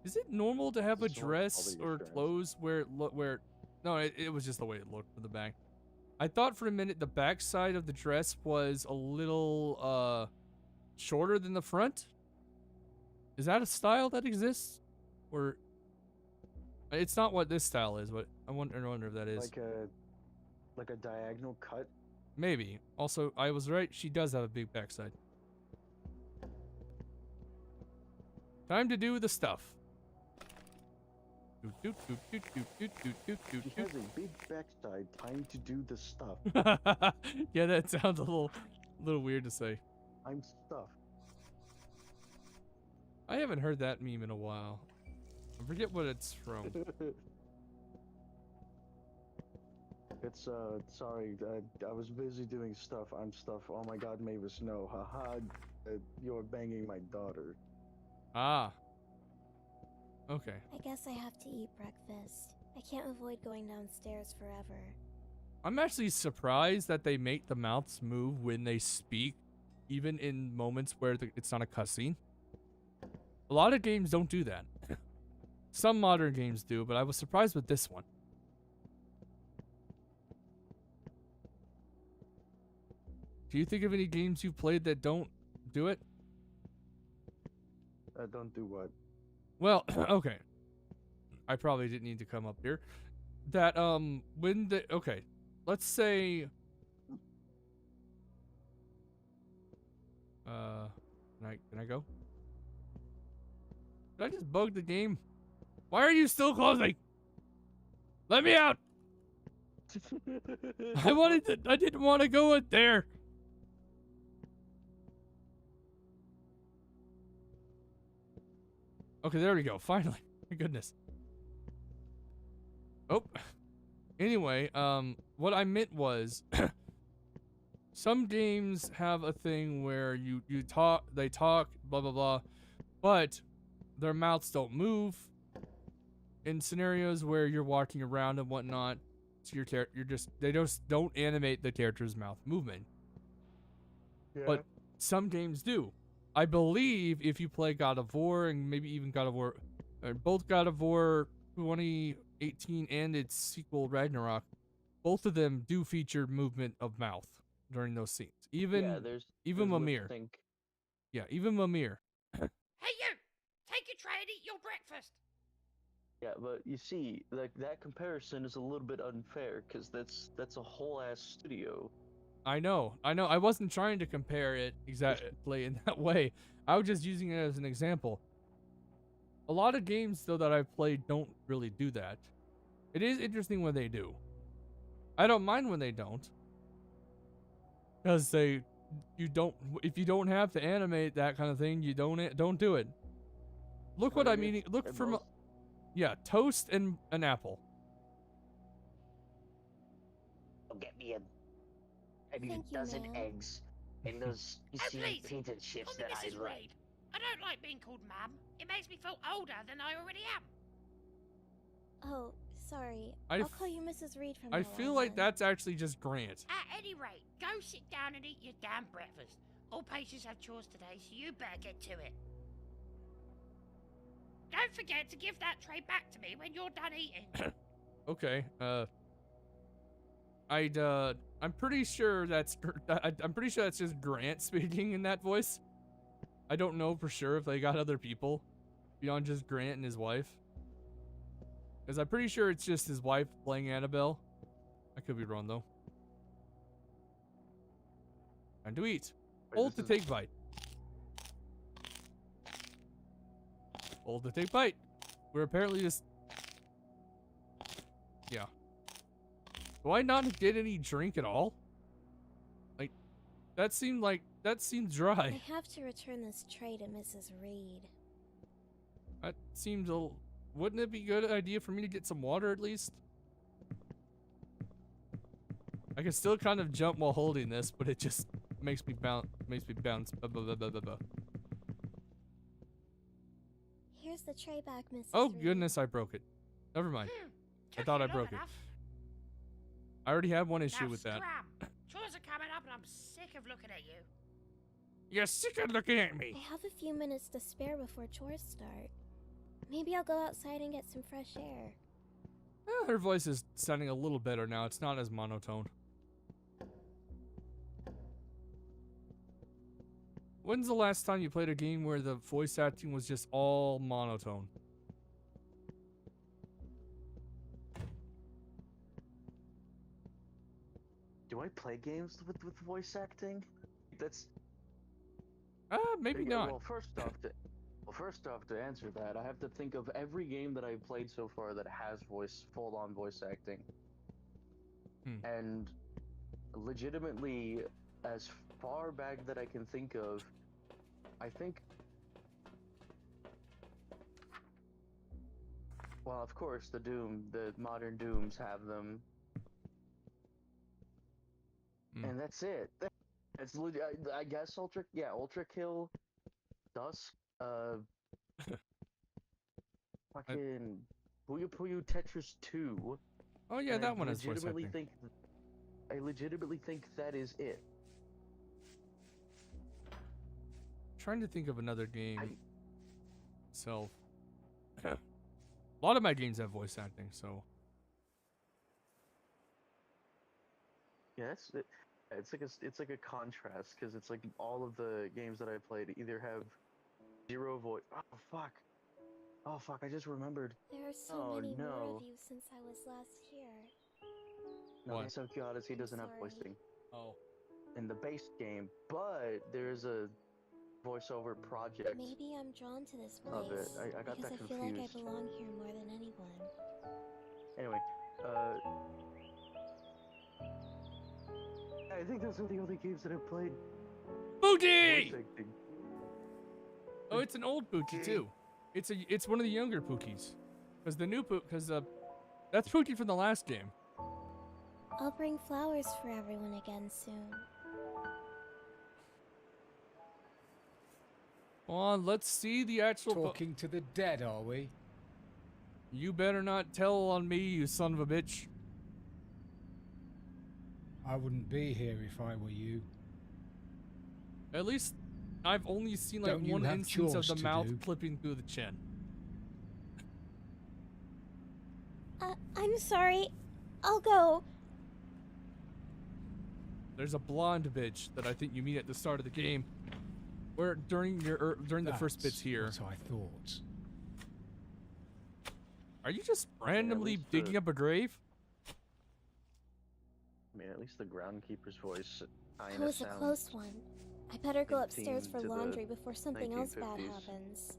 [SPEAKER 1] Is it normal to have a
[SPEAKER 10] It's not
[SPEAKER 1] dress
[SPEAKER 10] probably
[SPEAKER 1] or
[SPEAKER 10] insurance.
[SPEAKER 1] clothes where no, it was just the way it looked from the back. I thought for a minute the back side of the dress was a little shorter than the front. Is that a style that exists? Or it's not what this style is, but I wonder if that is.
[SPEAKER 10] Like a diagonal cut.
[SPEAKER 1] Maybe. Also, I was right, she does have a big backside. Time to do the stuff.
[SPEAKER 10] She has a big backside. Time to do the stuff.
[SPEAKER 1] Yeah, that sounds a little weird to say.
[SPEAKER 10] I'm stuffed.
[SPEAKER 1] I haven't heard that meme in a while. I forget what it's from.
[SPEAKER 10] It's sorry, I was busy doing stuff. I'm stuff. Oh my God, Mavis, no, haha, you're banging my daughter.
[SPEAKER 1] Ah. Okay.
[SPEAKER 2] I guess I have to eat breakfast. I can't avoid going downstairs forever.
[SPEAKER 1] I'm actually surprised that they make the mouths move when they speak, even in moments where it's not a cutscene. A lot of games don't do that. Some modern games do, but I was surprised with this one. Do you think of any games you've played that don't do it?
[SPEAKER 10] Don't do what?
[SPEAKER 1] Well, okay. I probably didn't need to come up here. That, when the, okay. Let's say, can I go? Did I just bug the game? Why are you still closing? Let me out! I didn't want to go in there. Okay, there we go. Finally. My goodness. Oh. Anyway, what I meant was some games have a thing where they talk, blah blah blah, but their mouths don't move in scenarios where you're walking around and whatnot. So they just don't animate the character's mouth movement.
[SPEAKER 10] Yeah.
[SPEAKER 1] But some games do. I believe if you play God of War and maybe even God of War, both God of War 2018 and its sequel Ragnarok, both of them do feature movement of mouth during those scenes. Even Mimir. Yeah, even Mimir.
[SPEAKER 6] Hey you! Take your tray and eat your breakfast!
[SPEAKER 8] Yeah, but you see, like that comparison is a little bit unfair because that's a whole ass studio.
[SPEAKER 1] I know. I wasn't trying to compare it exactly in that way. I was just using it as an example. A lot of games, though, that I've played don't really do that. It is interesting when they do. I don't mind when they don't. Because if you don't have to animate that kind of thing, you don't do it. Look what I'm eating. Look for yeah, toast and an apple.
[SPEAKER 6] I'll get me
[SPEAKER 2] I need a dozen
[SPEAKER 6] eggs and those painted chips that I like. I don't like being called Ma'am. It makes me feel older than I already am.
[SPEAKER 2] Oh, sorry.
[SPEAKER 1] I'll
[SPEAKER 2] call you Mrs. Reed from
[SPEAKER 1] I
[SPEAKER 2] now
[SPEAKER 1] feel
[SPEAKER 2] on
[SPEAKER 1] like
[SPEAKER 2] then.
[SPEAKER 1] that's actually just Grant.
[SPEAKER 6] At any rate, go sit down and eat your damn breakfast. All patients have chores today, so you better get to it. Don't forget to give that tray back to me when you're done eating.
[SPEAKER 1] Okay. I'm pretty sure that's just Grant speaking in that voice. I don't know for sure if they got other people beyond just Grant and his wife. Because I'm pretty sure it's just his wife playing Annabelle. I could be wrong though. Time to eat. Hold to take bite. Hold to take bite. We're apparently just... Yeah. Do I not get any drink at all? Like, that seemed dry.
[SPEAKER 2] I have to return this tray to Mrs. Reed.
[SPEAKER 1] That seems a... Wouldn't it be a good idea for me to get some water at least? I can still kind of jump while holding this, but it just makes me bounce.
[SPEAKER 2] Here's the tray back, Mrs.
[SPEAKER 1] Oh
[SPEAKER 2] Reed.
[SPEAKER 1] goodness, I broke it. Never mind. I thought I broke it. I already had one issue with that.
[SPEAKER 6] Chores are coming up and I'm sick of looking at you.
[SPEAKER 1] You're sick of looking at me.
[SPEAKER 2] I have a few minutes to spare before chores start. Maybe I'll go outside and get some fresh air.
[SPEAKER 1] Her voice is sounding a little better now. It's not as monotone. When's the last time you played a game where the voice acting was just all monotone?
[SPEAKER 8] Do I play games with voice acting? That's
[SPEAKER 1] maybe not.
[SPEAKER 8] Well, first off, to answer that, I have to think of every game that I've played so far that has full-on voice acting. And legitimately, as far back that I can think of, I think, well, of course, the modern Dooms have them. And that's it. It's I guess Ultra Kill, Dusk, fucking Puyo Puyo Tetris 2.
[SPEAKER 1] Oh yeah, that one is voice acting.
[SPEAKER 8] I legitimately think that is it.
[SPEAKER 1] Trying to think of another game. A lot of my games have voice acting, so.
[SPEAKER 8] Yeah, it's like a contrast because it's like all of the games that I played either have zero voice. Oh fuck! I just remembered.
[SPEAKER 2] There are so many more of you since I was last here.
[SPEAKER 8] No, Tokyo Odyssey doesn't have voicing.
[SPEAKER 1] Oh.
[SPEAKER 8] In the base game, but there's a voiceover project.
[SPEAKER 2] Maybe I'm drawn to this place
[SPEAKER 8] of it. I got
[SPEAKER 2] because
[SPEAKER 8] that
[SPEAKER 2] I feel like I
[SPEAKER 8] confused.
[SPEAKER 2] belong here more than anyone.
[SPEAKER 8] Anyway, I think those are the only games that I've played.
[SPEAKER 1] Booty! Oh, it's an old Pookie too. It's one of the younger Pookies. Because the new that's Pookie from the last game.
[SPEAKER 2] I'll bring flowers for everyone again soon.
[SPEAKER 1] Come on, let's see the actual.
[SPEAKER 13] Talking to the dead, are we?
[SPEAKER 1] You better not tell on me, you son of a bitch.
[SPEAKER 13] I wouldn't be here if I were you.
[SPEAKER 1] At least I've only seen like
[SPEAKER 13] Don't you
[SPEAKER 1] one
[SPEAKER 13] have
[SPEAKER 1] instance of
[SPEAKER 13] chores
[SPEAKER 1] the
[SPEAKER 13] to
[SPEAKER 1] mouth
[SPEAKER 13] do?
[SPEAKER 1] clipping through the chin.
[SPEAKER 2] I'm sorry. I'll go.
[SPEAKER 1] There's a blonde bitch that I think you meet at the start of the game, where during the first bits here.
[SPEAKER 13] That's what I thought.
[SPEAKER 1] Are you just randomly digging up a grave?
[SPEAKER 8] I mean, at least the groundkeeper's voice
[SPEAKER 2] That
[SPEAKER 8] kinda
[SPEAKER 2] was a
[SPEAKER 8] sounds
[SPEAKER 2] close one. I better go upstairs for
[SPEAKER 8] 18 to the
[SPEAKER 2] laundry before something else bad
[SPEAKER 8] 1950s.
[SPEAKER 2] happens.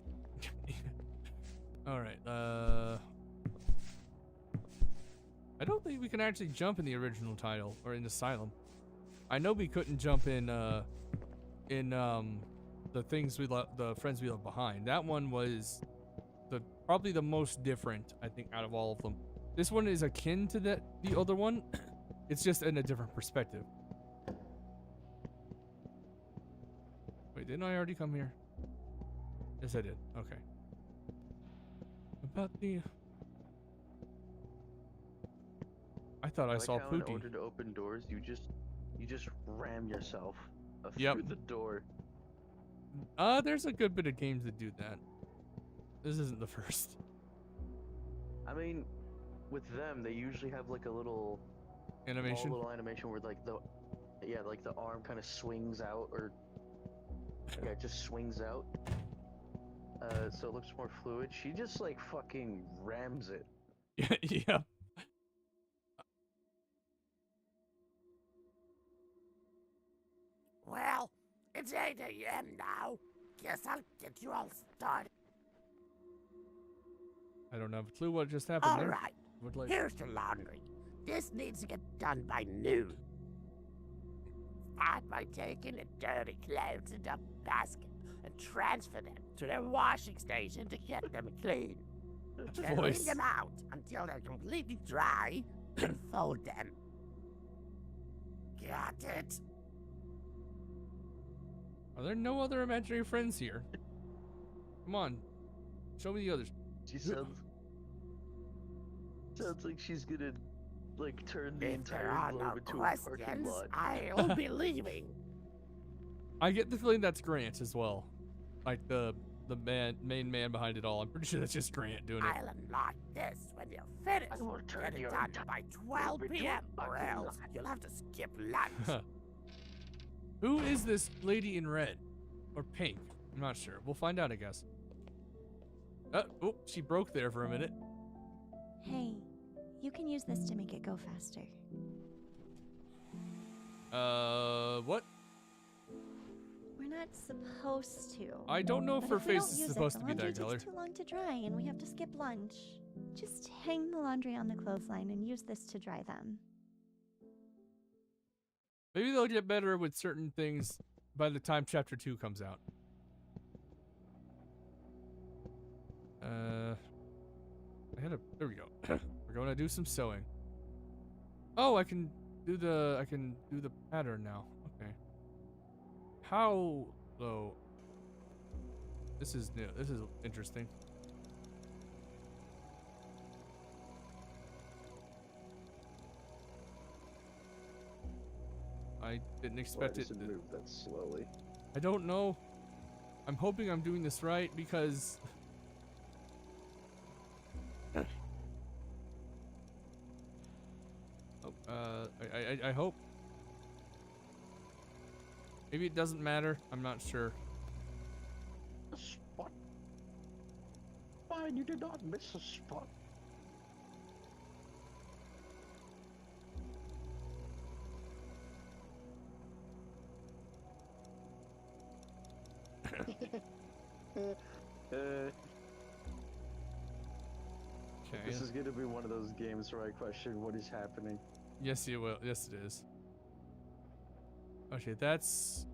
[SPEAKER 1] All right. I don't think we can actually jump in the original title or in Asylum. I know we couldn't jump in the things the friends we left behind. That one was probably the most different, I think, out of all of them. This one is akin to the other one. It's just in a different perspective. Wait, didn't I already come here? Yes, I did. Okay. About the. I thought I saw
[SPEAKER 8] how in
[SPEAKER 1] Pookie.
[SPEAKER 8] order to open doors, you just ram yourself
[SPEAKER 1] Yep.
[SPEAKER 8] through the door.
[SPEAKER 1] There's a good bit of games that do that. This isn't the first.
[SPEAKER 8] I mean, with them, they usually have like a little
[SPEAKER 1] Animation?
[SPEAKER 8] small little animation where like the arm kind of swings out, or yeah, it just swings out. So it looks more fluid. She just like fucking rams it.
[SPEAKER 1] Yeah.
[SPEAKER 14] Well, it's 8 a.m. now. Guess I'll get you all started.
[SPEAKER 1] I don't have a clue what just happened there.
[SPEAKER 14] Alright,
[SPEAKER 1] Would like-
[SPEAKER 14] here's the laundry. This needs to get done by noon. Start by taking the dirty clothes into a basket and transfer them to the washing station to get them clean. Then
[SPEAKER 1] voice.
[SPEAKER 14] wring them out until they're completely dry and fold them. Got it?
[SPEAKER 1] Are there no other imaginary friends here? Come on. Show me the others.
[SPEAKER 8] She sounds like she's gonna like turn the
[SPEAKER 14] If there
[SPEAKER 8] entire
[SPEAKER 14] are
[SPEAKER 8] globe
[SPEAKER 14] no
[SPEAKER 8] into a parking
[SPEAKER 14] questions,
[SPEAKER 8] lot.
[SPEAKER 14] I'll be leaving.
[SPEAKER 1] I get the feeling that's Grant as well. Like the the main man behind it all. I'm pretty sure that's just Grant doing it.
[SPEAKER 14] I'll unlock this when you're finished.
[SPEAKER 8] I will turn
[SPEAKER 14] Get it
[SPEAKER 8] your
[SPEAKER 14] done
[SPEAKER 8] entire
[SPEAKER 14] by 12
[SPEAKER 8] into
[SPEAKER 14] p.m.
[SPEAKER 8] a
[SPEAKER 14] or
[SPEAKER 8] fucking
[SPEAKER 14] else
[SPEAKER 8] lie.
[SPEAKER 14] you'll have to skip lunch.
[SPEAKER 1] Who is this lady in red? Or pink? I'm not sure. We'll find out, I guess. Oh, she broke there for a minute.
[SPEAKER 5] Hey, you can use this to make it go faster.
[SPEAKER 1] What?
[SPEAKER 5] We're not supposed to.
[SPEAKER 1] I don't know if
[SPEAKER 5] But
[SPEAKER 1] her
[SPEAKER 5] if we
[SPEAKER 1] face
[SPEAKER 5] don't
[SPEAKER 1] is
[SPEAKER 5] use
[SPEAKER 1] supposed
[SPEAKER 5] it,
[SPEAKER 1] to be
[SPEAKER 5] the laundry
[SPEAKER 1] that color.
[SPEAKER 5] takes too long to dry, and we have to skip lunch. Just hang the laundry on the clothesline and use this to dry them.
[SPEAKER 1] Maybe they'll get better with certain things by the time chapter 2 comes out. There we go. We're going to do some sewing. Oh, I can do the pattern now. Okay. How though? This is new. This is interesting. I didn't expect it to
[SPEAKER 10] move that slowly.
[SPEAKER 1] I don't know. I'm hoping I'm doing this right because I hope. Maybe it doesn't matter. I'm not sure.
[SPEAKER 8] A spot. Fine, you did not miss a spot.
[SPEAKER 1] Okay.
[SPEAKER 10] This is gonna be one of those games where I question what is happening.
[SPEAKER 1] Yes, you will. Yes, it is. Okay, that's.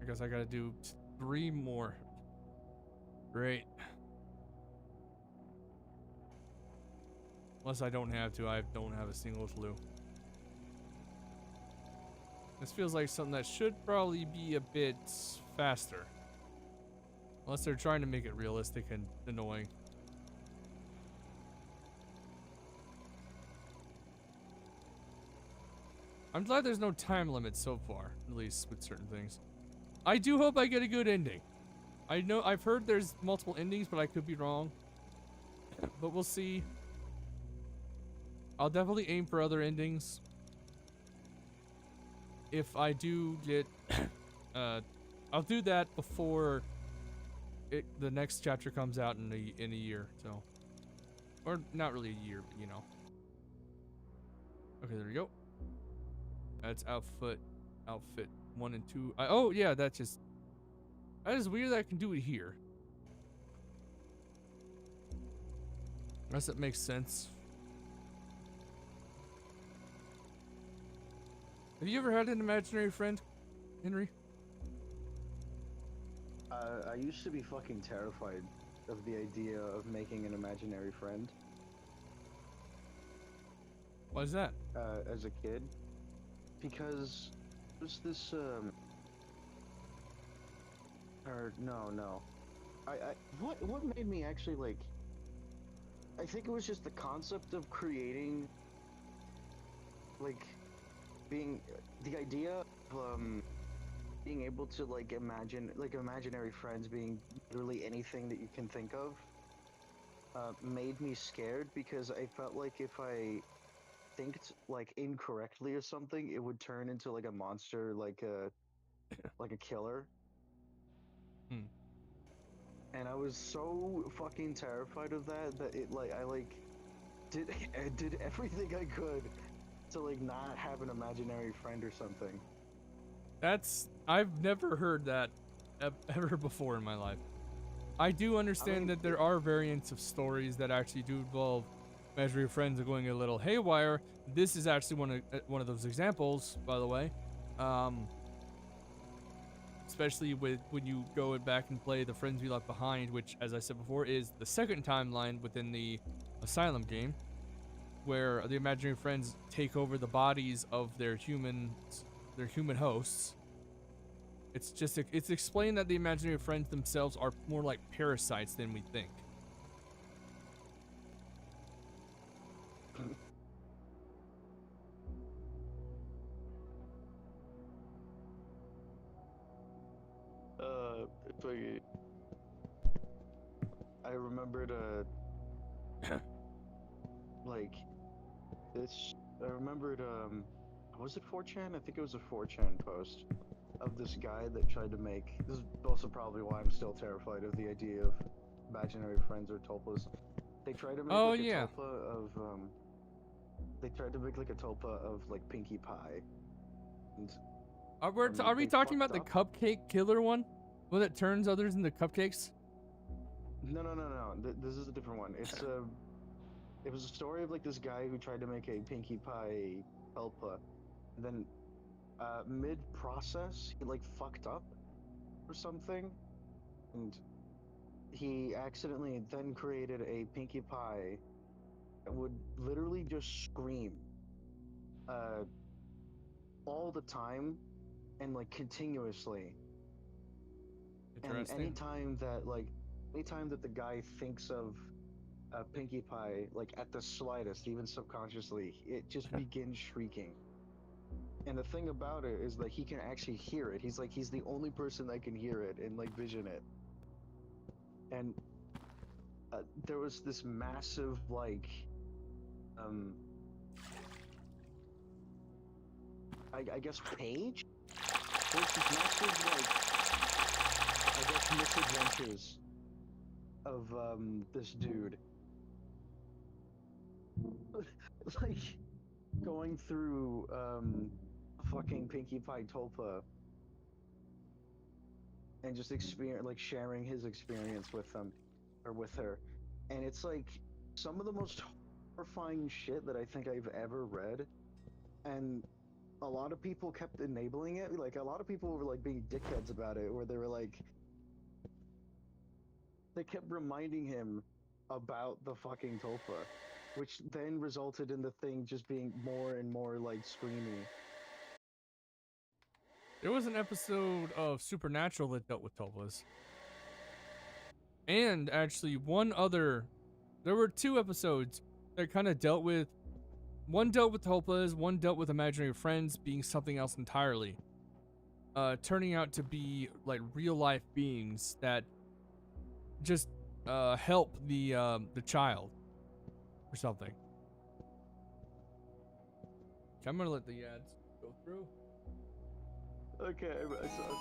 [SPEAKER 1] I guess I gotta do 3 more. Great. Unless I don't have to, I don't have a single clue. This feels like something that should probably be a bit faster. Unless they're trying to make it realistic and annoying. I'm glad there's no time limit so far, at least with certain things. I do hope I get a good ending. I know I've heard there's multiple endings, but I could be wrong. But we'll see. I'll definitely aim for other endings. If I do get I'll do that before the next chapter comes out in a year, so. Or not really a year, but you know. Okay, there we go. That's outfit 1 and 2. Oh yeah, that is weird that I can do it here. Unless it makes sense. Have you ever had an imaginary friend, Henry?
[SPEAKER 10] I used to be fucking terrified of the idea of making an imaginary friend.
[SPEAKER 1] Why is that?
[SPEAKER 10] As a kid. Because there's this, or, no. What made me actually, like, I think it was just the concept of creating, like, the idea of, being able to, like, imagine, like, imaginary friends being literally anything that you can think of, made me scared because I felt like if I thinked, like, incorrectly or something, it would turn into, like, a monster, like a killer. And I was so fucking terrified of that it, like, I, like, did everything I could to, like, not have an imaginary friend or something.
[SPEAKER 1] I've never heard that ever before in my life. I do understand that there are variants of stories that actually do involve imaginary friends going a little haywire. This is actually one of those examples, by the way. Especially with when you go back and play the Friends We Left Behind, which, as I said before, is the second timeline within the Asylum game, where the imaginary friends take over the bodies of their human hosts. It's explained that the imaginary friends themselves are more like parasites than we think.
[SPEAKER 10] I remembered like this. I remembered was it 4chan? I think it was a 4chan post of this guy that tried to make. This is also probably why I'm still terrified of the idea of imaginary friends or tulpas. They tried to make
[SPEAKER 1] Oh,
[SPEAKER 10] like a
[SPEAKER 1] yeah.
[SPEAKER 10] tulpa of They tried to make like a tulpa of like Pinkie Pie. And,
[SPEAKER 1] Are we
[SPEAKER 10] they
[SPEAKER 1] talking about
[SPEAKER 10] fucked
[SPEAKER 1] the
[SPEAKER 10] up.
[SPEAKER 1] cupcake killer one? One that turns others into cupcakes?
[SPEAKER 10] No. This is a different one. It was a story of like this guy who tried to make a Pinkie Pie tulpa, and then mid-process he like fucked up or something, and he accidentally then created a Pinkie Pie that would literally just scream all the time and like continuously. And
[SPEAKER 1] Interesting.
[SPEAKER 10] anytime that the guy thinks of Pinkie Pie, like at the slightest, even subconsciously, it just begins shrieking. And the thing about it is that he can actually hear it. He's the only person that can hear it and like vision it. And there was this massive I guess page. There's this massive I guess misadventures of this dude. Like going through fucking Pinkie Pie tulpa and just sharing his experience with them or with her, and it's like some of the most horrifying shit that I think I've ever read, and a lot of people kept enabling it. Like a lot of people were like being dickheads about it, where they were like, they kept reminding him about the fucking tulpa, which then resulted in the thing just being more and more like screamy.
[SPEAKER 1] There was an episode of Supernatural that dealt with tulpas. And actually there were 2 episodes that kind of dealt with, one dealt with tulpas, one dealt with imaginary friends being something else entirely. Turning out to be like real life beings that just help the child or something. Okay, I'm gonna let the ads go through.
[SPEAKER 10] Okay, I saw the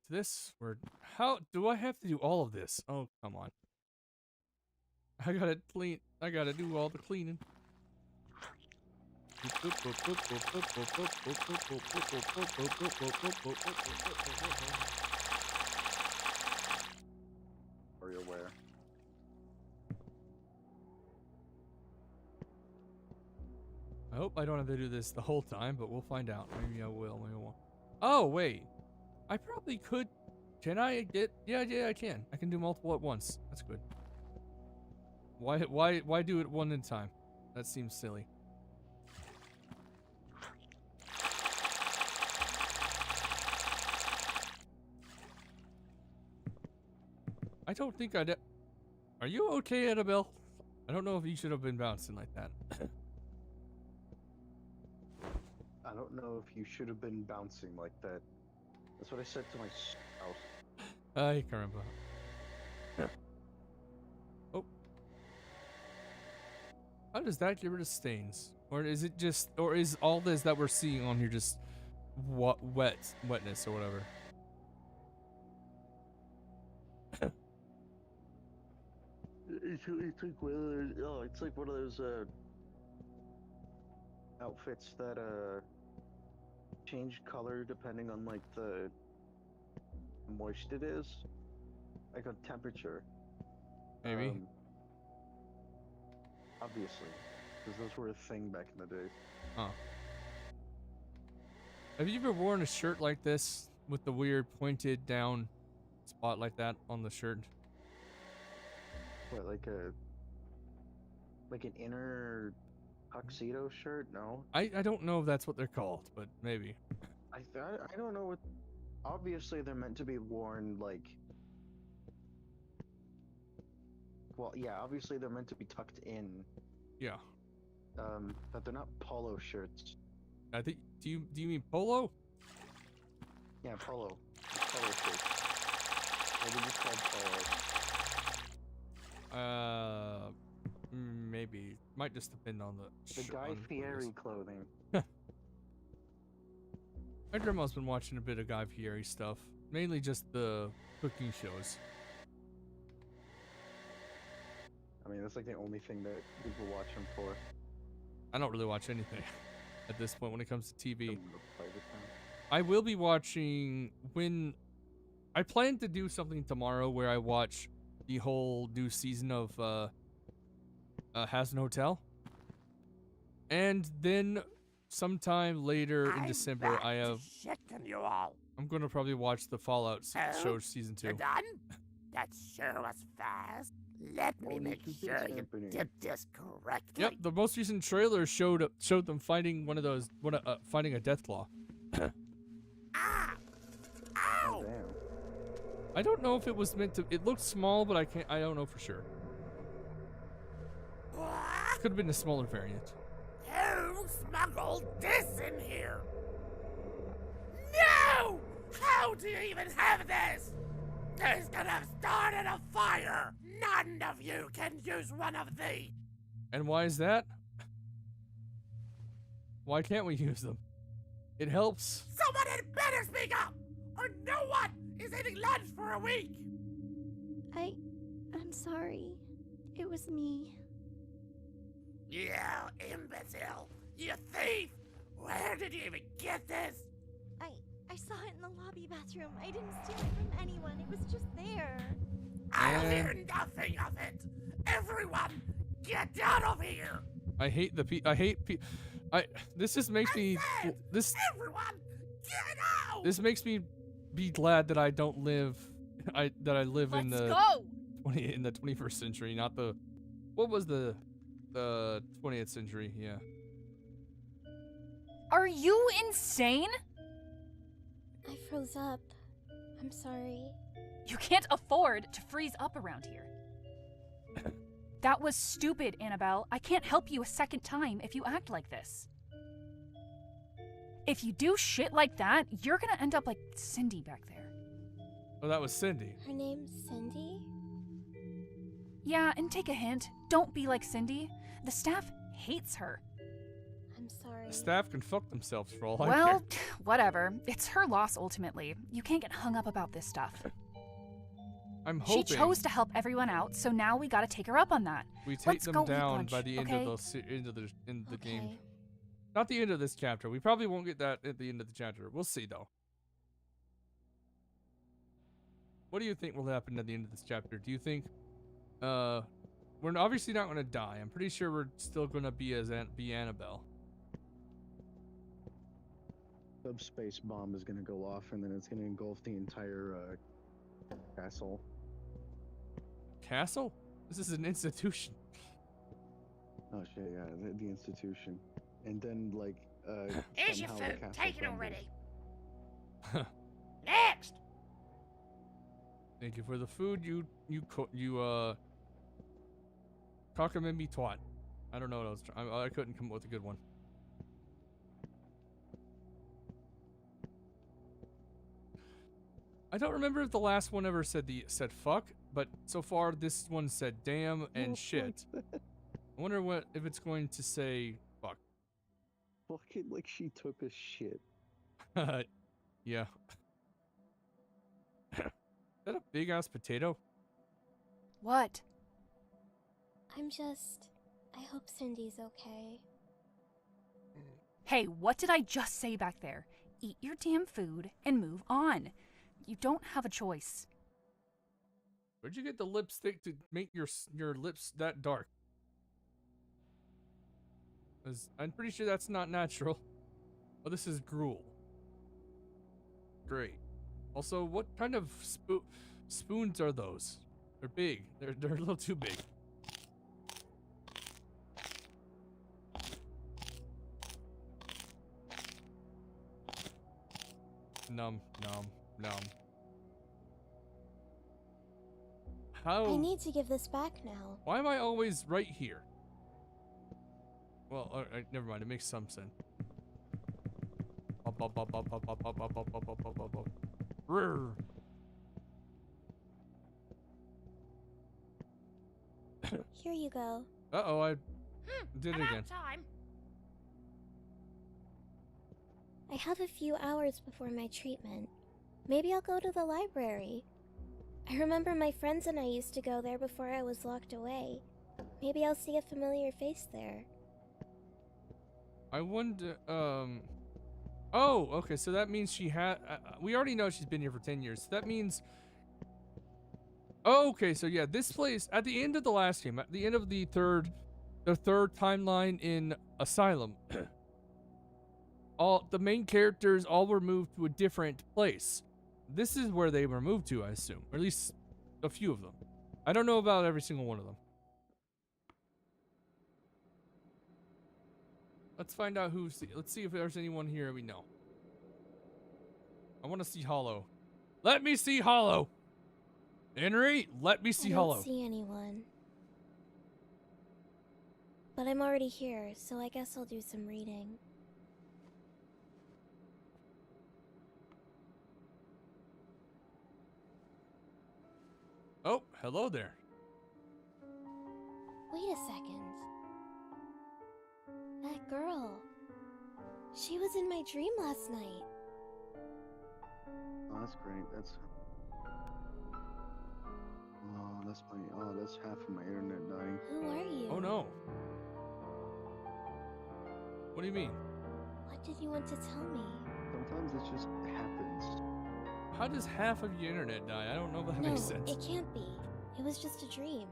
[SPEAKER 1] to this. How do I have to do all of this? Oh, come on. I gotta clean. I gotta do all the cleaning.
[SPEAKER 10] Are you aware?
[SPEAKER 1] I hope I don't have to do this the whole time, but we'll find out. Maybe I will, maybe I won't. Oh, wait. I probably could. Can I get... Yeah, I can. I can do multiple at once. That's good. Why do it one at a time? That seems silly. I don't think I'd... Are you okay, Annabelle? I don't know if you should have been bouncing like that.
[SPEAKER 10] I don't know if you should have been bouncing like that. That's what I said to my spouse.
[SPEAKER 1] Ay, caramba. Oh. How does that get rid of stains? Or is it just... Or is all this that we're seeing on here just... wetness or whatever?
[SPEAKER 10] It's like one of those outfits that change color depending on like the moist it is, like a temperature.
[SPEAKER 1] Maybe.
[SPEAKER 10] Obviously, because those were a thing back in the day.
[SPEAKER 1] Huh. Have you ever worn a shirt like this with the weird pointed down spot like that on the shirt?
[SPEAKER 10] What, like an inner tuxedo shirt? No.
[SPEAKER 1] I don't know if that's what they're called, but maybe.
[SPEAKER 10] I don't know what. Obviously, they're meant to be worn like. Well, yeah. Obviously, they're meant to be tucked in.
[SPEAKER 1] Yeah.
[SPEAKER 10] But they're not polo shirts.
[SPEAKER 1] I think. Do you mean polo?
[SPEAKER 10] Yeah, polo. Polo shirts. What would you call polo?
[SPEAKER 1] Maybe. Might just depend on the
[SPEAKER 10] Guy Fieri clothing.
[SPEAKER 1] My grandma's been watching a bit of Guy Fieri stuff. Mainly just the cooking shows.
[SPEAKER 10] I mean, that's like the only thing that people watch him for.
[SPEAKER 1] I don't really watch anything at this point when it comes to TV. I will be watching when... I plan to do something tomorrow where I watch the whole new season of Hazard Hotel. And then sometime later in December, I have...
[SPEAKER 14] You all.
[SPEAKER 1] I'm going to probably watch the Fallout show season 2.
[SPEAKER 14] You're done? That sure was fast. Let me make sure you did this correctly.
[SPEAKER 1] Yep, the most recent trailer showed them finding one of those, finding a death claw.
[SPEAKER 14] Ah! Ow!
[SPEAKER 1] I don't know if it was meant to. It looked small, but I don't know for sure.
[SPEAKER 14] What?
[SPEAKER 1] Could have been a smaller variant.
[SPEAKER 14] Who smuggled this in here? No! How do you even have this? This could have started a fire. None of you can use one of these.
[SPEAKER 1] And why is that? Why can't we use them? It helps.
[SPEAKER 14] Someone had better speak up, or no one is eating lunch for a week.
[SPEAKER 2] I'm sorry. It was me.
[SPEAKER 14] You imbecile! You thief! Where did you even get this?
[SPEAKER 5] I saw it in the lobby bathroom. I didn't steal it from anyone. It was just there.
[SPEAKER 14] I'll hear nothing of it. Everyone, get out of here!
[SPEAKER 1] I hate this just makes me
[SPEAKER 14] Everyone, get out!
[SPEAKER 1] This makes me be glad that I don't live that I live in the 21st century, not the what was the 20th century, yeah.
[SPEAKER 9] Are you insane?
[SPEAKER 2] I froze up. I'm sorry.
[SPEAKER 9] You can't afford to freeze up around here. That was stupid, Annabelle. I can't help you a second time if you act like this. If you do shit like that, you're gonna end up like Cindy back there.
[SPEAKER 1] Oh, that was Cindy.
[SPEAKER 2] Her name's Cindy?
[SPEAKER 9] Yeah, and take a hint. Don't be like Cindy. The staff hates her.
[SPEAKER 2] I'm I'm sorry.
[SPEAKER 1] The staff can fuck themselves for all I
[SPEAKER 9] Well,
[SPEAKER 1] care.
[SPEAKER 9] whatever. It's her loss ultimately. You can't get hung up about this stuff.
[SPEAKER 1] I'm
[SPEAKER 9] She
[SPEAKER 1] hoping
[SPEAKER 9] chose to help everyone out, so now we gotta take her up on that.
[SPEAKER 1] we take
[SPEAKER 9] Let's
[SPEAKER 1] them
[SPEAKER 9] go eat
[SPEAKER 1] down
[SPEAKER 9] lunch,
[SPEAKER 1] by the end
[SPEAKER 9] okay?
[SPEAKER 1] of the game.
[SPEAKER 2] Okay.
[SPEAKER 1] Not the end of this chapter. We probably won't get that at the end of the chapter. We'll see though. What do you think will happen at the end of this chapter? Do you think we're obviously not going to die. I'm pretty sure we're still going to be Annabelle.
[SPEAKER 10] Subspace bomb is gonna go off, and then it's gonna engulf the entire castle.
[SPEAKER 1] Castle? This is an institution.
[SPEAKER 10] Oh shit, yeah, the institution. And then like
[SPEAKER 14] Here's your
[SPEAKER 10] somehow the
[SPEAKER 14] food.
[SPEAKER 10] castle
[SPEAKER 14] Take it
[SPEAKER 10] crumbles.
[SPEAKER 14] already. Next!
[SPEAKER 1] Thank you for the food. You cockamamie twat. I don't know what I was trying. I couldn't come up with a good one. I don't remember if the last one ever said fuck, but so far this one said damn and shit. I wonder if it's going to say fuck.
[SPEAKER 10] Fucking like she took a shit.
[SPEAKER 1] Yeah. Is that a big ass potato?
[SPEAKER 9] What?
[SPEAKER 2] I hope Cindy's okay.
[SPEAKER 9] Hey, what did I just say back there? Eat your damn food and move on. You don't have a choice.
[SPEAKER 1] Where'd you get the lipstick to make your lips that dark? 'Cause I'm pretty sure that's not natural. Oh, this is gruel. Great. Also, what kind of spoons are those? They're big. They're a little too big. Nom, nom, nom. How?
[SPEAKER 2] I need to give this back now.
[SPEAKER 1] Why am I always right here? Well, alright, never mind. It makes some sense. Rrr.
[SPEAKER 2] Here you go.
[SPEAKER 1] Uh-oh, I did it again.
[SPEAKER 14] Time.
[SPEAKER 2] I have a few hours before my treatment. Maybe I'll go to the library. I remember my friends and I used to go there before I was locked away. Maybe I'll see a familiar face there.
[SPEAKER 1] I wonder, oh, okay, so that means she had, we already know she's been here for 10 years. So that means, oh, okay, so yeah, this place, at the end of the last game, at the end of the third timeline in Asylum, all the main characters all were moved to a different place. This is where they were moved to, I assume, or at least a few of them. I don't know about every single one of them. Let's find out let's see if there's anyone here we know. I want to see Hollow. Let me see Hollow. Henry, let me see
[SPEAKER 2] I
[SPEAKER 1] Hollow.
[SPEAKER 2] don't see anyone. But I'm already here, so I guess I'll do some reading.
[SPEAKER 1] Oh, hello there.
[SPEAKER 2] Wait a second. That girl. She was in my dream last night.
[SPEAKER 10] Oh, that's great. That's that's half of my internet dying.
[SPEAKER 2] Who are you?
[SPEAKER 1] Oh no. What do you mean?
[SPEAKER 2] What did you want to tell me?
[SPEAKER 10] Sometimes it just happens.
[SPEAKER 1] How does half of your internet die? I don't know if that
[SPEAKER 2] No,
[SPEAKER 1] makes sense.
[SPEAKER 2] it can't be. It was just a dream.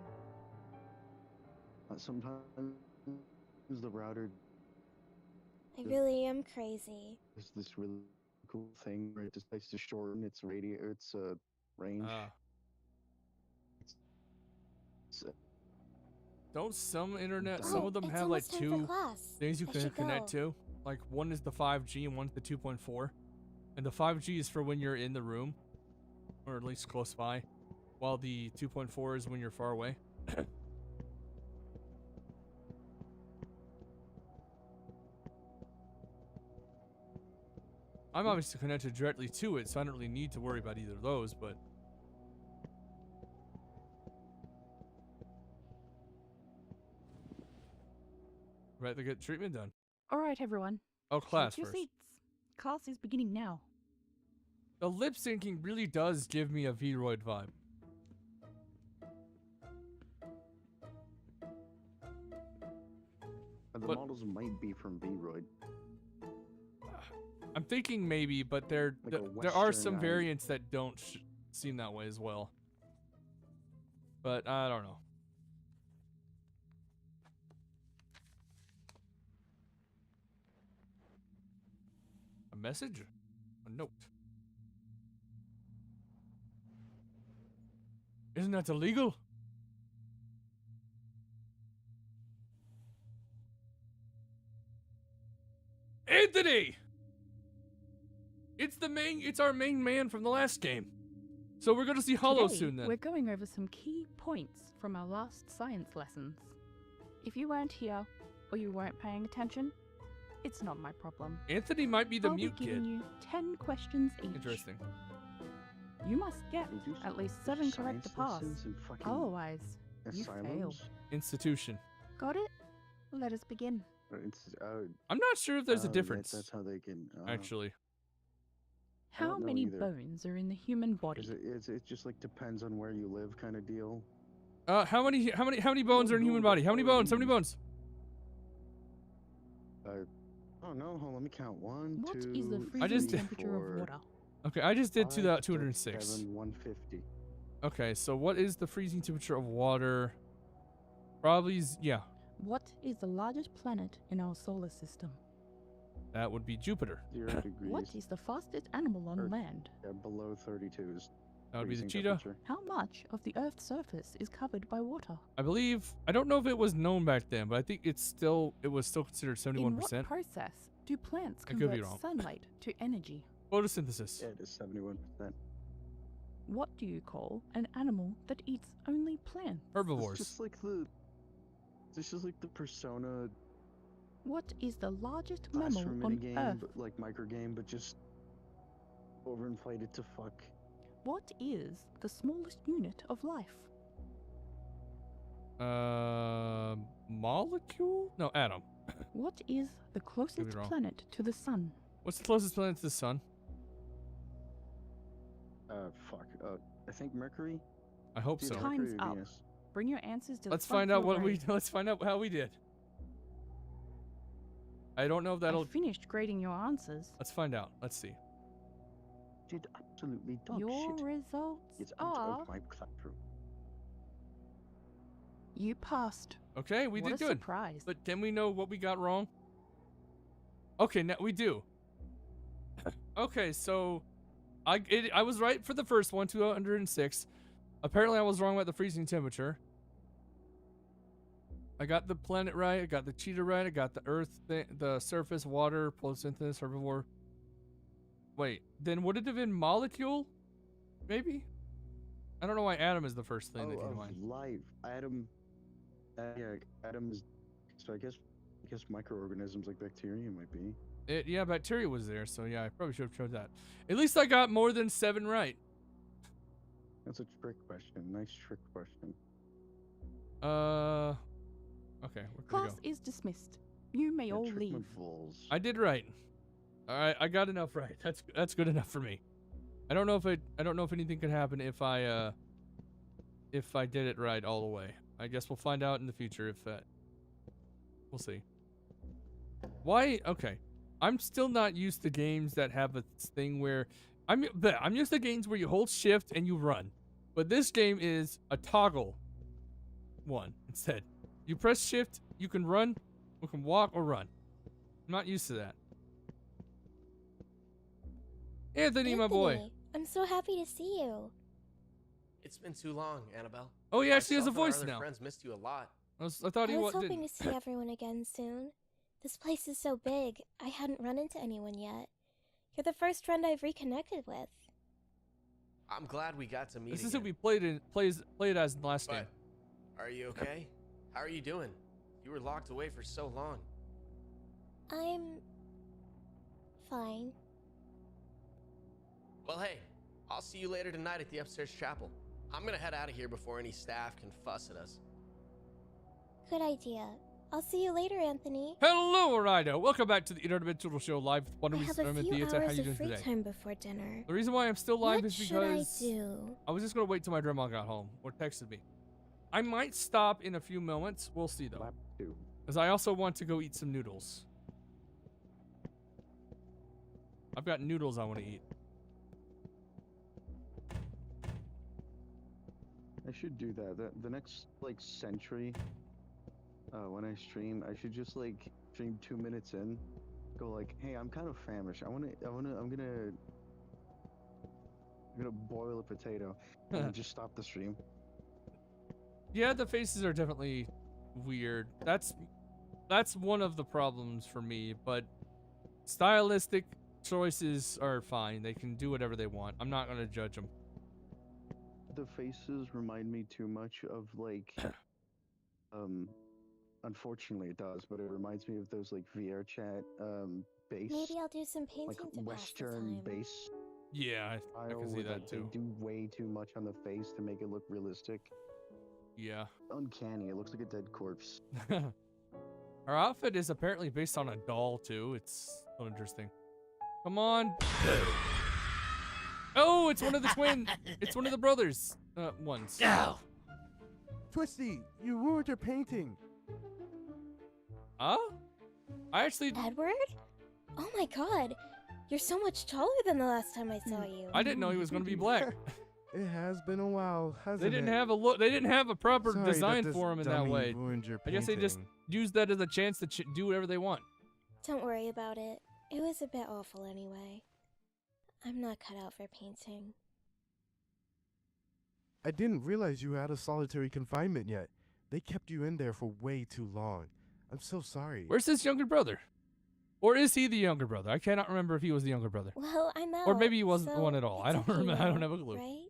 [SPEAKER 10] Sometimes the router
[SPEAKER 2] I really am crazy.
[SPEAKER 10] is this really cool thing where it decides to shorten its range.
[SPEAKER 1] Don't some internet,
[SPEAKER 10] Oh,
[SPEAKER 1] some of them
[SPEAKER 2] it's
[SPEAKER 1] have like
[SPEAKER 2] almost time for
[SPEAKER 1] two
[SPEAKER 2] class.
[SPEAKER 1] things you
[SPEAKER 2] I
[SPEAKER 1] can
[SPEAKER 2] should
[SPEAKER 1] connect
[SPEAKER 2] go.
[SPEAKER 1] to. Like one is the 5G and one's the 2.4. And the 5G is for when you're in the room, or at least close by, while the 2.4 is when you're far away. I'm obviously connected directly to it, so I don't really need to worry about either of those, but... Right to get treatment done.
[SPEAKER 15] All right, everyone.
[SPEAKER 1] Oh, class
[SPEAKER 15] Take your
[SPEAKER 1] first.
[SPEAKER 15] seats. Class is beginning now.
[SPEAKER 1] The lip syncing really does give me a Vroid vibe.
[SPEAKER 10] The models might be from Vroid.
[SPEAKER 1] I'm thinking maybe, but there are some variants that don't seem that way as well. But I don't know. A message? A note. Isn't that illegal? Anthony! It's our main man from the last game. So we're gonna see Hollow
[SPEAKER 15] Today,
[SPEAKER 1] soon then.
[SPEAKER 15] We're going over some key points from our last science lessons. If you weren't here, or you weren't paying attention, it's not my problem.
[SPEAKER 1] Anthony might be the
[SPEAKER 15] I'll
[SPEAKER 1] mute
[SPEAKER 15] be giving
[SPEAKER 1] kid.
[SPEAKER 15] you 10 questions each.
[SPEAKER 1] Interesting.
[SPEAKER 15] You must get at least 7 correct to pass. Otherwise, you fail.
[SPEAKER 1] Institution.
[SPEAKER 15] Got it? Let us begin.
[SPEAKER 1] I'm not sure if there's a difference.
[SPEAKER 10] That's how they can.
[SPEAKER 1] Actually.
[SPEAKER 15] How
[SPEAKER 10] don't know
[SPEAKER 15] many
[SPEAKER 10] either.
[SPEAKER 15] bones are in the human body?
[SPEAKER 10] It just like depends on where you live, kind of deal.
[SPEAKER 1] How many bones are in human body? How many bones? How many bones?
[SPEAKER 10] Oh no, hold on, let me count. One,
[SPEAKER 15] What
[SPEAKER 10] two,
[SPEAKER 15] is the
[SPEAKER 1] I just-
[SPEAKER 15] freezing temperature of water?
[SPEAKER 1] Okay, I just did
[SPEAKER 10] 5,
[SPEAKER 1] 206.
[SPEAKER 10] 7, 150.
[SPEAKER 1] Okay, so what is the freezing temperature of water? Probably, yeah,
[SPEAKER 15] What is the largest planet in our solar system?
[SPEAKER 1] that would be Jupiter.
[SPEAKER 10] 0 degrees.
[SPEAKER 15] What is the fastest animal on land?
[SPEAKER 10] Yeah, below 32 is.
[SPEAKER 1] That would be the
[SPEAKER 10] freezing
[SPEAKER 1] cheetah.
[SPEAKER 10] temperature.
[SPEAKER 15] How much of the Earth's surface is covered by water?
[SPEAKER 1] I believe, I don't know if it was known back then, but I think it was still considered
[SPEAKER 15] In
[SPEAKER 1] 71%.
[SPEAKER 15] what process do plants
[SPEAKER 1] I could be
[SPEAKER 15] convert
[SPEAKER 1] wrong.
[SPEAKER 15] sunlight to energy?
[SPEAKER 1] Photosynthesis.
[SPEAKER 10] Yeah, it is 71%.
[SPEAKER 15] What do you call an animal that eats only plants?
[SPEAKER 1] Herbivores.
[SPEAKER 10] It's just like the. This is like the Persona
[SPEAKER 15] What is the largest
[SPEAKER 10] classroom
[SPEAKER 15] mammal on
[SPEAKER 10] minigame,
[SPEAKER 15] Earth?
[SPEAKER 10] but like micro game, but just overinflated to fuck.
[SPEAKER 15] What is the smallest unit of life?
[SPEAKER 1] Molecule? No, atom.
[SPEAKER 15] What is the closest
[SPEAKER 1] wrong.
[SPEAKER 15] planet to the sun?
[SPEAKER 1] What's the closest planet to the sun?
[SPEAKER 10] Fuck. I think Mercury.
[SPEAKER 1] I hope
[SPEAKER 10] It's
[SPEAKER 1] so.
[SPEAKER 10] either
[SPEAKER 15] Time's
[SPEAKER 10] Mercury or
[SPEAKER 15] up.
[SPEAKER 10] Venus.
[SPEAKER 15] Bring your answers to
[SPEAKER 1] Let's
[SPEAKER 15] the front
[SPEAKER 1] find out
[SPEAKER 15] of your
[SPEAKER 1] what we.
[SPEAKER 15] brain.
[SPEAKER 1] Let's find out how we did. I don't know if that'll.
[SPEAKER 15] I finished grading your answers.
[SPEAKER 1] Let's find out. Let's see.
[SPEAKER 10] Did absolutely dog
[SPEAKER 15] Your
[SPEAKER 10] shit.
[SPEAKER 15] results
[SPEAKER 10] It's out
[SPEAKER 15] are
[SPEAKER 10] of my classroom.
[SPEAKER 15] you passed.
[SPEAKER 1] Okay, we
[SPEAKER 15] What
[SPEAKER 1] did
[SPEAKER 15] a
[SPEAKER 1] good.
[SPEAKER 15] surprise.
[SPEAKER 1] But can we know what we got wrong? Okay, now we do. Okay, so I was right for the first one, 206. Apparently, I was wrong about the freezing temperature. I got the planet right. I got the cheetah right. I got the Earth, the surface, water, photosynthesis, herbivore. Wait, then would it have been molecule? Maybe. I don't know why atom is the first thing that came to mind.
[SPEAKER 10] Life. Atom. Yeah, atom is. So I guess microorganisms like bacteria might be.
[SPEAKER 1] Yeah, bacteria was there, so yeah, I probably should have chose that. At least I got more than 7 right.
[SPEAKER 10] That's a trick question. Nice trick question.
[SPEAKER 1] Okay, where can we
[SPEAKER 15] Class
[SPEAKER 1] go?
[SPEAKER 15] is dismissed. You may all
[SPEAKER 10] trick my
[SPEAKER 15] leave.
[SPEAKER 10] balls.
[SPEAKER 1] I did right. All right, I got enough right. That's good enough for me. I don't know if anything could happen if I did it right all the way. I guess we'll find out in the future if that. We'll see. Why? Okay. I'm still not used to games that have a thing where I'm used to games where you hold shift and you run. But this game is a toggle one instead. You press shift, you can run, you can walk or run. I'm not used to that. Anthony, my boy.
[SPEAKER 2] Anthony, I'm so happy to see you.
[SPEAKER 16] It's been too long, Annabelle.
[SPEAKER 1] Oh, yeah, she has a
[SPEAKER 16] Myself and our
[SPEAKER 1] voice
[SPEAKER 16] other
[SPEAKER 1] now.
[SPEAKER 16] Friends missed you a lot.
[SPEAKER 1] I thought he
[SPEAKER 2] I was
[SPEAKER 1] did.
[SPEAKER 2] hoping to see everyone again soon. This place is so big, I hadn't run into anyone yet. You're the first friend I've reconnected with.
[SPEAKER 16] I'm glad we got to meet
[SPEAKER 1] This
[SPEAKER 16] again.
[SPEAKER 1] is who we played as in the last game.
[SPEAKER 16] Are you okay? How are you doing? You were locked away for so long.
[SPEAKER 2] I'm fine.
[SPEAKER 16] Well, hey, I'll see you later tonight at the upstairs chapel. I'm gonna head out of here before any staff can fuss at us.
[SPEAKER 2] Good idea. I'll see you later, Anthony.
[SPEAKER 1] Hello, Rhino. Welcome back to the Interdimensional Show live with Wonder
[SPEAKER 2] I
[SPEAKER 1] Woman's
[SPEAKER 2] have a
[SPEAKER 1] Urban
[SPEAKER 2] few
[SPEAKER 1] Theater. How
[SPEAKER 2] hours
[SPEAKER 1] you
[SPEAKER 2] of
[SPEAKER 1] doing
[SPEAKER 2] free
[SPEAKER 1] today?
[SPEAKER 2] time before dinner.
[SPEAKER 1] The reason why I'm still live
[SPEAKER 2] What
[SPEAKER 1] is
[SPEAKER 2] should I
[SPEAKER 1] because
[SPEAKER 2] do?
[SPEAKER 1] I was just gonna wait till my grandma got home or texted me. I might stop in a few moments. We'll see though. Because I also want to go eat some noodles. I've got noodles I want to eat.
[SPEAKER 10] I should do that. The next like century, when I stream, I should just like stream 2 minutes in, go like, hey, I'm kind of famished. I'm gonna boil a potato, and then just stop the stream.
[SPEAKER 1] Yeah, the faces are definitely weird. That's one of the problems for me, but stylistic choices are fine. They can do whatever they want. I'm not gonna judge them.
[SPEAKER 10] The faces remind me too much of like, unfortunately it does, but it reminds me of those like VR chat base.
[SPEAKER 2] Maybe I'll do some painting
[SPEAKER 10] like
[SPEAKER 2] to pass the
[SPEAKER 10] Western
[SPEAKER 2] time.
[SPEAKER 10] base.
[SPEAKER 1] Yeah, I can see
[SPEAKER 10] where,
[SPEAKER 1] that
[SPEAKER 10] like,
[SPEAKER 1] too.
[SPEAKER 10] They do way too much on the face to make it look realistic.
[SPEAKER 1] Yeah.
[SPEAKER 10] Uncanny. It looks like a dead corpse.
[SPEAKER 1] Her outfit is apparently based on a doll too. It's so interesting. Come on. Oh, it's one of the twins. It's one of the brothers. Ones.
[SPEAKER 17] No. Twisty, you ruined your painting.
[SPEAKER 1] Huh? I actually.
[SPEAKER 2] Edward? Oh my god. You're so much taller than the last time I saw you.
[SPEAKER 1] I didn't know he was going to be black.
[SPEAKER 17] It has been a while, hasn't
[SPEAKER 1] They didn't
[SPEAKER 17] it?
[SPEAKER 1] have a look. They didn't have a proper
[SPEAKER 17] Sorry
[SPEAKER 1] design
[SPEAKER 17] that
[SPEAKER 1] for him
[SPEAKER 17] this
[SPEAKER 1] in that
[SPEAKER 17] dummy
[SPEAKER 1] way.
[SPEAKER 17] ruined your
[SPEAKER 1] I guess they just
[SPEAKER 17] painting.
[SPEAKER 1] used that as a chance to do whatever they want.
[SPEAKER 2] Don't worry about it. It was a bit awful anyway. I'm not cut out for painting.
[SPEAKER 17] I didn't realize you had a solitary confinement yet. They kept you in there for way too long. I'm so sorry.
[SPEAKER 1] Where's his younger brother? Or is he the younger brother? I cannot remember if he was the younger brother.
[SPEAKER 2] Well, I'm out.
[SPEAKER 1] Or maybe he wasn't
[SPEAKER 2] so
[SPEAKER 1] one at all. I
[SPEAKER 2] it's
[SPEAKER 1] don't
[SPEAKER 2] okay
[SPEAKER 1] remember. I don't
[SPEAKER 2] now,
[SPEAKER 1] have a clue.
[SPEAKER 2] Right?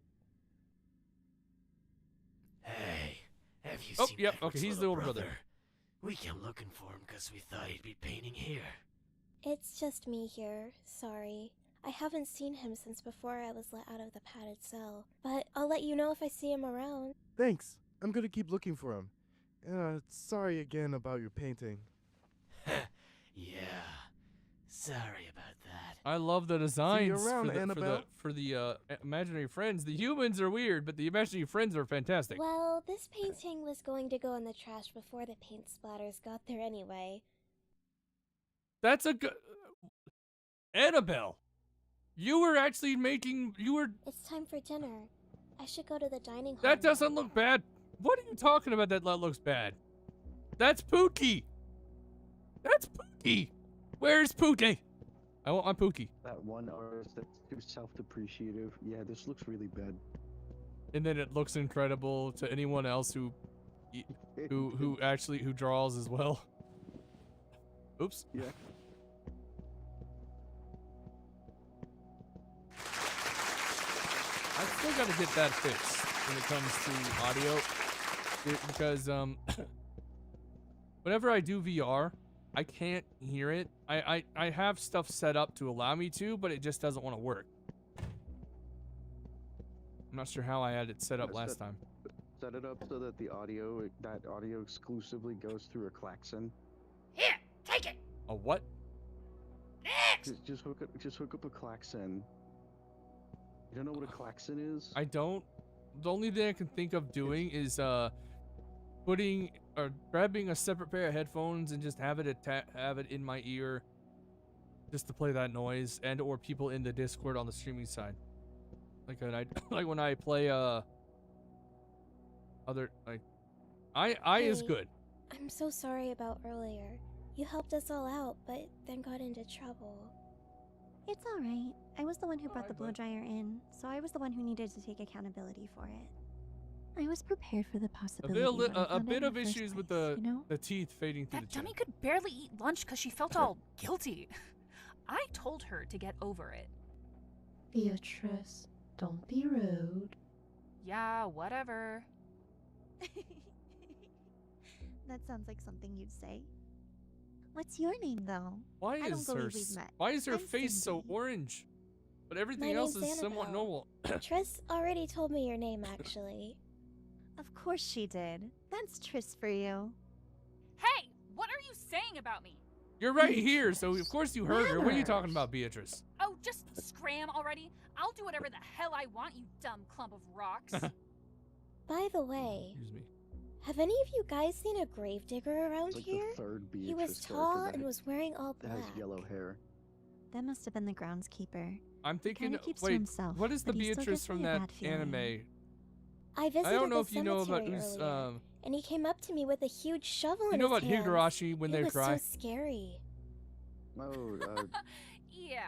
[SPEAKER 14] Hey, have you
[SPEAKER 1] Oh,
[SPEAKER 14] seen
[SPEAKER 1] yep.
[SPEAKER 14] Edward's
[SPEAKER 1] Okay, he's the
[SPEAKER 14] little
[SPEAKER 1] older brother.
[SPEAKER 14] We came looking for him because we thought he'd be painting here.
[SPEAKER 2] It's just me here. Sorry. I haven't seen him since before I was let out of the padded cell. But I'll let you know if I see him around.
[SPEAKER 17] Thanks. I'm gonna keep looking for him. Sorry again about your painting.
[SPEAKER 14] Yeah, sorry about that.
[SPEAKER 1] I love the designs
[SPEAKER 17] around,
[SPEAKER 1] for the,
[SPEAKER 17] Annabelle.
[SPEAKER 1] for the imaginary friends. The humans are weird, but the imaginary friends are fantastic.
[SPEAKER 2] Well, this painting was going to go in the trash before the paint splatters got there anyway.
[SPEAKER 1] That's a good... Annabelle! You were actually making... You were...
[SPEAKER 2] It's time for dinner. I should go to the dining hall.
[SPEAKER 1] That
[SPEAKER 2] now.
[SPEAKER 1] doesn't look bad. What are you talking about that looks bad? That's Pookie! That's Pookie! Where's Pookie? I want my Pookie.
[SPEAKER 10] That one artist that's too self-depreciative. Yeah, this looks really bad.
[SPEAKER 1] And then it looks incredible to anyone else who actually draws as well. Oops.
[SPEAKER 10] Yeah.
[SPEAKER 1] I still gotta get that fixed when it comes to audio, because whenever I do VR, I can't hear it. I have stuff set up to allow me to, but it just doesn't want to work. I'm not sure how I had it set up last time.
[SPEAKER 10] Set it up so that the audio exclusively goes through a klaxon.
[SPEAKER 14] Here, take it.
[SPEAKER 1] A what?
[SPEAKER 14] Next.
[SPEAKER 10] Just hook up a klaxon. You don't know what a klaxon is?
[SPEAKER 1] I don't. The only thing I can think of doing is putting or grabbing a separate pair of headphones and just have it in my ear, just to play that noise, and or people in the Discord on the streaming side. Like when I play other like I is
[SPEAKER 2] Hey,
[SPEAKER 1] good.
[SPEAKER 2] I'm so sorry about earlier. You helped us all out, but then got into trouble.
[SPEAKER 5] It's alright. I was the one who brought the blow dryer in, so I was the one who needed to take accountability for it. I was prepared for the possibility.
[SPEAKER 1] A bit of issues with the teeth fading through
[SPEAKER 9] That
[SPEAKER 1] the chin.
[SPEAKER 9] dummy could barely eat lunch because she felt all guilty. I told her to get over it.
[SPEAKER 12] Beatrice, don't be rude.
[SPEAKER 9] Yeah, whatever.
[SPEAKER 5] That sounds like something you'd say. What's your name, though?
[SPEAKER 1] Why
[SPEAKER 5] I don't
[SPEAKER 1] is her
[SPEAKER 5] believe we've met.
[SPEAKER 1] why is her
[SPEAKER 5] I'm
[SPEAKER 1] face so
[SPEAKER 5] Cindy.
[SPEAKER 1] orange? But everything
[SPEAKER 2] My
[SPEAKER 1] else
[SPEAKER 2] name's
[SPEAKER 1] is somewhat
[SPEAKER 2] Annabelle.
[SPEAKER 1] normal.
[SPEAKER 2] Triss already told me your name, actually.
[SPEAKER 5] Of course she did. That's Triss for you.
[SPEAKER 9] Hey, saying about me?
[SPEAKER 1] You're right here, so of course you heard her. What are you talking about, Beatrice?
[SPEAKER 9] Oh, just scram already. I'll do whatever the hell I want, you dumb clump of rocks.
[SPEAKER 2] By the way,
[SPEAKER 1] Excuse me.
[SPEAKER 2] have any of you guys seen a gravedigger around
[SPEAKER 10] It's like
[SPEAKER 2] here?
[SPEAKER 10] the third
[SPEAKER 2] He was
[SPEAKER 10] Beatrice
[SPEAKER 2] tall
[SPEAKER 10] character
[SPEAKER 2] and
[SPEAKER 10] that
[SPEAKER 2] was wearing all
[SPEAKER 10] has
[SPEAKER 2] black.
[SPEAKER 10] yellow hair.
[SPEAKER 5] That must have been the groundskeeper.
[SPEAKER 1] I'm thinking,
[SPEAKER 5] kinda keeps to
[SPEAKER 1] wait,
[SPEAKER 5] himself,
[SPEAKER 1] what is the
[SPEAKER 5] but he still
[SPEAKER 1] Beatrice
[SPEAKER 5] gives
[SPEAKER 1] from
[SPEAKER 5] me a
[SPEAKER 1] that
[SPEAKER 5] bad feeling.
[SPEAKER 1] anime?
[SPEAKER 2] I visited
[SPEAKER 1] I don't know
[SPEAKER 2] the
[SPEAKER 1] if you know about
[SPEAKER 2] cemetery
[SPEAKER 1] who's,
[SPEAKER 2] earlier, and he came up to me with a huge shovel
[SPEAKER 1] you
[SPEAKER 2] in
[SPEAKER 1] know
[SPEAKER 2] his
[SPEAKER 1] about
[SPEAKER 2] hands.
[SPEAKER 1] Higurashi when
[SPEAKER 2] It
[SPEAKER 1] they
[SPEAKER 2] was
[SPEAKER 1] cry?
[SPEAKER 2] so scary.
[SPEAKER 10] Oh,
[SPEAKER 9] Yeah,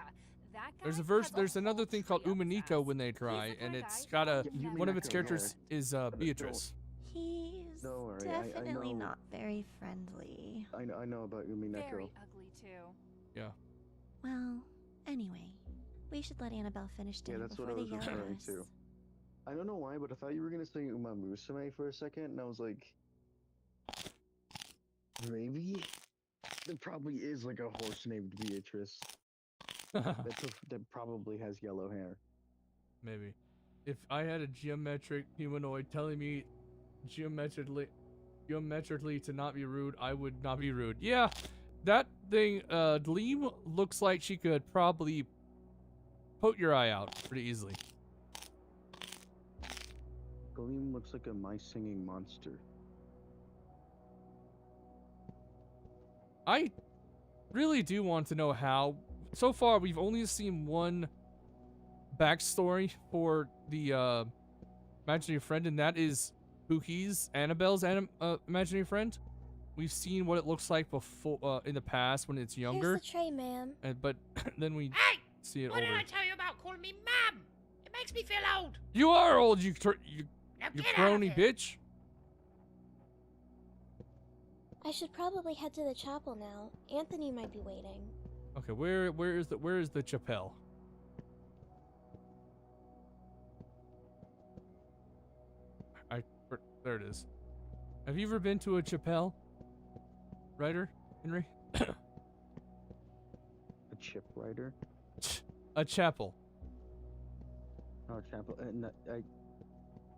[SPEAKER 9] that guy
[SPEAKER 1] There's a verse.
[SPEAKER 9] has
[SPEAKER 1] There's
[SPEAKER 9] whole
[SPEAKER 1] another thing called
[SPEAKER 9] tree up his
[SPEAKER 1] Uminiko
[SPEAKER 9] ass.
[SPEAKER 1] when they
[SPEAKER 9] He's the
[SPEAKER 1] cry, and
[SPEAKER 9] kind of
[SPEAKER 1] it's
[SPEAKER 9] guy
[SPEAKER 1] got a
[SPEAKER 9] who never
[SPEAKER 1] one of its
[SPEAKER 10] Umineko,
[SPEAKER 1] characters is Beatrice.
[SPEAKER 5] He's
[SPEAKER 10] Don't worry, I
[SPEAKER 5] definitely
[SPEAKER 10] know-
[SPEAKER 5] not very friendly.
[SPEAKER 10] I know about Umineko.
[SPEAKER 9] Very ugly too.
[SPEAKER 1] Yeah.
[SPEAKER 5] Well, anyway, we should let Annabelle finish
[SPEAKER 10] Yeah,
[SPEAKER 5] dinner
[SPEAKER 10] that's what
[SPEAKER 5] before
[SPEAKER 10] I
[SPEAKER 5] they
[SPEAKER 10] was
[SPEAKER 5] yell at
[SPEAKER 10] referring
[SPEAKER 5] us.
[SPEAKER 10] to. I don't know why, but I thought you were gonna say Uma Musume for a second, and I was like, maybe there probably is like a horse named Beatrice that probably has yellow hair.
[SPEAKER 1] Maybe. If I had a geometric humanoid telling me geometrically to not be rude, I would not be rude. Yeah, that thing, Gleam looks like she could probably poke your eye out pretty easily.
[SPEAKER 10] Gleam looks like a mice-singing monster.
[SPEAKER 1] I really do want to know how. So far, we've only seen one backstory for the imaginary friend, and that is Pookie's, Annabelle's imaginary friend. We've seen what it looks like before in the past when it's younger.
[SPEAKER 2] Here's the tray, ma'am.
[SPEAKER 1] But then we see it
[SPEAKER 6] What did
[SPEAKER 1] older.
[SPEAKER 6] I tell you about calling me ma'am? It makes me feel old.
[SPEAKER 1] You are old, you
[SPEAKER 6] Now
[SPEAKER 1] you
[SPEAKER 6] get out of
[SPEAKER 1] crony
[SPEAKER 6] here.
[SPEAKER 1] bitch.
[SPEAKER 2] I should probably head to the chapel now. Anthony might be waiting.
[SPEAKER 1] Okay, where is the chapel? There it is. Have you ever been to a chapel, Ryder, Henry?
[SPEAKER 10] A chip writer?
[SPEAKER 1] A chapel.
[SPEAKER 10] Oh, chapel. And I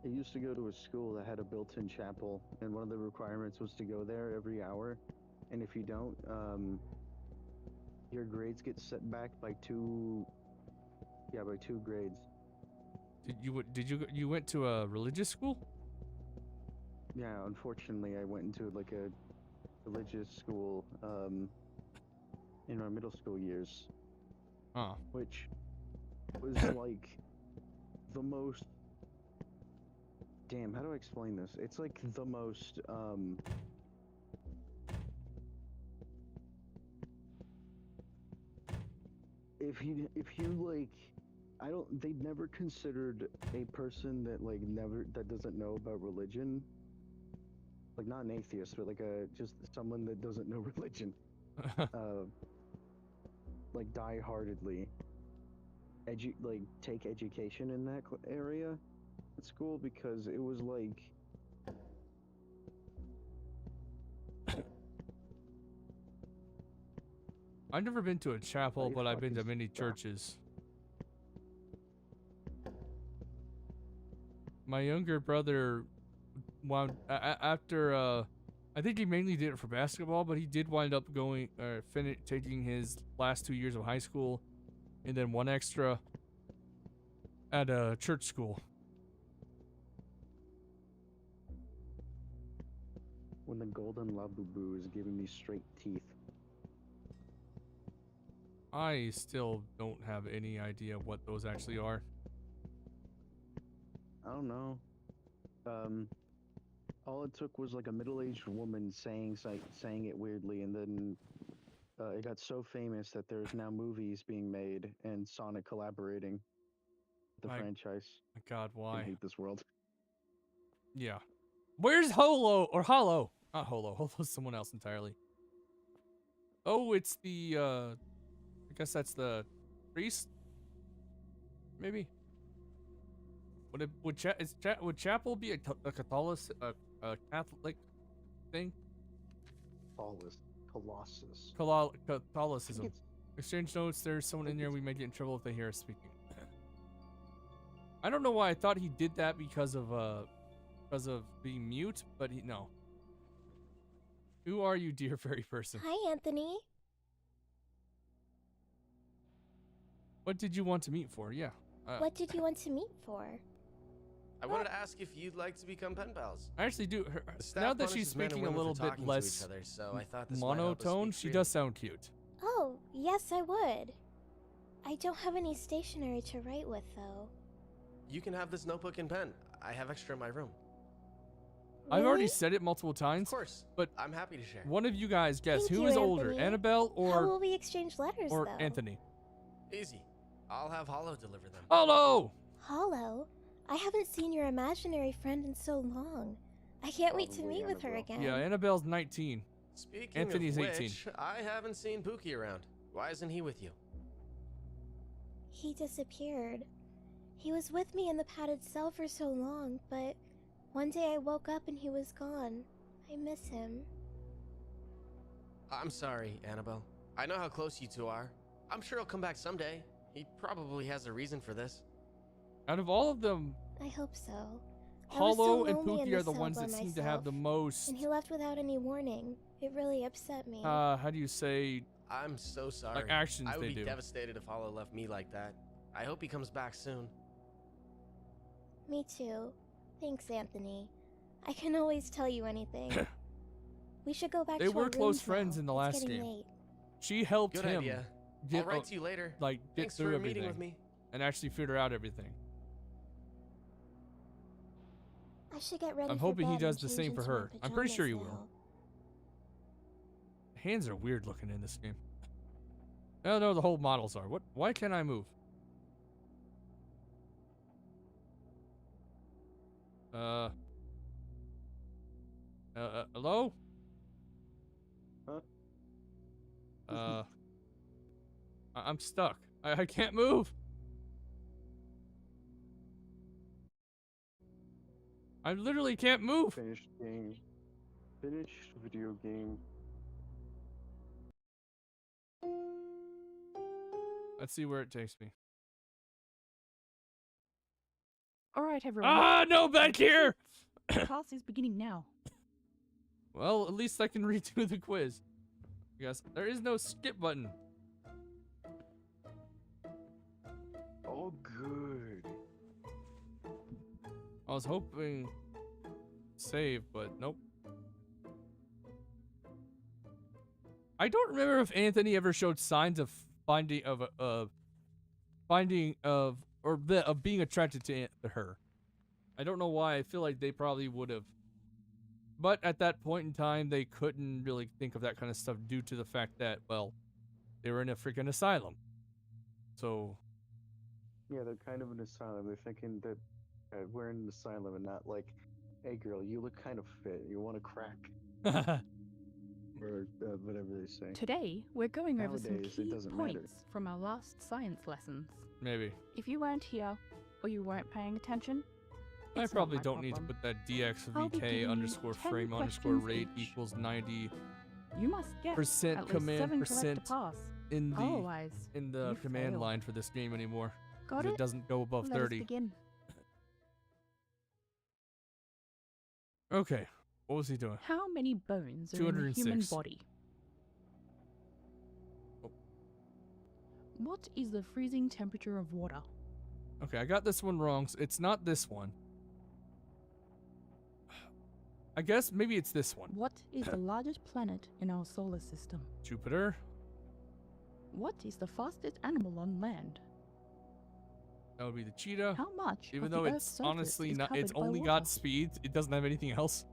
[SPEAKER 10] used to go to a school that had a built-in chapel, and one of the requirements was to go there every hour. And if you don't, your grades get set back by two. Yeah, by 2 grades.
[SPEAKER 1] You went to a religious school?
[SPEAKER 10] Yeah, unfortunately, I went into like a religious school in our middle school years.
[SPEAKER 1] Huh.
[SPEAKER 10] Which was like the most. Damn, how do I explain this? It's like the most if you like, they'd never considered a person that that doesn't know about religion, like not an atheist, but like just someone that doesn't know religion, like die-heartedly take education in that area at school, because it was like
[SPEAKER 1] I've never been to a chapel,
[SPEAKER 10] They
[SPEAKER 1] but I've been to
[SPEAKER 10] fucking
[SPEAKER 1] many
[SPEAKER 10] suck.
[SPEAKER 1] churches. My younger brother wound after I think he mainly did it for basketball, but he did wind up going taking his last 2 years of high school and then one extra at a church school.
[SPEAKER 10] when the golden labubu is giving me straight teeth.
[SPEAKER 1] I still don't have any idea what those actually are.
[SPEAKER 10] I don't know. All it took was like a middle-aged woman saying it weirdly, and then it got so famous that there's now movies being made and Sonic collaborating with the franchise.
[SPEAKER 1] My God, why?
[SPEAKER 10] I hate this world.
[SPEAKER 1] Yeah. Where's Holo or Hollow? Not Holo. Holo's someone else entirely. Oh, it's the I guess that's the priest. Maybe. Would chapel be a Catholic thing?
[SPEAKER 10] Colossus.
[SPEAKER 1] Catholicism. Exchange notes. There's someone in there. We might get in trouble if they hear us speaking. I don't know why I thought he did that because of being mute, but no. Who are you, dear fairy person?
[SPEAKER 2] Hi, Anthony.
[SPEAKER 1] What did you want to meet for? Yeah.
[SPEAKER 2] What did you want to meet for?
[SPEAKER 16] I wanted to ask if you'd like to become pen pals.
[SPEAKER 1] I actually do.
[SPEAKER 16] The staff
[SPEAKER 1] Now that she's
[SPEAKER 16] punishes men and
[SPEAKER 1] speaking a
[SPEAKER 16] women
[SPEAKER 1] little
[SPEAKER 16] for
[SPEAKER 1] bit
[SPEAKER 16] talking to
[SPEAKER 1] less
[SPEAKER 16] each other, so I thought this might help us
[SPEAKER 1] monotone,
[SPEAKER 16] speak
[SPEAKER 1] she does sound cute.
[SPEAKER 2] Oh, yes, I would. I don't have any stationery to write with, though.
[SPEAKER 16] You can have this notebook and pen. I have extra in my room.
[SPEAKER 1] I've already said it multiple times.
[SPEAKER 16] Of course,
[SPEAKER 1] but
[SPEAKER 16] I'm happy to share.
[SPEAKER 1] One of you guys guess
[SPEAKER 2] Thank
[SPEAKER 1] who
[SPEAKER 2] you,
[SPEAKER 1] is older,
[SPEAKER 2] Anthony.
[SPEAKER 1] Annabelle
[SPEAKER 2] How will we exchange letters,
[SPEAKER 1] or
[SPEAKER 2] though?
[SPEAKER 1] Anthony?
[SPEAKER 16] Easy. I'll have Hollow deliver them.
[SPEAKER 1] Hollow!
[SPEAKER 2] Hollow? I haven't seen your imaginary friend in so long. I can't wait to meet with her again.
[SPEAKER 1] Yeah, Annabelle's 19.
[SPEAKER 16] Speaking
[SPEAKER 1] Anthony's
[SPEAKER 16] of
[SPEAKER 1] 18.
[SPEAKER 16] which, I haven't seen Pookie around. Why isn't he with you?
[SPEAKER 2] He disappeared. He was with me in the padded cell for so long, but one day I woke up and he was gone. I miss him.
[SPEAKER 16] I'm sorry, Annabelle. I know how close you two are. I'm sure he'll come back someday. He probably has a reason for this.
[SPEAKER 1] Out of all of them,
[SPEAKER 2] I hope so.
[SPEAKER 1] Hollow and
[SPEAKER 2] lonely in
[SPEAKER 1] Pookie
[SPEAKER 2] the
[SPEAKER 1] are the
[SPEAKER 2] cell
[SPEAKER 1] ones
[SPEAKER 2] by
[SPEAKER 1] that seem to have the most.
[SPEAKER 2] And he left without any warning. It really upset me.
[SPEAKER 1] How do you say?
[SPEAKER 16] I'm so sorry.
[SPEAKER 1] Like actions
[SPEAKER 16] I would
[SPEAKER 1] they
[SPEAKER 16] be
[SPEAKER 1] do.
[SPEAKER 16] devastated if Hollow left me like that. I hope he comes back soon.
[SPEAKER 2] Me too. Thanks, Anthony. I can always tell you anything. We should go back
[SPEAKER 1] They
[SPEAKER 2] to
[SPEAKER 1] were
[SPEAKER 2] our
[SPEAKER 1] close
[SPEAKER 2] rooms
[SPEAKER 1] friends
[SPEAKER 2] now.
[SPEAKER 1] in the
[SPEAKER 2] It's
[SPEAKER 1] last
[SPEAKER 2] getting
[SPEAKER 1] game.
[SPEAKER 2] late.
[SPEAKER 1] She helped
[SPEAKER 16] Good
[SPEAKER 1] him
[SPEAKER 16] idea.
[SPEAKER 1] get
[SPEAKER 16] I'll write to you later.
[SPEAKER 1] like get
[SPEAKER 16] Thanks
[SPEAKER 1] through
[SPEAKER 16] for
[SPEAKER 1] everything
[SPEAKER 16] meeting with me.
[SPEAKER 1] and actually figure out everything.
[SPEAKER 2] I should get ready
[SPEAKER 1] I'm
[SPEAKER 2] for
[SPEAKER 1] hoping he
[SPEAKER 2] bed
[SPEAKER 1] does
[SPEAKER 2] and
[SPEAKER 1] the
[SPEAKER 2] change
[SPEAKER 1] same for
[SPEAKER 2] into my
[SPEAKER 1] her. I'm pretty sure he
[SPEAKER 2] pajamas
[SPEAKER 1] will.
[SPEAKER 2] now.
[SPEAKER 1] Hands are weird looking in this game. Oh no, the whole models are. What? Why can't I move? Hello?
[SPEAKER 10] Huh?
[SPEAKER 1] I'm stuck. I can't move. I literally can't move.
[SPEAKER 10] Finished game. Finished video game.
[SPEAKER 1] Let's see where it takes me.
[SPEAKER 15] All right, everyone.
[SPEAKER 1] Ah, no, back here!
[SPEAKER 15] Class is beginning now.
[SPEAKER 1] Well, at least I can redo the quiz. Yes, there is no skip button.
[SPEAKER 10] Oh, good.
[SPEAKER 1] I was hoping save, but nope. I don't remember if Anthony ever showed signs of being attracted to her. I don't know why. I feel like they probably would have. But at that point in time, they couldn't really think of that kind of stuff due to the fact that, well, they were in a freaking asylum. So.
[SPEAKER 10] Yeah, they're kind of an asylum. They're thinking that we're in an asylum and not like, hey girl, you look kind of fit. You want to crack? Or whatever they say.
[SPEAKER 15] Today, we're going over some
[SPEAKER 10] Nowadays, it
[SPEAKER 15] key
[SPEAKER 10] doesn't
[SPEAKER 15] points
[SPEAKER 10] matter.
[SPEAKER 15] from our last science lessons.
[SPEAKER 1] Maybe.
[SPEAKER 15] If you weren't here, or you weren't paying attention,
[SPEAKER 1] I
[SPEAKER 15] it's not
[SPEAKER 1] probably
[SPEAKER 15] my
[SPEAKER 1] don't need to
[SPEAKER 15] problem.
[SPEAKER 1] put that
[SPEAKER 15] I'll be giving
[SPEAKER 1] DXVK
[SPEAKER 15] you
[SPEAKER 1] underscore
[SPEAKER 15] 10
[SPEAKER 1] frame underscore
[SPEAKER 15] questions
[SPEAKER 1] rate
[SPEAKER 15] each.
[SPEAKER 1] equals 90
[SPEAKER 15] You must get
[SPEAKER 1] percent
[SPEAKER 15] at least
[SPEAKER 1] command
[SPEAKER 15] 7 correct
[SPEAKER 1] percent
[SPEAKER 15] to pass.
[SPEAKER 1] in
[SPEAKER 15] Otherwise,
[SPEAKER 1] the
[SPEAKER 15] you
[SPEAKER 1] command
[SPEAKER 15] fail.
[SPEAKER 1] line for this game anymore.
[SPEAKER 15] Got
[SPEAKER 1] 'cause
[SPEAKER 15] it?
[SPEAKER 1] it doesn't go above
[SPEAKER 15] Let
[SPEAKER 1] 30.
[SPEAKER 15] us begin.
[SPEAKER 1] Okay, what was he doing?
[SPEAKER 15] How many bones are in the human
[SPEAKER 1] 206.
[SPEAKER 15] body?
[SPEAKER 1] Oh.
[SPEAKER 15] What is the freezing temperature of water?
[SPEAKER 1] Okay, I got this one wrong. So it's not this one. I guess maybe it's this one.
[SPEAKER 15] What is the largest planet in our solar system?
[SPEAKER 1] Jupiter.
[SPEAKER 15] What is the fastest animal on land?
[SPEAKER 1] That would be the cheetah.
[SPEAKER 15] How much
[SPEAKER 1] Even
[SPEAKER 15] of
[SPEAKER 1] though
[SPEAKER 15] the
[SPEAKER 1] it's
[SPEAKER 15] Earth's surface
[SPEAKER 1] honestly
[SPEAKER 15] is
[SPEAKER 1] not, it's
[SPEAKER 15] covered by
[SPEAKER 1] only
[SPEAKER 15] water?
[SPEAKER 1] got speed. It doesn't have anything else.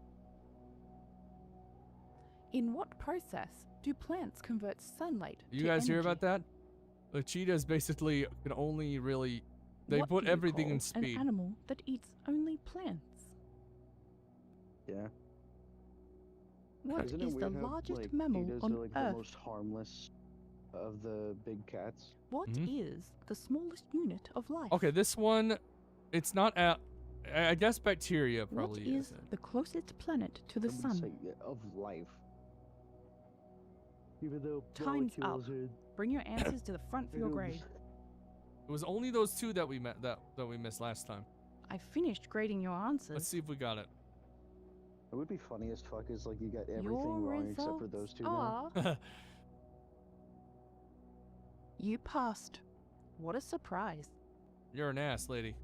[SPEAKER 15] In what process do plants convert sunlight
[SPEAKER 1] You
[SPEAKER 15] to
[SPEAKER 1] guys hear
[SPEAKER 15] energy?
[SPEAKER 1] about that? The cheetahs basically can only really. They
[SPEAKER 15] What
[SPEAKER 1] put
[SPEAKER 15] do you
[SPEAKER 1] everything in
[SPEAKER 15] call
[SPEAKER 1] speed.
[SPEAKER 15] An animal that eats only plants.
[SPEAKER 10] Yeah.
[SPEAKER 15] What
[SPEAKER 10] Isn't it
[SPEAKER 15] is the
[SPEAKER 10] weird how,
[SPEAKER 15] largest
[SPEAKER 10] like,
[SPEAKER 15] mammal
[SPEAKER 10] cheetahs
[SPEAKER 15] on
[SPEAKER 10] are like
[SPEAKER 15] Earth?
[SPEAKER 10] the most harmless of the big cats?
[SPEAKER 15] What is the smallest unit of life?
[SPEAKER 1] Okay, this one, it's not at. I guess bacteria
[SPEAKER 15] What
[SPEAKER 1] probably
[SPEAKER 15] is the closest planet to the
[SPEAKER 10] I would
[SPEAKER 15] sun?
[SPEAKER 10] say, yeah, of life. Even though
[SPEAKER 15] Time's up.
[SPEAKER 10] molecules are-
[SPEAKER 15] Bring your answers to the front for your grade.
[SPEAKER 1] It was only those two that we met that we missed last time.
[SPEAKER 15] I finished grading your answers.
[SPEAKER 1] Let's see if we got it.
[SPEAKER 10] It would be funny as fuck is like you got everything
[SPEAKER 15] Your
[SPEAKER 10] wrong except for those two now.
[SPEAKER 15] are you passed. What a surprise.
[SPEAKER 1] You're an ass, lady.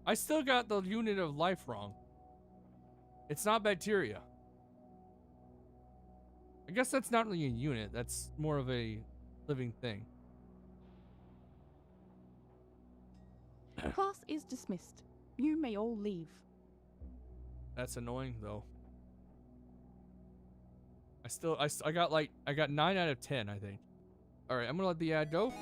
[SPEAKER 1] I still got the unit of life wrong. It's not bacteria. I guess that's not really a unit. That's more of a living thing.
[SPEAKER 15] Class is dismissed. You may all leave.
[SPEAKER 1] That's annoying, though. I got 9 out of 10, I think. All right, I'm gonna let the ad go.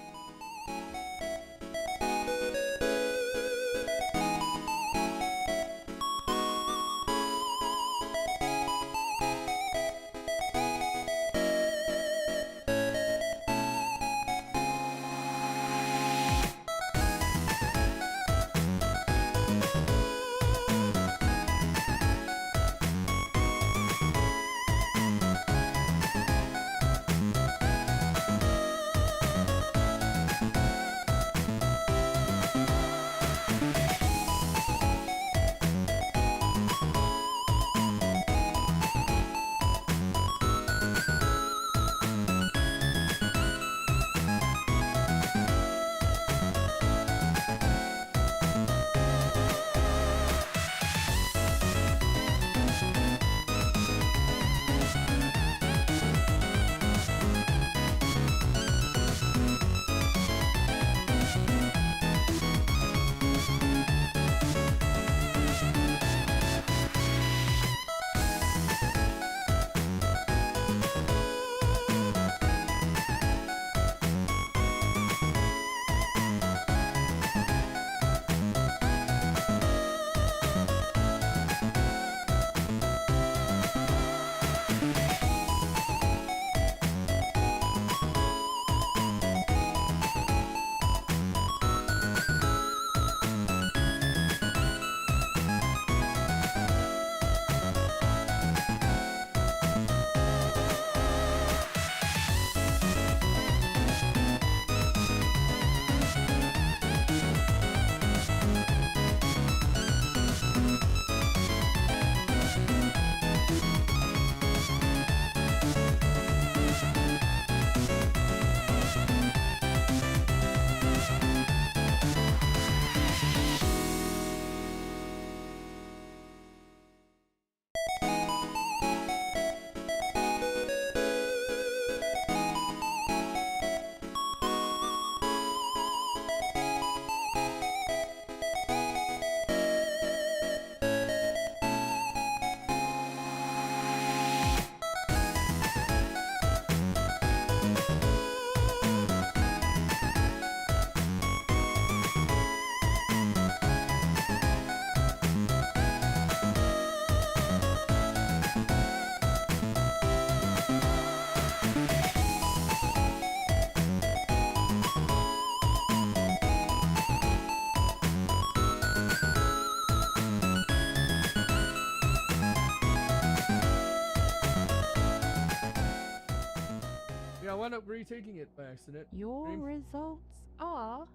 [SPEAKER 1] Yeah, I wound up retaking it by accident.
[SPEAKER 15] Your
[SPEAKER 1] Dream.
[SPEAKER 15] results are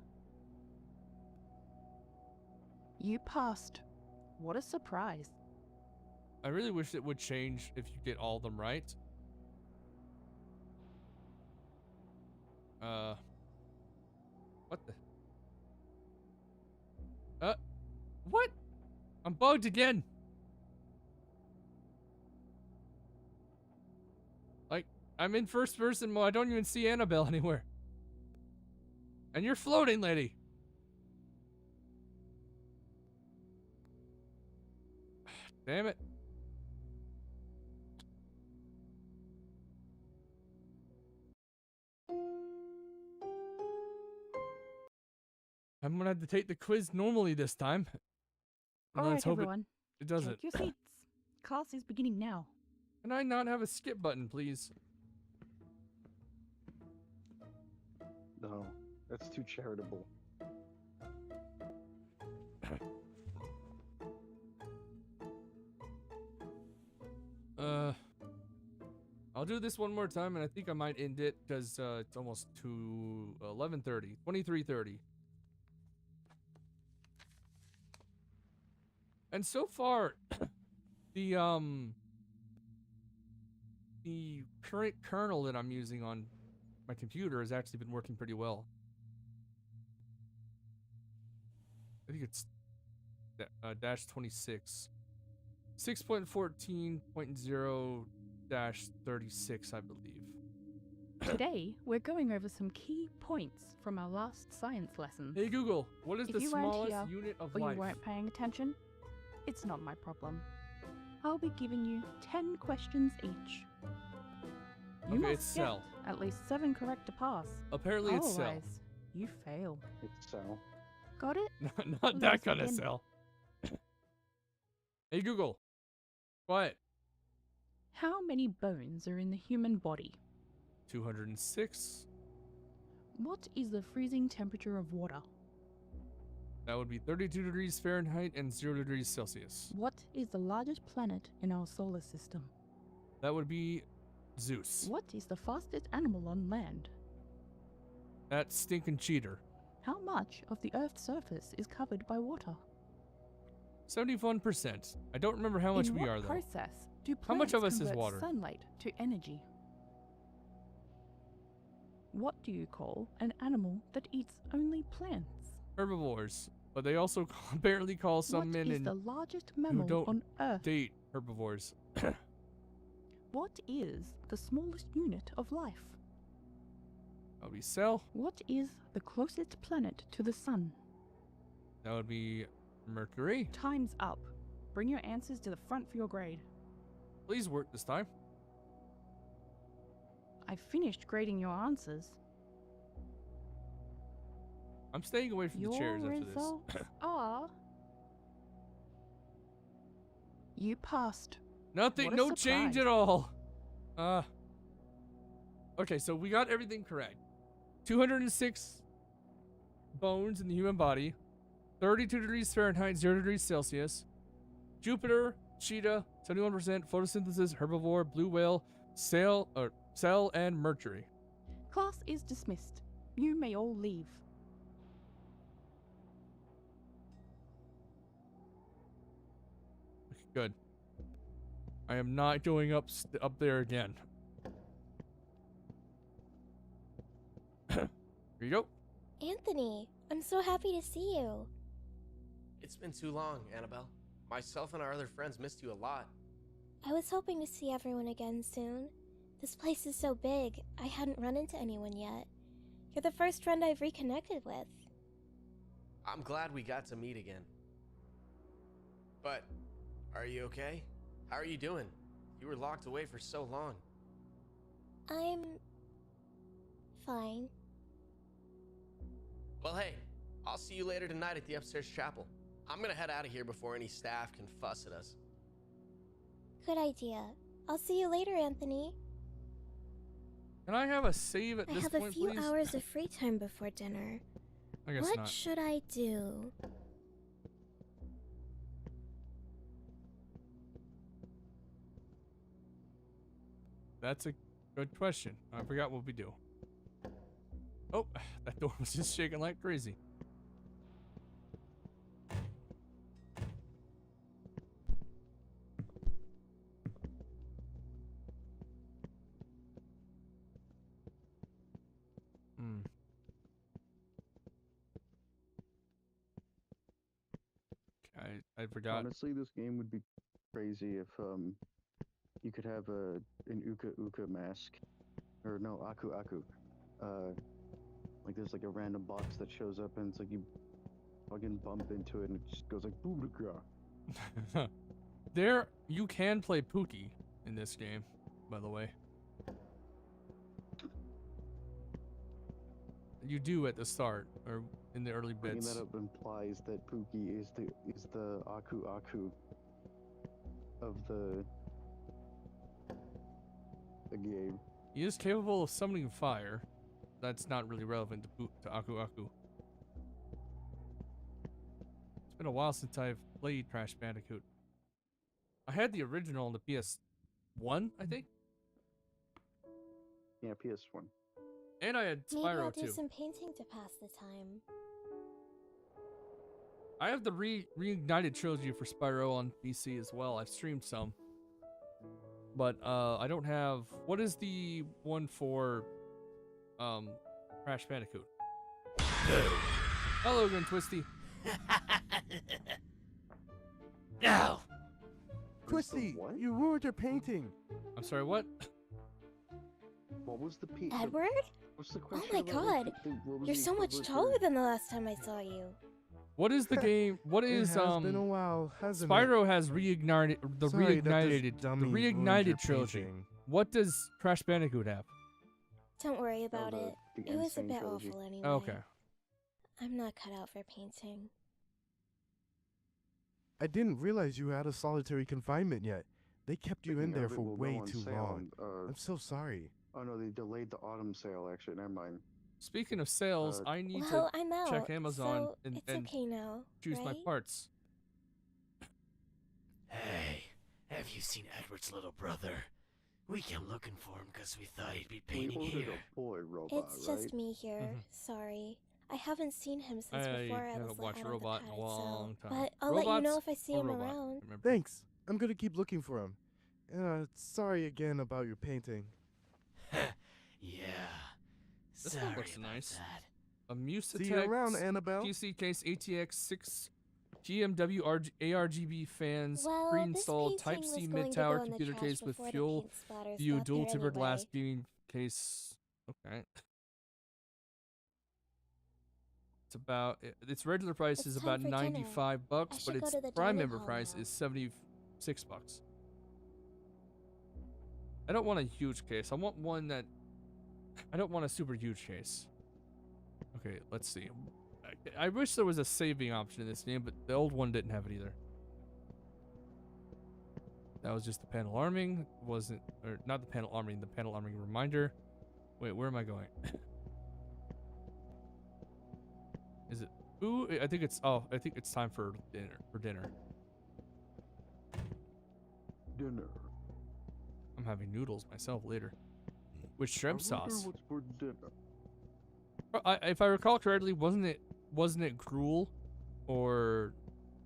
[SPEAKER 15] you passed. What a surprise.
[SPEAKER 1] I really wish it would change if you get all of them right. What the? What? I'm bugged again. Like, I'm in first person mode. I don't even see Annabelle anywhere. And you're floating, lady. Damn it. I'm gonna have to take the quiz normally this time. And
[SPEAKER 15] All
[SPEAKER 1] let's
[SPEAKER 15] right,
[SPEAKER 1] hope
[SPEAKER 15] everyone.
[SPEAKER 1] it does
[SPEAKER 15] Take
[SPEAKER 1] it.
[SPEAKER 15] your seats. Class is beginning now.
[SPEAKER 1] Can I not have a skip button, please?
[SPEAKER 10] No, that's too charitable.
[SPEAKER 1] I'll do this one more time, and I think I might end it because it's almost to 11:30, 23:30. And so far, the current kernel that I'm using on my computer has actually been working pretty well. I think it's dash 26. 6.14.0 dash 36, I believe.
[SPEAKER 15] Today, we're going over some key points from our last science lesson.
[SPEAKER 1] Hey Google, what is
[SPEAKER 15] If
[SPEAKER 1] the
[SPEAKER 15] you weren't
[SPEAKER 1] smallest
[SPEAKER 15] here,
[SPEAKER 1] unit of
[SPEAKER 15] or
[SPEAKER 1] life?
[SPEAKER 15] you weren't paying attention, it's not my problem. I'll be giving you 10 questions each. You
[SPEAKER 1] Okay,
[SPEAKER 15] must
[SPEAKER 1] it's
[SPEAKER 15] get
[SPEAKER 1] cell.
[SPEAKER 15] at least 7 correct to pass.
[SPEAKER 1] Apparently it's cell.
[SPEAKER 15] Otherwise, you fail.
[SPEAKER 10] It's cell.
[SPEAKER 15] Got it?
[SPEAKER 1] Not
[SPEAKER 15] Let
[SPEAKER 1] that
[SPEAKER 15] us
[SPEAKER 1] kind of
[SPEAKER 15] begin.
[SPEAKER 1] cell. Hey Google, quiet.
[SPEAKER 15] How many bones are in the human body?
[SPEAKER 1] 206.
[SPEAKER 15] What is the freezing temperature of water?
[SPEAKER 1] That would be 32 degrees Fahrenheit and 0 degrees Celsius.
[SPEAKER 15] What is the largest planet in our solar system?
[SPEAKER 1] That would be Zeus.
[SPEAKER 15] What is the fastest animal on land?
[SPEAKER 1] That stinking cheater.
[SPEAKER 15] How much of the Earth's surface is covered by water?
[SPEAKER 1] 71%. I don't remember how much
[SPEAKER 15] In
[SPEAKER 1] we
[SPEAKER 15] what
[SPEAKER 1] are though.
[SPEAKER 15] process do plants
[SPEAKER 1] How much of us is
[SPEAKER 15] convert
[SPEAKER 1] water?
[SPEAKER 15] sunlight to energy? What do you call an animal that eats only plants?
[SPEAKER 1] Herbivores. But they also apparently call some
[SPEAKER 15] What
[SPEAKER 1] men
[SPEAKER 15] is
[SPEAKER 1] in
[SPEAKER 15] the largest
[SPEAKER 1] who
[SPEAKER 15] mammal
[SPEAKER 1] don't
[SPEAKER 15] on Earth?
[SPEAKER 1] date herbivores.
[SPEAKER 15] What is the smallest unit of life?
[SPEAKER 1] That would be cell.
[SPEAKER 15] What is the closest planet to the sun?
[SPEAKER 1] That would be Mercury.
[SPEAKER 15] Time's up. Bring your answers to the front for your grade.
[SPEAKER 1] Please work this time.
[SPEAKER 15] I've finished grading your answers.
[SPEAKER 1] I'm staying away from the
[SPEAKER 15] Your
[SPEAKER 1] chairs after this.
[SPEAKER 15] results are... You passed.
[SPEAKER 1] Nothing,
[SPEAKER 15] What a
[SPEAKER 1] no change
[SPEAKER 15] surprise.
[SPEAKER 1] at all. Okay, so we got everything correct. 206 bones in the human body. 32 degrees Fahrenheit, 0 degrees Celsius. Jupiter, cheetah, 71%, photosynthesis, herbivore, blue whale, cell, and Mercury.
[SPEAKER 15] Class is dismissed. You may all leave.
[SPEAKER 1] Good. I am not going up there again. Here you go.
[SPEAKER 2] Anthony, I'm so happy to see you.
[SPEAKER 16] It's been too long, Annabelle. Myself and our other friends missed you a lot.
[SPEAKER 2] I was hoping to see everyone again soon. This place is so big, I hadn't run into anyone yet. You're the first friend I've reconnected with.
[SPEAKER 16] I'm glad we got to meet again. But, are you okay? How are you doing? You were locked away for so long.
[SPEAKER 2] I'm... fine.
[SPEAKER 16] Well, hey, I'll see you later tonight at the upstairs chapel. I'm gonna head out of here before any staff can fuss at us.
[SPEAKER 2] Good idea. I'll see you later, Anthony.
[SPEAKER 1] Can I have a save at
[SPEAKER 2] I
[SPEAKER 1] this
[SPEAKER 2] have
[SPEAKER 1] point,
[SPEAKER 2] a few
[SPEAKER 1] please?
[SPEAKER 2] hours of free time before dinner.
[SPEAKER 1] I guess
[SPEAKER 2] What
[SPEAKER 1] not.
[SPEAKER 2] should I do?
[SPEAKER 1] That's a good question. I forgot what we do. Oh, that door was just shaking like crazy. Hmm. I forgot.
[SPEAKER 10] Honestly, this game would be crazy if you could have an Uka Uka mask, or no, Aku Aku. Like there's like a random box that shows up and it's like you fucking bump into it and it just goes like booga.
[SPEAKER 1] There, you can play Pookie in this game, by the way. You do at the start or in the early
[SPEAKER 10] Bringing
[SPEAKER 1] bits.
[SPEAKER 10] that up implies that Pookie is the Aku Aku of the game.
[SPEAKER 1] He is capable of summoning fire. That's not really relevant to Aku Aku. It's been a while since I've played Crash Bandicoot. I had the original on the PS1, I think,
[SPEAKER 10] Yeah, PS1.
[SPEAKER 1] and I had
[SPEAKER 2] Maybe I'll
[SPEAKER 1] Spyro
[SPEAKER 2] do
[SPEAKER 1] too.
[SPEAKER 2] some painting to pass the time.
[SPEAKER 1] I have the reignited trilogy for Spyro on PC as well. I've streamed some. But I don't have, what is the one for Crash Bandicoot? Hello again, Twisty.
[SPEAKER 16] No.
[SPEAKER 17] Twisty, you ruined your painting.
[SPEAKER 1] I'm sorry, what?
[SPEAKER 10] What was the piece?
[SPEAKER 2] Edward?
[SPEAKER 10] What's the
[SPEAKER 2] Oh
[SPEAKER 10] question?
[SPEAKER 2] my
[SPEAKER 10] about
[SPEAKER 2] god.
[SPEAKER 10] what was
[SPEAKER 2] You're
[SPEAKER 10] the
[SPEAKER 2] so much
[SPEAKER 10] equivalent
[SPEAKER 2] taller
[SPEAKER 10] for-
[SPEAKER 2] than the last time I saw you.
[SPEAKER 1] What is the game? What is
[SPEAKER 17] It has been a while, hasn't
[SPEAKER 1] Spyro has reignited the
[SPEAKER 17] Sorry that this
[SPEAKER 1] reignited
[SPEAKER 17] dummy ruined your
[SPEAKER 1] reignited trilogy.
[SPEAKER 17] painting.
[SPEAKER 1] What does Crash Bandicoot have?
[SPEAKER 2] Don't worry about
[SPEAKER 10] the-
[SPEAKER 2] it.
[SPEAKER 10] the
[SPEAKER 2] It was a
[SPEAKER 10] Insane
[SPEAKER 2] bit
[SPEAKER 10] trilogy.
[SPEAKER 2] awful anyway.
[SPEAKER 1] Okay.
[SPEAKER 2] I'm not cut out for painting.
[SPEAKER 17] I didn't realize you had a solitary confinement yet. They kept you in
[SPEAKER 10] Speaking
[SPEAKER 17] there
[SPEAKER 10] of it,
[SPEAKER 17] for
[SPEAKER 10] will go
[SPEAKER 17] way
[SPEAKER 10] on
[SPEAKER 17] too
[SPEAKER 10] sale
[SPEAKER 17] long.
[SPEAKER 10] on,
[SPEAKER 17] I'm so sorry.
[SPEAKER 10] Oh no, they delayed the autumn sale. Actually, never mind.
[SPEAKER 1] Speaking of sales, I need
[SPEAKER 2] Well,
[SPEAKER 1] to
[SPEAKER 2] I'm out,
[SPEAKER 1] check Amazon
[SPEAKER 2] so
[SPEAKER 1] and,
[SPEAKER 2] it's okay now,
[SPEAKER 1] choose my
[SPEAKER 2] right?
[SPEAKER 1] parts.
[SPEAKER 14] Hey, have you seen Edward's little brother? We came looking for him because we thought he'd be painting
[SPEAKER 10] We ordered
[SPEAKER 14] here.
[SPEAKER 10] a boy robot,
[SPEAKER 2] It's
[SPEAKER 10] right?
[SPEAKER 2] just me here.
[SPEAKER 1] Mhm.
[SPEAKER 2] Sorry. I haven't seen him since
[SPEAKER 1] I
[SPEAKER 2] before I
[SPEAKER 1] haven't
[SPEAKER 2] was
[SPEAKER 1] watched
[SPEAKER 2] let out of the
[SPEAKER 1] Robot in a
[SPEAKER 2] paddock
[SPEAKER 1] long
[SPEAKER 2] cell.
[SPEAKER 1] time.
[SPEAKER 2] But I'll let you know
[SPEAKER 1] Robots
[SPEAKER 2] if I see
[SPEAKER 1] or
[SPEAKER 2] him
[SPEAKER 1] Robot?
[SPEAKER 2] around.
[SPEAKER 1] Remember?
[SPEAKER 17] Thanks. I'm gonna keep looking for him. Sorry again about your painting.
[SPEAKER 14] Yeah.
[SPEAKER 1] This
[SPEAKER 14] Sorry
[SPEAKER 1] one looks
[SPEAKER 14] about
[SPEAKER 1] nice.
[SPEAKER 14] that.
[SPEAKER 1] A Musa
[SPEAKER 17] See you around, Annabelle.
[SPEAKER 1] PC case ATX 6 GMW ARGB fans
[SPEAKER 2] Well,
[SPEAKER 1] pre-installed
[SPEAKER 2] this
[SPEAKER 1] Type
[SPEAKER 2] painting
[SPEAKER 1] C
[SPEAKER 2] was going to
[SPEAKER 1] mid-tower
[SPEAKER 2] go in the
[SPEAKER 1] computer
[SPEAKER 2] trash
[SPEAKER 1] case with
[SPEAKER 2] before the
[SPEAKER 1] fuel
[SPEAKER 2] paint splatters
[SPEAKER 1] view
[SPEAKER 2] got
[SPEAKER 1] dual
[SPEAKER 2] there
[SPEAKER 1] tempered glass
[SPEAKER 2] anyway.
[SPEAKER 1] viewing case. Okay. It's about its regular price
[SPEAKER 2] It's
[SPEAKER 1] is
[SPEAKER 2] time
[SPEAKER 1] about
[SPEAKER 2] for dinner.
[SPEAKER 1] $95,
[SPEAKER 2] I
[SPEAKER 1] but
[SPEAKER 2] should
[SPEAKER 1] its
[SPEAKER 2] go to the
[SPEAKER 1] Prime
[SPEAKER 2] dining
[SPEAKER 1] member
[SPEAKER 2] hall
[SPEAKER 1] price
[SPEAKER 2] now.
[SPEAKER 1] is $76. I don't want a huge case. I want one that I don't want a super huge case. Okay, let's see. I wish there was a saving option in this game, but the old one didn't have it either. That was just the panel arming, wasn't, or not the panel arming, the panel arming reminder. Wait, where am I going? Is it food? I think it's, oh, I think it's time for dinner.
[SPEAKER 10] Dinner.
[SPEAKER 1] I'm having noodles myself later. With
[SPEAKER 10] I
[SPEAKER 1] shrimp
[SPEAKER 10] wonder
[SPEAKER 1] sauce.
[SPEAKER 10] what's for dinner.
[SPEAKER 1] If I recall correctly, wasn't it gruel or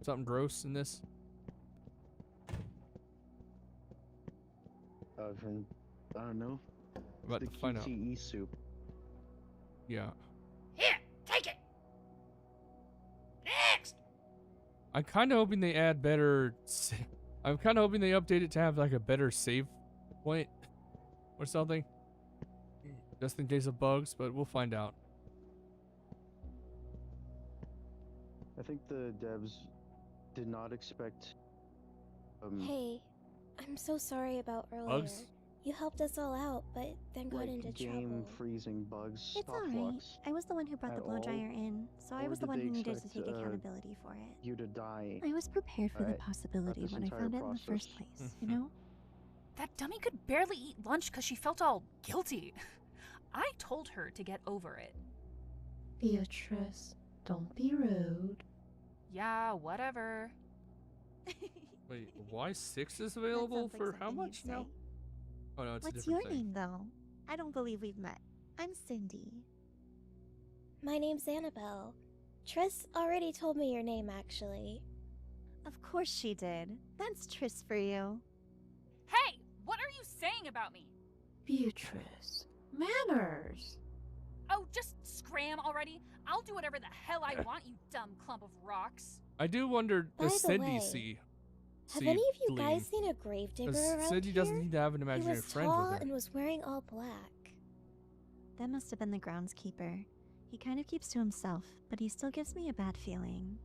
[SPEAKER 1] something gross in this?
[SPEAKER 10] From I don't know.
[SPEAKER 1] About
[SPEAKER 10] the
[SPEAKER 1] to find out.
[SPEAKER 10] QTE soup.
[SPEAKER 1] Yeah.
[SPEAKER 14] Here, take it. Next.
[SPEAKER 1] I'm kind of hoping they add better. I'm kind of hoping they update it to have like a better save point or something, just in case of bugs. But we'll find out.
[SPEAKER 10] I think the devs did not expect.
[SPEAKER 2] Hey, I'm so sorry about earlier.
[SPEAKER 1] Bugs?
[SPEAKER 2] You helped us all out, but then got
[SPEAKER 10] like
[SPEAKER 2] into
[SPEAKER 10] game
[SPEAKER 2] trouble.
[SPEAKER 10] freezing bugs.
[SPEAKER 5] It's
[SPEAKER 10] stop
[SPEAKER 5] alright.
[SPEAKER 10] flux
[SPEAKER 5] I was the one who brought the
[SPEAKER 10] at
[SPEAKER 5] blow
[SPEAKER 10] all?
[SPEAKER 5] dryer in, so I
[SPEAKER 10] Or
[SPEAKER 5] was the
[SPEAKER 10] did
[SPEAKER 5] one
[SPEAKER 10] they
[SPEAKER 5] who needed to
[SPEAKER 10] expect,
[SPEAKER 5] take accountability for it.
[SPEAKER 10] you to die.
[SPEAKER 5] I was prepared for the
[SPEAKER 10] at
[SPEAKER 5] possibility
[SPEAKER 10] this
[SPEAKER 5] when I
[SPEAKER 10] entire
[SPEAKER 5] found it in the first
[SPEAKER 10] process.
[SPEAKER 5] place, you know?
[SPEAKER 9] That dummy could barely eat lunch because she felt all guilty. I told her to get over it.
[SPEAKER 12] Beatrice, don't be rude.
[SPEAKER 9] Yeah, whatever.
[SPEAKER 1] Wait, why 6 is available
[SPEAKER 5] sounds like
[SPEAKER 1] for how
[SPEAKER 5] something
[SPEAKER 1] much
[SPEAKER 5] you'd
[SPEAKER 1] now?
[SPEAKER 5] say.
[SPEAKER 1] Oh no, it's a
[SPEAKER 5] What's
[SPEAKER 1] different
[SPEAKER 5] your
[SPEAKER 1] thing.
[SPEAKER 5] name, though? I don't believe we've met. I'm Cindy.
[SPEAKER 2] My name's Annabelle. Triss already told me your name, actually.
[SPEAKER 5] Of course she did. That's Triss for you.
[SPEAKER 9] Hey, what are you saying about me?
[SPEAKER 12] Beatrice, manners.
[SPEAKER 9] Oh, just scram already. I'll do whatever the hell I want, you dumb clump of rocks.
[SPEAKER 1] I do wonder,
[SPEAKER 2] By
[SPEAKER 1] does
[SPEAKER 2] the
[SPEAKER 1] Cindy
[SPEAKER 2] way,
[SPEAKER 1] see?
[SPEAKER 2] Have
[SPEAKER 1] see
[SPEAKER 2] any of you
[SPEAKER 1] Gleam?
[SPEAKER 2] guys seen a gravedigger around
[SPEAKER 1] Cindy
[SPEAKER 2] here?
[SPEAKER 1] doesn't need to have an
[SPEAKER 2] He
[SPEAKER 1] imaginary
[SPEAKER 2] was
[SPEAKER 1] friend
[SPEAKER 2] tall
[SPEAKER 1] with her.
[SPEAKER 2] and was wearing all black.
[SPEAKER 5] That must have been the groundskeeper. He kind of keeps to himself, but he still gives me a bad feeling.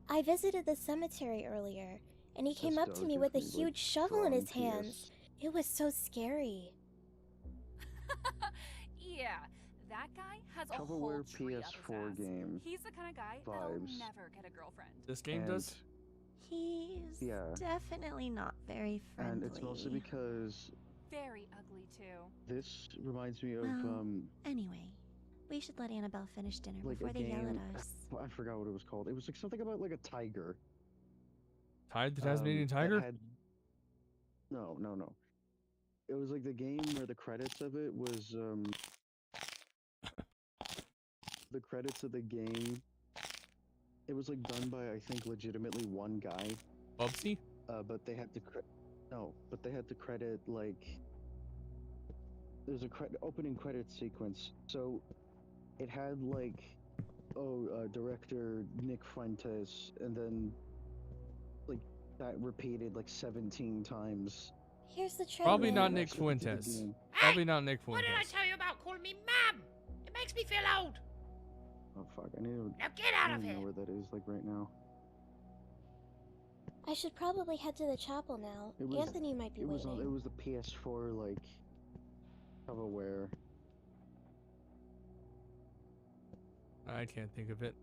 [SPEAKER 2] I visited the cemetery earlier, and he came
[SPEAKER 10] That's
[SPEAKER 2] up to me with a
[SPEAKER 10] delicately, like,
[SPEAKER 2] huge shovel in his
[SPEAKER 10] drawn
[SPEAKER 2] hands. It was so scary.
[SPEAKER 9] Yeah, that guy has a whole
[SPEAKER 10] Shovelware
[SPEAKER 9] tree up his
[SPEAKER 10] PS4
[SPEAKER 9] ass.
[SPEAKER 10] game
[SPEAKER 9] He's the kind of guy that'll
[SPEAKER 10] vibes.
[SPEAKER 9] never get a girlfriend.
[SPEAKER 1] This game
[SPEAKER 10] And-
[SPEAKER 1] does?
[SPEAKER 5] He's
[SPEAKER 10] Yeah.
[SPEAKER 5] definitely not very friendly.
[SPEAKER 10] And it's mostly because
[SPEAKER 9] Very ugly too.
[SPEAKER 10] this reminds me of
[SPEAKER 5] Well, anyway, we should let Annabelle finish dinner
[SPEAKER 10] like
[SPEAKER 5] before
[SPEAKER 10] a
[SPEAKER 5] they yell
[SPEAKER 10] game.
[SPEAKER 5] at us.
[SPEAKER 10] I forgot what it was called. It was like something about like a tiger.
[SPEAKER 1] Tied the Tasmanian
[SPEAKER 10] that
[SPEAKER 1] Tiger?
[SPEAKER 10] had- No. It was like the game where the credits of it was the credits of the game It was like done by I think legitimately one guy.
[SPEAKER 1] Bubsy?
[SPEAKER 10] But they had to but they had to credit like there's a opening credit sequence. So it had like director Nick Fuentes, and then like that repeated like 17 times.
[SPEAKER 2] Here's the trailer.
[SPEAKER 1] Probably not Nick Fuentes. Probably not Nick
[SPEAKER 14] What
[SPEAKER 1] Fuentes.
[SPEAKER 14] did I tell you about calling me Mum? It makes me feel old.
[SPEAKER 10] Oh fuck! I need to.
[SPEAKER 14] Now get out
[SPEAKER 10] I
[SPEAKER 14] of
[SPEAKER 10] don't
[SPEAKER 14] here.
[SPEAKER 10] know where that is like right now.
[SPEAKER 2] I should probably head to the chapel now. Anthony might be waiting.
[SPEAKER 10] It was the PS4 like coverware.
[SPEAKER 1] I can't think of it.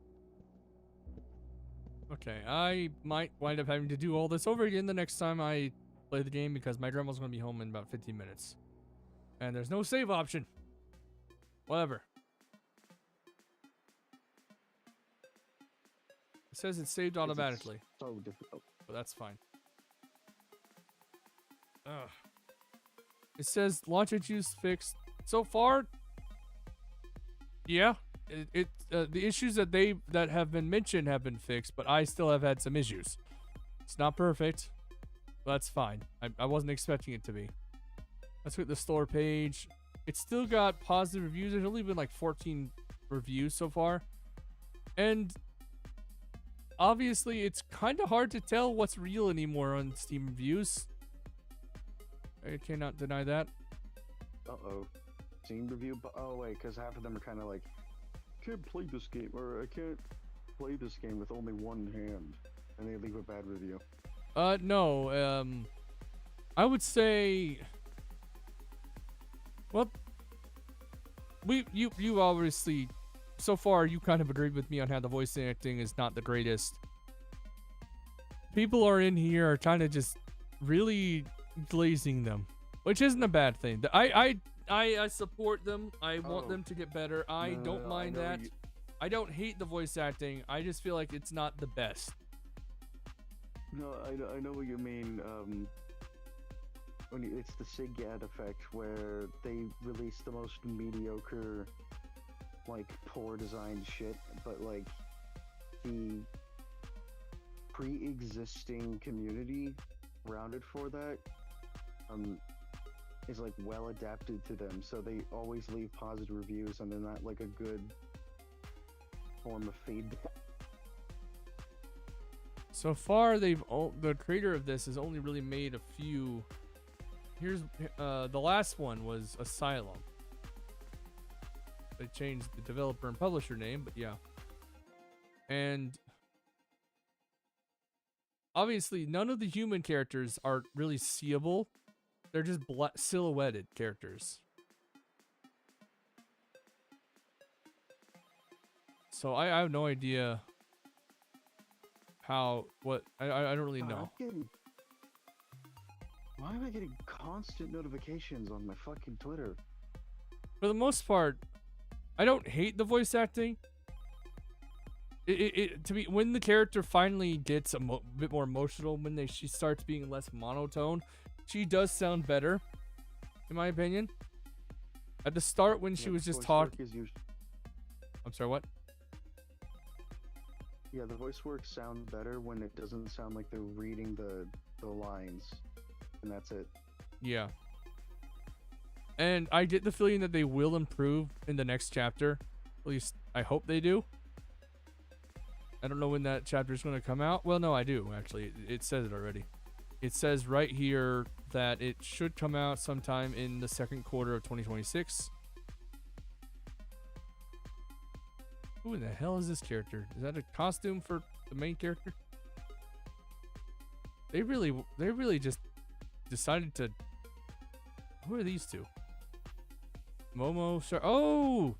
[SPEAKER 1] Okay, I might wind up having to do all this over again the next time I play the game because my grandma's going to be home in about 15 minutes. And there's no save option. Whatever. It says it's saved automatically.
[SPEAKER 10] It's so difficult.
[SPEAKER 1] But that's fine. Ugh. It says launch issues fixed. So far, yeah. The issues that have been mentioned have been fixed, but I still have had some issues. It's not perfect, but that's fine. I wasn't expecting it to be. Let's look at the store page. It's still got positive reviews. There's only been like 14 reviews so far. And obviously, it's kind of hard to tell what's real anymore on Steam reviews. I cannot deny that.
[SPEAKER 10] Uh-oh. Steam review? Oh, wait, because half of them are kind of like, can't play this game, or I can't play this game with only one hand, and they leave a bad review.
[SPEAKER 1] No, I would say, well, you obviously, so far you kind of agreed with me on how the voice acting is not the greatest. People are in here are kind of just really glazing them, which isn't a bad thing. I support them. I want them to get better. I don't mind that. I don't hate the voice acting. I just feel like it's not the best.
[SPEAKER 10] No, I know what you mean. It's the SIGAD effect where they release the most mediocre, like poor designed shit, but like the pre-existing community rounded for that is like well adapted to them, so they always leave positive reviews, and they're not like a good form of feedback.
[SPEAKER 1] So far, the creator of this has only really made a few. Here's the last one was Asylum. They changed the developer and publisher name, but yeah. And obviously, none of the human characters are really seeable. They're just silhouetted characters. So I have no idea I don't really know.
[SPEAKER 10] Why am I getting constant notifications on my fucking Twitter?
[SPEAKER 1] For the most part, I don't hate the voice acting. To me, when the character finally gets a bit more emotional, when she starts being less monotone, she does sound better, in my opinion. At the start, when she was just talking. I'm sorry, what?
[SPEAKER 10] Yeah, the voice work sounds better when it doesn't sound like they're reading the lines, and that's it.
[SPEAKER 1] Yeah. And I get the feeling that they will improve in the next chapter. At least I hope they do. I don't know when that chapter is going to come out. Well, no, I do, actually. It says it already. It says right here that it should come out sometime in the second quarter of 2026. Who in the hell is this character? Is that a costume for the main character? They really just decided to. Who are these two? Momo, oh,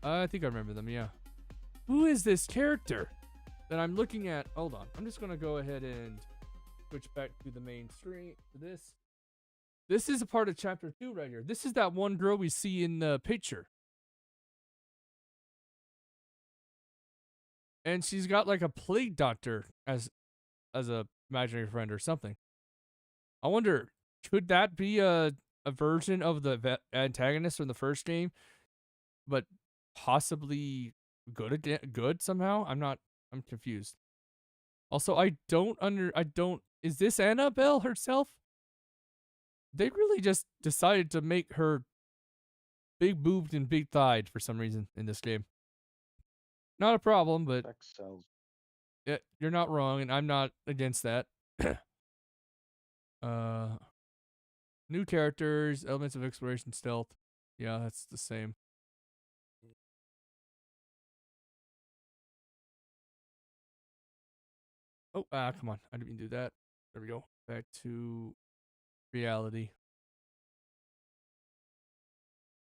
[SPEAKER 1] I think I remember them. Yeah. Who is this character that I'm looking at? Hold on. I'm just gonna go ahead and switch back to the main screen for this. This is a part of chapter 2 right here. This is that one girl we see in the picture. And she's got like a plague doctor as a imaginary friend or something. I wonder, could that be a version of the antagonist from the first game, but possibly good somehow? I'm not I'm confused. Also, I don't, is this Annabelle herself? They really just decided to make her big boobed and big thighed for some reason in this game. Not a problem, but yeah, you're not wrong, and I'm not against that. New characters, elements of exploration, stealth. Yeah, that's the same. Oh, come on. I didn't mean to do that. There we go. Back to reality.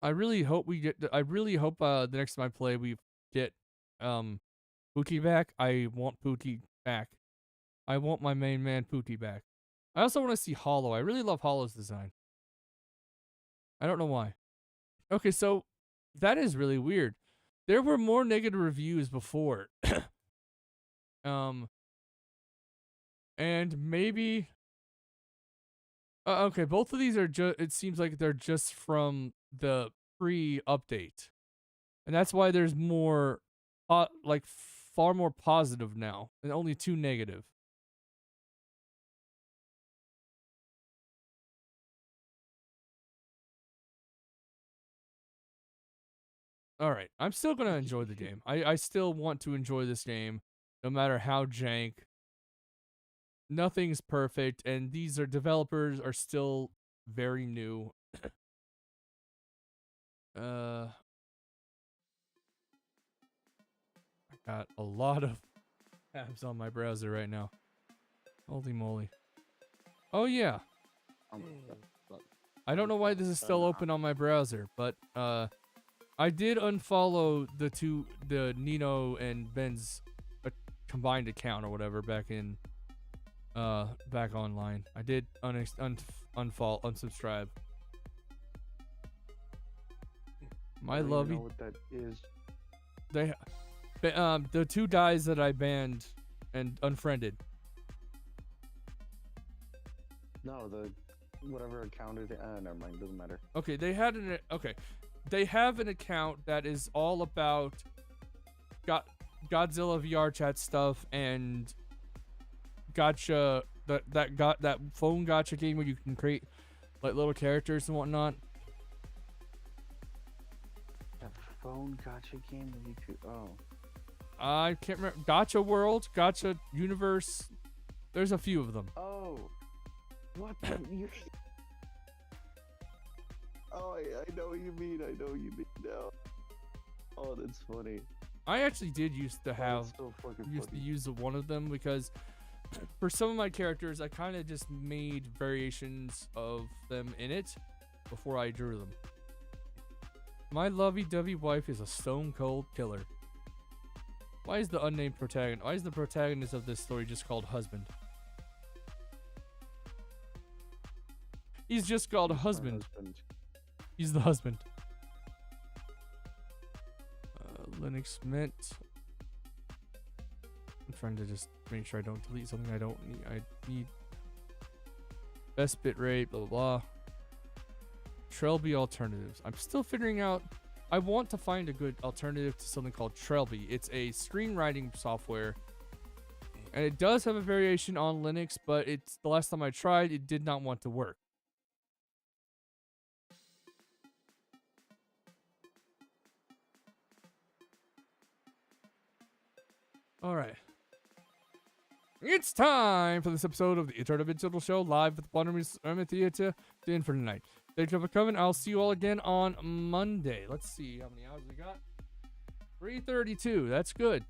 [SPEAKER 1] I really hope the next time I play we get Pookie back. I want Pookie back. I want my main man Pookie back. I also want to see Hollow. I really love Hollow's design. I don't know why. Okay, so that is really weird. There were more negative reviews before. And maybe okay, both of these are just, it seems like they're just from the pre-update. And that's why there's more like far more positive now and only 2 negative. All right, I'm still going to enjoy the game. I still want to enjoy this game no matter how jank. Nothing's perfect, and these developers are still very new. I got a lot of tabs on my browser right now. Holy moly. Oh yeah. I don't know why this is still open on my browser, but I did unfollow the Nino and Ben's combined account or whatever back online. I did unsubscribe. My lovey.
[SPEAKER 10] Know what that is.
[SPEAKER 1] The 2 guys that I banned and unfriended.
[SPEAKER 10] No, the whatever account is. Never mind. Doesn't matter.
[SPEAKER 1] Okay, they have an account that is all about Godzilla VR chat stuff and gacha, that phone gacha game where you can create like little characters and whatnot.
[SPEAKER 10] A phone gacha game where you could. Oh.
[SPEAKER 1] I can't remember. Gacha World, Gacha Universe. There's a few of them.
[SPEAKER 10] Oh. What the? Oh, I know what you mean. I know what you mean now. Oh, that's funny.
[SPEAKER 1] I actually did used to use one of them because for some of my characters, I kind of just made variations of them in it before I drew them. My lovey-dovey wife is a stone cold killer. Why is the unnamed protagonist? Why is the protagonist of this story just called husband? He's just called husband. He's the husband. Linux Mint. I'm trying to just make sure I don't delete something I don't need. I need best bitrate, blah blah blah. Trelby alternatives. I'm still figuring out. I want to find a good alternative to something called Trelby. It's a screenwriting software, and it does have a variation on Linux, but it's the last time I tried, it did not want to work. All right. It's time for this episode of the Eternal Digital Show live at the Wonderman's Army Theater. The end for tonight. Thank you for coming. I'll see you all again on Monday. Let's see how many hours we got. 3:32. That's good.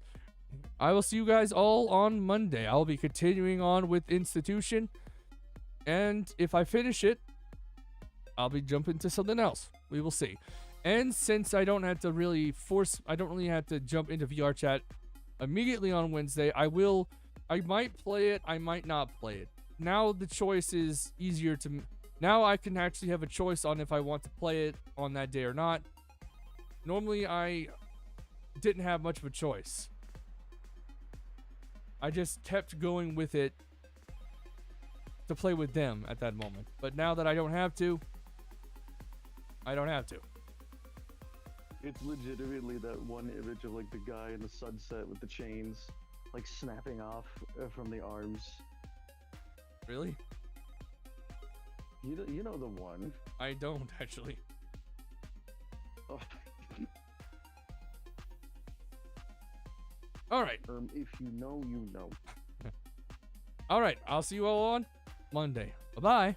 [SPEAKER 1] I will see you guys all on Monday. I'll be continuing on with Institution. And if I finish it, I'll be jumping to something else. We will see. And since I don't have to jump into VR chat immediately on Wednesday, I might play it, I might not play it. Now the choice is easier to... Now I can actually have a choice on if I want to play it on that day or not. Normally I didn't have much of a choice. I just kept going with it to play with them at that moment. But now that I don't have to, I don't have to.
[SPEAKER 10] It's legitimately that one image of like the guy in the sunset with the chains. like snapping off from the arms.
[SPEAKER 1] Really?
[SPEAKER 10] You know the one.
[SPEAKER 1] I don't actually.
[SPEAKER 10] Oh.
[SPEAKER 1] All right.
[SPEAKER 10] If you know, you know.
[SPEAKER 1] All right. I'll see you all on Monday. Bye bye.